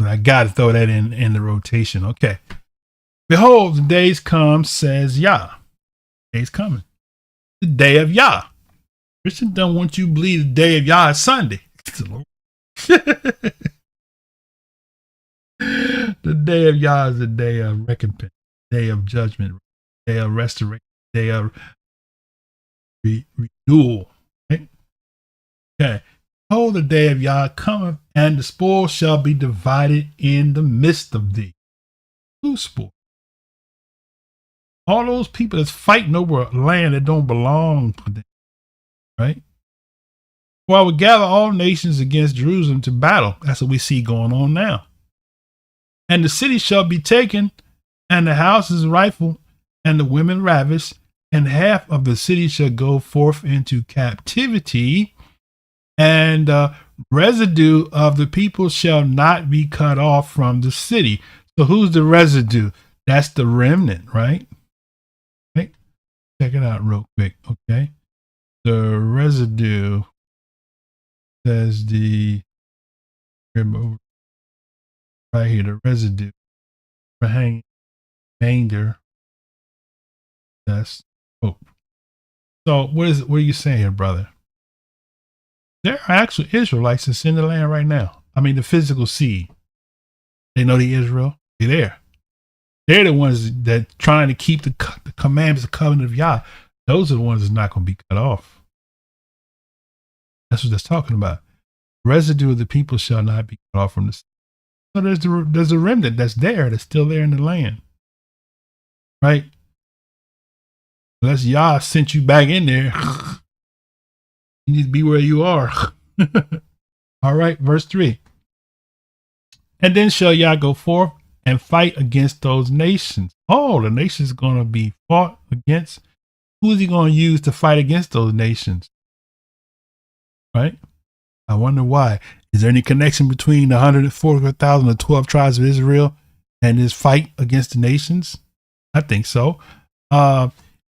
I got to throw that in the rotation. Okay. Behold, the days come, says Yah. Days coming. The day of Yah. Christians don't want you to believe the day of Yah is Sunday. The day of Yah is the day of recompense, day of judgment, day of restoration, day of renewal. Right? Okay. Behold, the day of Yah cometh, and the spoil shall be divided in the midst of thee. Who's sport? All those people that's fighting over land that don't belong to them, right? Well, I would gather all nations against Jerusalem to battle. That's what we see going on now. And the city shall be taken, and the houses rifled, and the women ravished, and half of the city shall go forth into captivity, and the residue of the people shall not be cut off from the city. So who's the residue? That's the remnant, right? Right? Check it out real quick, okay? The residue says the right here, the residue, remainder. That's hope. So what are you saying here, brother? There are actual Israelites that's in the land right now. I mean, the physical seed. They know the Israel. They're there. They're the ones that trying to keep the commandments, the covenant of YAH. Those are the ones that's not going to be cut off. That's what that's talking about. Residue of the people shall not be cut off from the city. So there's a remnant that's there, that's still there in the land. Right? Unless Yah sent you back in there, you need to be where you are. All right, verse 3. And then shall Yah go forth and fight against those nations. Oh, the nations going to be fought against. Who is he going to use to fight against those nations? Right? I wonder why. Is there any connection between the 144,000 or 12 tribes of Israel and this fight against the nations? I think so.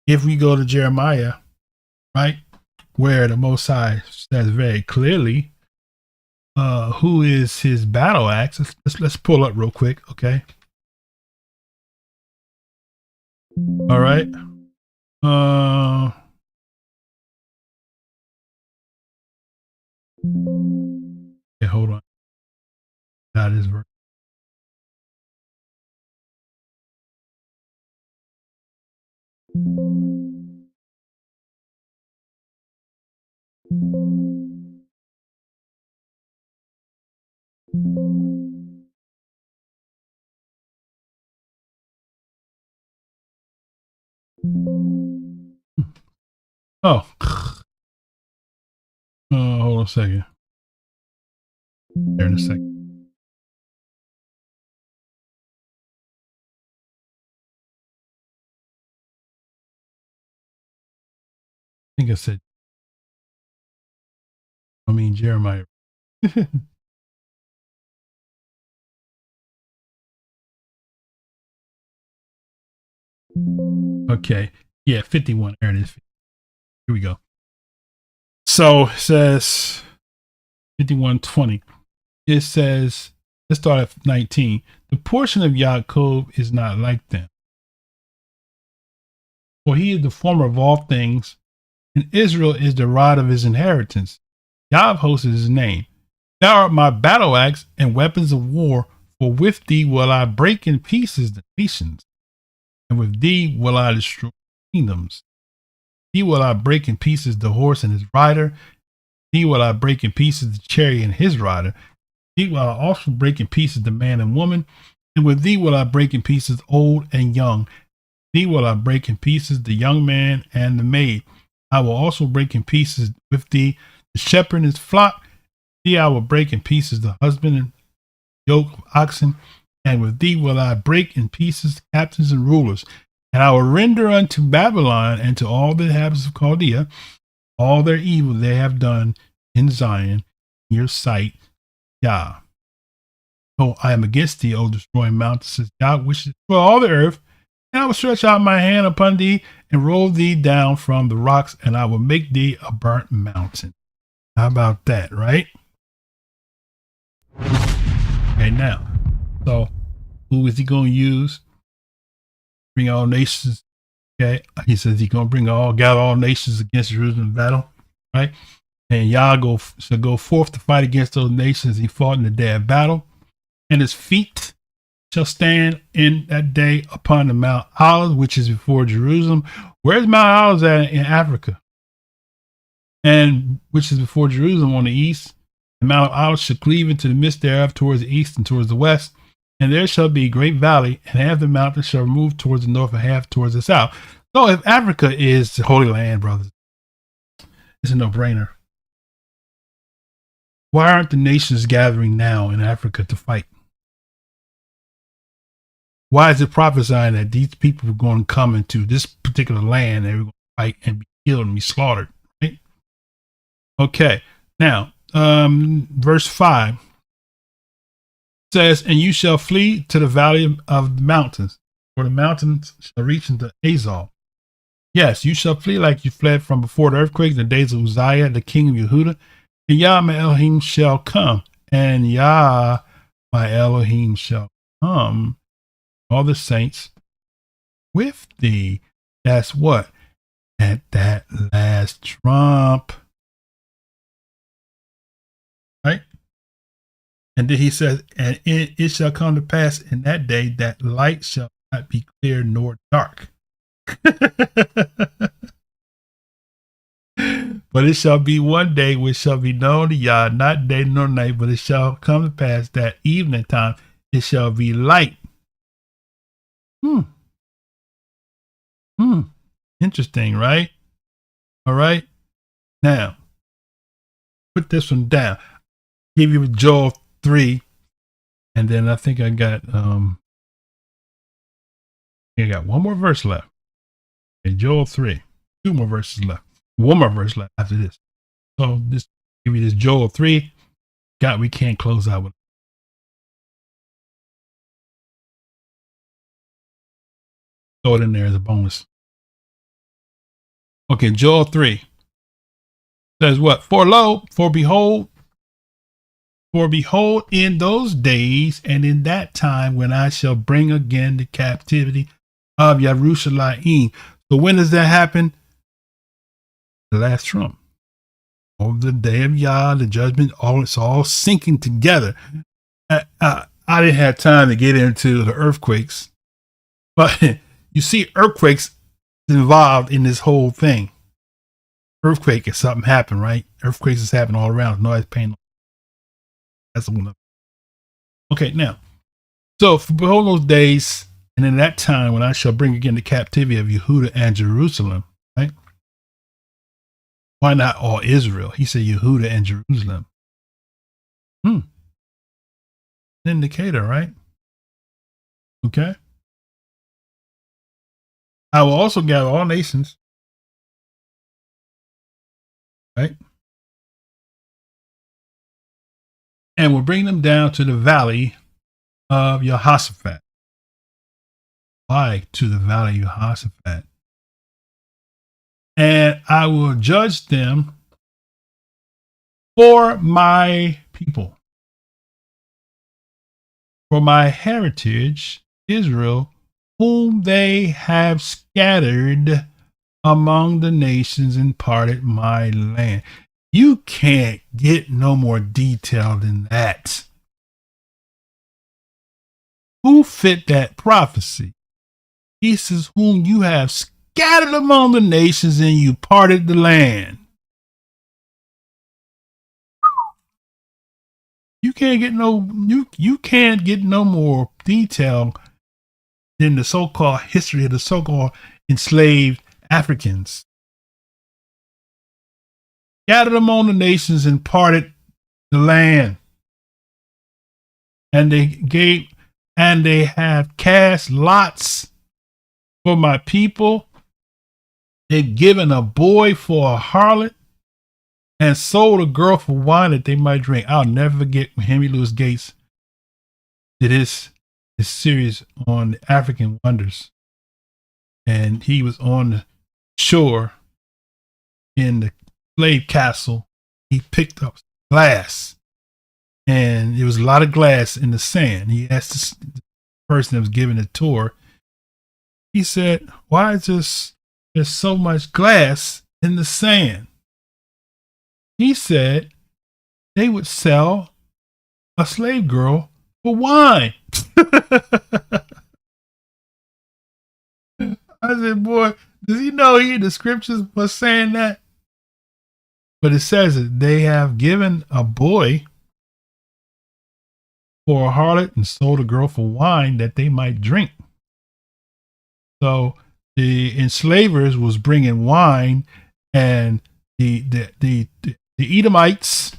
If we go to Jeremiah, right, where the Most High says very clearly who is his battle axe. Let's pull up real quick, okay? All right. Okay, hold on. That is verse. Oh. Hold on a second. There in a second. I think I said, Jeremiah. Okay. Yeah, 51. There it is. Here we go. So it says 51:20. It says, let's start at 19. The portion of Yaakov is not like them. For he is the former of all things, and Israel is the rod of his inheritance. Yah of hosts is his name. Thou art my battle axe and weapons of war, for with thee will I break in pieces the nations, and with thee will I destroy kingdoms. Thee will I break in pieces the horse and his rider. Thee will I break in pieces the chariot and his rider. Thee will I also break in pieces the man and woman. And with thee will I break in pieces old and young. Thee will I break in pieces the young man and the maid. I will also break in pieces with thee the shepherd and his flock. Thee I will break in pieces the husband and yoke of oxen. And with thee will I break in pieces the captains and rulers. And I will render unto Babylon and to all the inhabitants of Chaldea all their evil they have done in Zion, in your sight, Yah. Oh, I am against thee, O destroying mountain, says Yah, which destroy all the earth. And I will stretch out my hand upon thee and roll thee down from the rocks, and I will make thee a burnt mountain. How about that, right? Okay, now, so who is he going to use? Bring all nations. Okay, he says he's going to gather all nations against Jerusalem in battle, right? And Yah shall go forth to fight against those nations he fought in the day of battle. And his feet shall stand in that day upon the Mount Olives, which is before Jerusalem. Where's Mount Olives at in Africa? And which is before Jerusalem on the east. The Mount Olives shall cleave into the midst thereof towards the east and towards the west. And there shall be a great valley, and half the mountains shall move towards the north and half towards the south. So if Africa is the Holy Land, brothers, it's a no-brainer. Why aren't the nations gathering now in Africa to fight? Why is it prophesying that these people are going to come into this particular land and they're going to fight and be killed and be slaughtered? Right? Okay. Now, verse 5 says, and you shall flee to the valley of the mountains, for the mountains shall reach into Azal. Yes, you shall flee like you fled from before the earthquake in the days of Uzziah, the king of Yehudah. And Yah my Elohim shall come, and Yah my Elohim shall come, all the saints with thee. That's what? At that last trump. Right? And then he says, and it shall come to pass in that day that light shall not be clear nor dark. But it shall be one day which shall be known to Yah, not day nor night, but it shall come to pass that evening time it shall be light. Interesting, right? All right. Now, put this one down. Give you Joel 3, and then I think I got one more verse left. Okay, Joel 3, 2 more verses left. One more verse left after this. So this give you this Joel 3. God, we can't close out with it. Throw it in there as a bonus. Okay, Joel 3 says what? For behold, in those days and in that time when I shall bring again the captivity of Yerushalayim. So when does that happen? The last trump. Over the day of Yah, the judgment, it's all sinking together. I didn't have time to get into the earthquakes, but you see earthquakes involved in this whole thing. Earthquake is something happened, right? Earthquakes is happening all around. Nobody's paying. That's the one. Okay, now, so for behold those days, and in that time when I shall bring again the captivity of Yehudah and Jerusalem, right? Why not all Israel? He said Yehudah and Jerusalem. Indicator, right? Okay. I will also gather all nations, right? And will bring them down to the valley of Jehoshaphat. Why to the valley of Jehoshaphat? And I will judge them for my people, for my heritage, Israel, whom they have scattered among the nations and parted my land. You can't get no more detail than that. Who fit that prophecy? He says, whom you have scattered among the nations and you parted the land. You can't get no more detail than the so-called history of the so-called enslaved Africans. Gathered among the nations and parted the land. And they have cast lots for my people. They've given a boy for a harlot and sold a girl for wine that they might drink. I'll never forget when Henry Louis Gates did his series on the African wonders. And he was on the shore in the slave castle. He picked up glass, and there was a lot of glass in the sand. He asked the person that was giving the tour, he said, why is there's so much glass in the sand? He said they would sell a slave girl for wine. I said, boy, does he know the scriptures was saying that? But it says that they have given a boy for a harlot and sold a girl for wine that they might drink. So the enslavers was bringing wine, and the Edomites,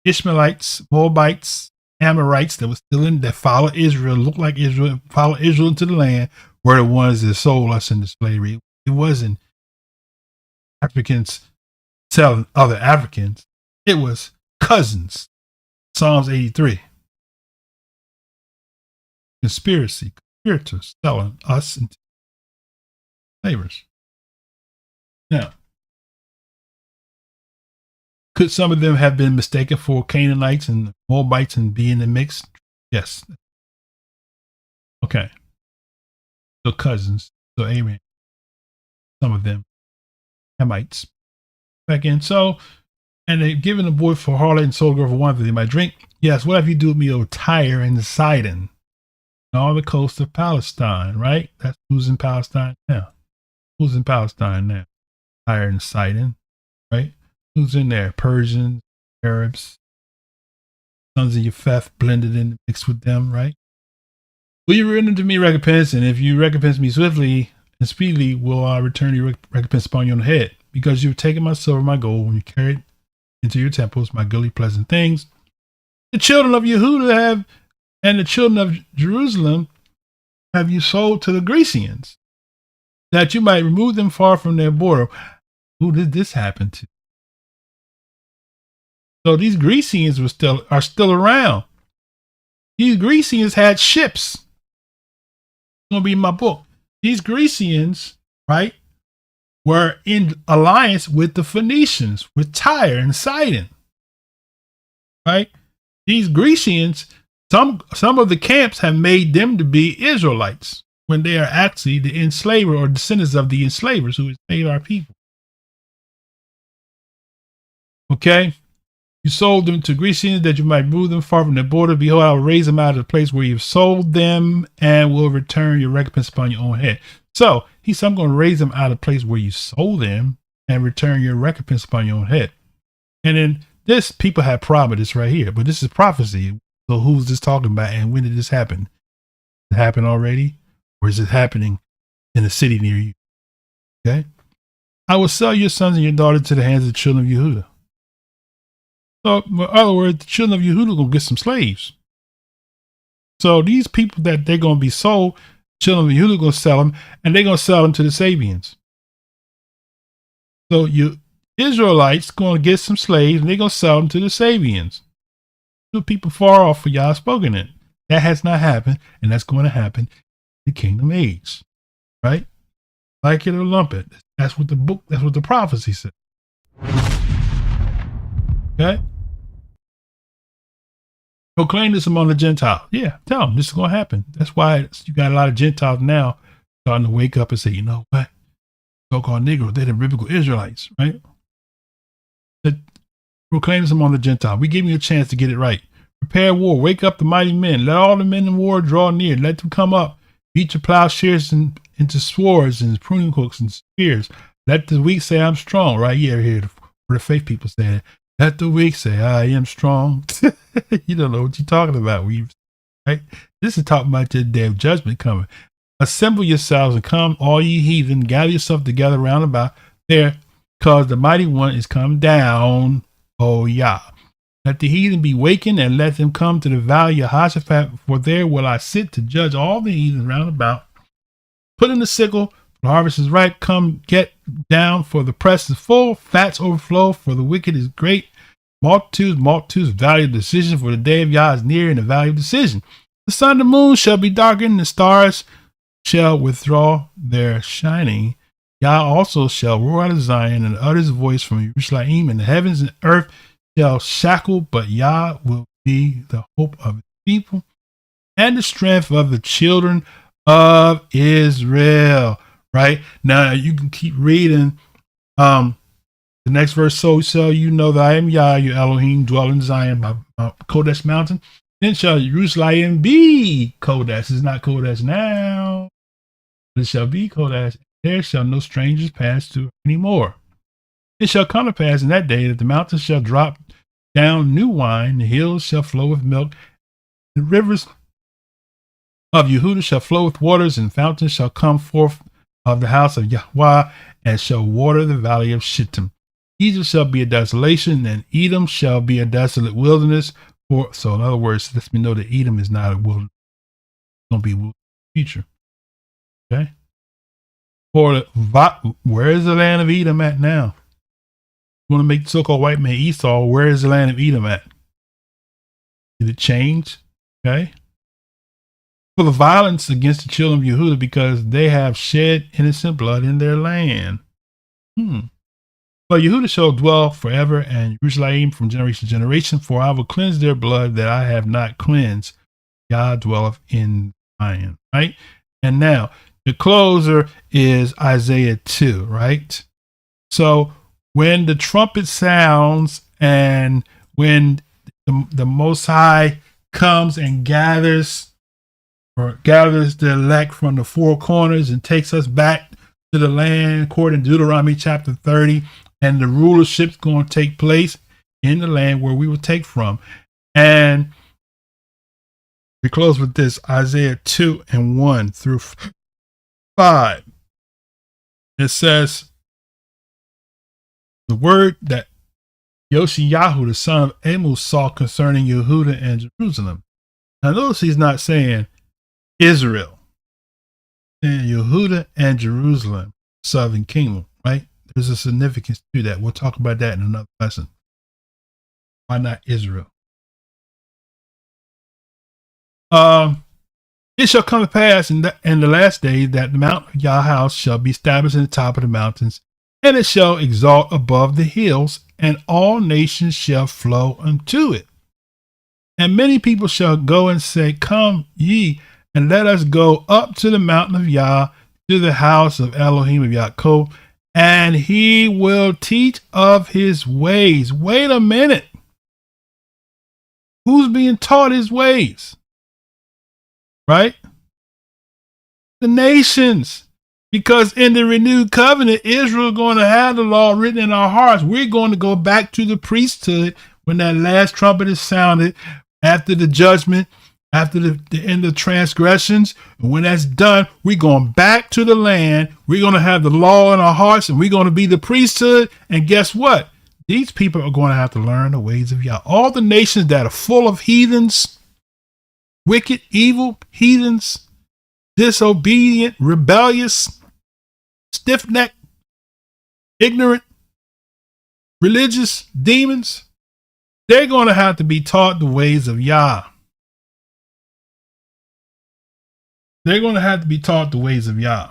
Ishmaelites, Moabites, Amorites that was still in, that followed Israel, looked like Israel, followed Israel into the land, were the ones that sold us into slavery. It wasn't Africans selling other Africans. It was cousins. Psalms 83. Conspirators selling us into slavers. Now, could some of them have been mistaken for Canaanites and Moabites and be in the mix? Yes. Okay. So cousins. So Amen. Some of them Hamites. Back in. So, and they've given the boy for harlot and sold girl for wine that they might drink. Yes. What have you do with me, O Tyre and Sidon? And all the coast of Palestine, right? That's who's in Palestine now. Who's in Palestine now? Tyre and Sidon, right? Who's in there? Persians, Arabs, sons of Japheth blended in, mixed with them, right? Will you render to me recompense? And if you recompense me swiftly and speedily, will I return your recompense upon your own head? Because you've taken my silver, my gold, when you carried into your temples my goodly pleasant things. The children of Yehudah have, and the children of Jerusalem have you sold to the Grecians, that you might remove them far from their border. Who did this happen to? So these Grecians are still around. These Grecians had ships. It's gonna be in my book. These Grecians, right, were in alliance with the Phoenicians, with Tyre and Sidon. Right? These Grecians, some of the camps have made them to be Israelites when they are actually the enslaver or descendants of the enslavers who enslaved our people. Okay? You sold them to Grecians that you might move them far from the border. Behold, I will raise them out of the place where you've sold them and will return your recompense upon your own head. So he said, I'm going to raise them out of the place where you sold them and return your recompense upon your own head. And then this, people have problem with this right here, but this is prophecy. So who's this talking about? And when did this happen? Did it happen already? Or is it happening in a city near you? Okay. I will sell your sons and your daughters to the hands of the children of Yehudah. So, in other words, the children of Yehudah are going to get some slaves. So these people that they're going to be sold, children of Yehudah are going to sell them, and they're going to sell them to the Sabians. So you Israelites going to get some slaves, and they're going to sell them to the Sabians. The people far off for Yah spoken it. That has not happened, and that's going to happen in the kingdom age. Right? Like it or lump it. That's what the prophecy said. Okay? Proclaim this among the Gentiles. Yeah, tell them this is going to happen. That's why you got a lot of Gentiles now starting to wake up and say, you know what? So-called Negroes, they're the biblical Israelites, right? Proclaim this among the Gentiles. We give you a chance to get it right. Prepare war. Wake up the mighty men. Let all the men in war draw near. Let them come up. Beat your plowshares into swords and pruning hooks and spears. Let the weak say, I'm strong. Right here, where the faith people say it. Let the weak say, I am strong. You don't know what you're talking about. Right? This is talking about the day of judgment coming. Assemble yourselves and come, all ye heathen, gather yourself together round about there, because the mighty one is come down, O Yah. Let the heathen be wakened, and let them come to the valley of Jehoshaphat, for there will I sit to judge all the heathen round about. Put in the sickle, the harvest is ripe, come get down, for the press is full, fats overflow, for the wicked is great. Multitudes, valley of decision, for the day of Yah is near, in the valley of decision. The sun and the moon shall be darkened, the stars shall withdraw their shining. Yah also shall roar out of Zion, and utter his voice from Jerusalem, and the heavens and earth shall shackle, but Yah will be the hope of his people, and the strength of the children of Israel. Right? Now you can keep reading the next verse. So shall you know that I am Yah, your Elohim, dwell in Zion, by Kodesh mountain. Then shall Jerusalem be Kodesh. It's not Kodesh now, but it shall be Kodesh. There shall no strangers pass through anymore. It shall come to pass in that day that the mountains shall drop down new wine, the hills shall flow with milk, The rivers of Yehudah shall flow with waters, and fountains shall come forth of the house of YAHWH, and shall water the valley of Shittim. Egypt shall be a desolation, and Edom shall be a desolate wilderness. So in other words, it lets me know that Edom is not a wilderness. It's going to be a wilderness future. Okay? Where is the land of Edom at now? You want to make the so-called white man Esau, where is the land of Edom at? Did it change? Okay? For the violence against the children of Yehudah, because they have shed innocent blood in their land. But Yehudah shall dwell forever, and Jerusalem from generation to generation, for I will cleanse their blood that I have not cleansed. God dwelleth in Zion. Right? And now, the closer is Isaiah 2, right? So when the trumpet sounds and when the Most High comes and gathers the elect from the four corners and takes us back to the land according to Deuteronomy chapter 30, and the rulership's going to take place in the land where we will take from. And we close with this, Isaiah 2 and 1 through 5. It says, the word that Yoshiyahu, the son of Amos, saw concerning Yehudah and Jerusalem. Now notice he's not saying Israel, and Yehudah and Jerusalem, southern kingdom, right? There's a significance to that. We'll talk about that in another lesson. Why not Israel? It shall come to pass in the last days that the mount of Yah house shall be established in the top of the mountains, and it shall exalt above the hills, and all nations shall flow unto it. And many people shall go and say, come ye, and let us go up to the mountain of Yah, to the house of Elohim of Yaakov, and he will teach of his ways. Wait a minute. Who's being taught his ways? Right? The nations. Because in the renewed covenant, Israel is going to have the law written in our hearts. We're going to go back to the priesthood when that last trumpet is sounded, after the judgment, after the end of transgressions. And when that's done, we're going back to the land. We're going to have the law in our hearts, and we're going to be the priesthood. And guess what? These people are going to have to learn the ways of Yah. All the nations that are full of heathens, wicked, evil heathens, disobedient, rebellious, stiff-necked, ignorant, religious demons, they're going to have to be taught the ways of Yah. They're going to have to be taught the ways of Yah.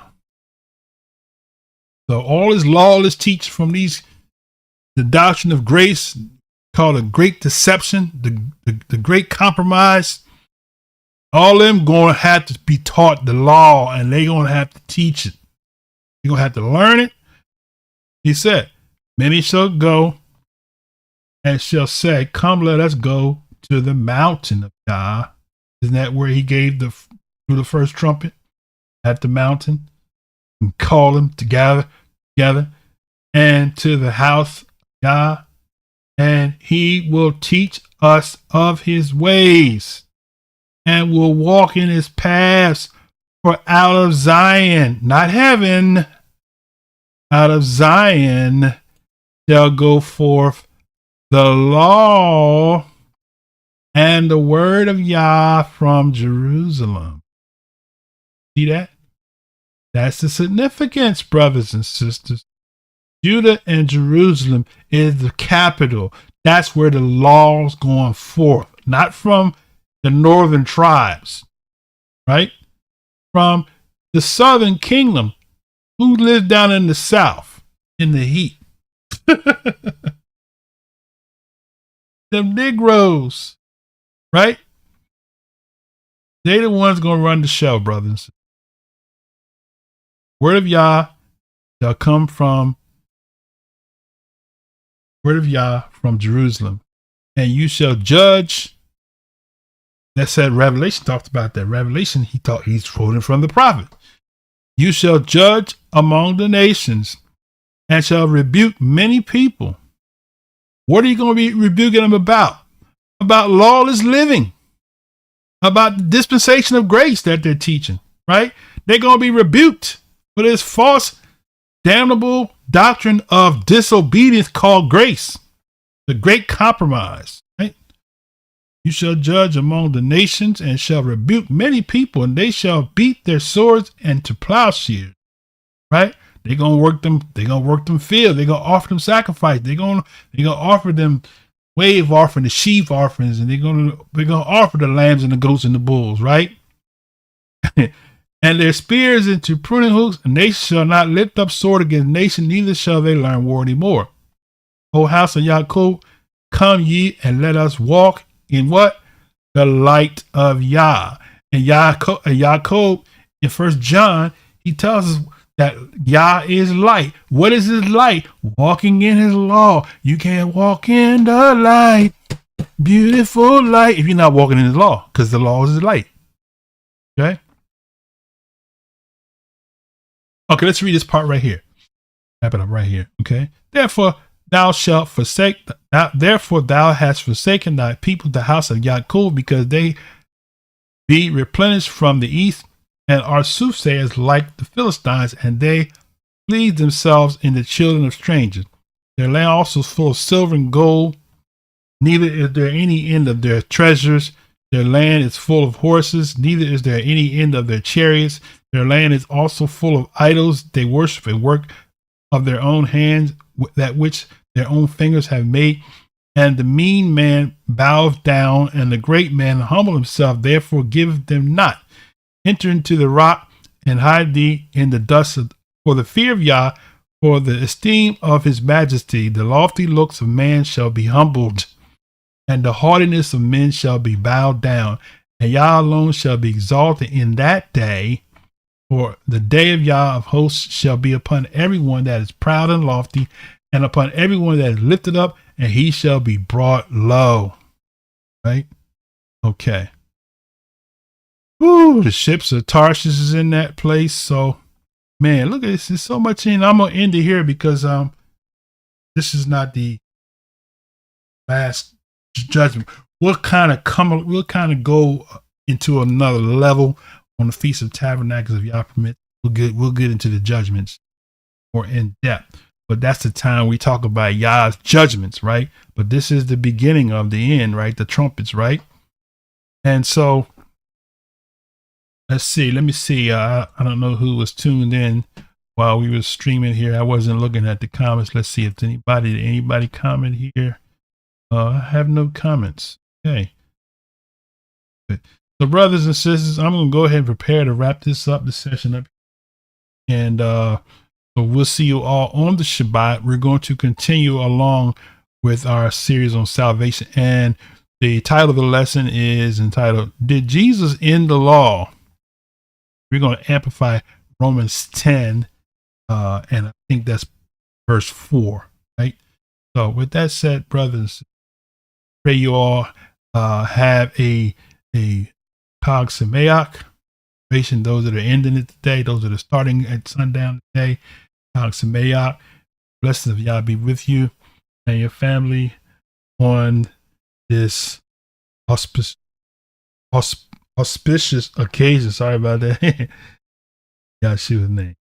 So all this lawless teaching from the doctrine of grace, called a great deception, the great compromise, all them going to have to be taught the law, and they're going to have to teach it. You're going to have to learn it. He said, many shall go and shall say, come, let us go to the mountain of God. Isn't that where he gave through the first trumpet at the mountain, and call them together, and to the house of God, and he will teach us of his ways, and will walk in his paths. For out of Zion, not heaven, out of Zion shall go forth the law and the word of Yah from Jerusalem. See that? That's the significance, brothers and sisters. Judah and Jerusalem is the capital. That's where the law's going forth, not from the northern tribes, right? From the southern kingdom, who lives down in the south in the heat. Them Negroes, right? They the ones going to run the show, brothers. Word of Yah shall come from Jerusalem, and you shall judge. That said, Revelation talked about that. Revelation, he's quoting from the prophet. You shall judge among the nations and shall rebuke many people. What are you going to be rebuking them about? About lawless living. about the dispensation of grace that they're teaching, right? They're going to be rebuked for this false, damnable doctrine of disobedience called grace, the great compromise, right? You shall judge among the nations and shall rebuke many people, and they shall beat their swords into plowshares, right? They're going to work them. They're going to work them field. They're going to offer them sacrifice. They're going to offer them wave offering, the sheaf offerings, and they're going to offer the lambs and the goats and the bulls, right? And their spears into pruning hooks, and they shall not lift up sword against nation, neither shall they learn war anymore. O house of Yaakov, come ye and let us walk in what? The light of Yah. And Yaakov in 1 John, he tells us that Yah is light. What is his light? Walking in his law. You can't walk in the light, beautiful light, if you're not walking in his law, because the law is his light. Okay? Okay, let's read this part right here. Wrap it up right here. Okay. Therefore thou hast forsaken thy people, the house of Yaakov, because they be replenished from the east, and are soothsayers like the Philistines, and they please themselves in the children of strangers. Their land also is full of silver and gold, neither is there any end of their treasures. Their land is full of horses, neither is there any end of their chariots. Their land is also full of idols. They worship and work of their own hands, that which their own fingers have made. And the mean man boweth down, and the great man humble himself, therefore giveth them not. Enter into the rock and hide thee in the dust for the fear of Yah, for the esteem of his majesty. The lofty looks of man shall be humbled, and the haughtiness of men shall be bowed down. And Yah alone shall be exalted in that day. For the day of Yah of hosts shall be upon everyone that is proud and lofty, and upon everyone that is lifted up, and he shall be brought low. Right? Okay. Ooh, the ships of Tarshish is in that place. So, man, look at this. There's so much in. I'm gonna end it here because this is not the last judgment. We'll kind of go into another level on the Feast of Tabernacles, if y'all permit. We'll get into the judgments more in depth. But that's the time we talk about Yah's judgments, right? But this is the beginning of the end, right? The trumpets, right? And so, let's see. Let me see. I don't know who was tuned in while we were streaming here. I wasn't looking at the comments. Let's see if anybody comment here. I have no comments. Okay. So, brothers and sisters, I'm going to go ahead and prepare to wrap this session up. And so we'll see you all on the Shabbat. We're going to continue along with our series on salvation. And the title of the lesson is entitled, Did Jesus End the Law? We're going to amplify Romans 10. And I think that's verse 4, right? So with that said, brothers, pray you all have a Chag Sameach. Those that are ending it today, those that are starting at sundown today, Chag Sameach. Blessings of Yah be with you and your family on this auspicious occasion. Sorry about that. Yahushua's name.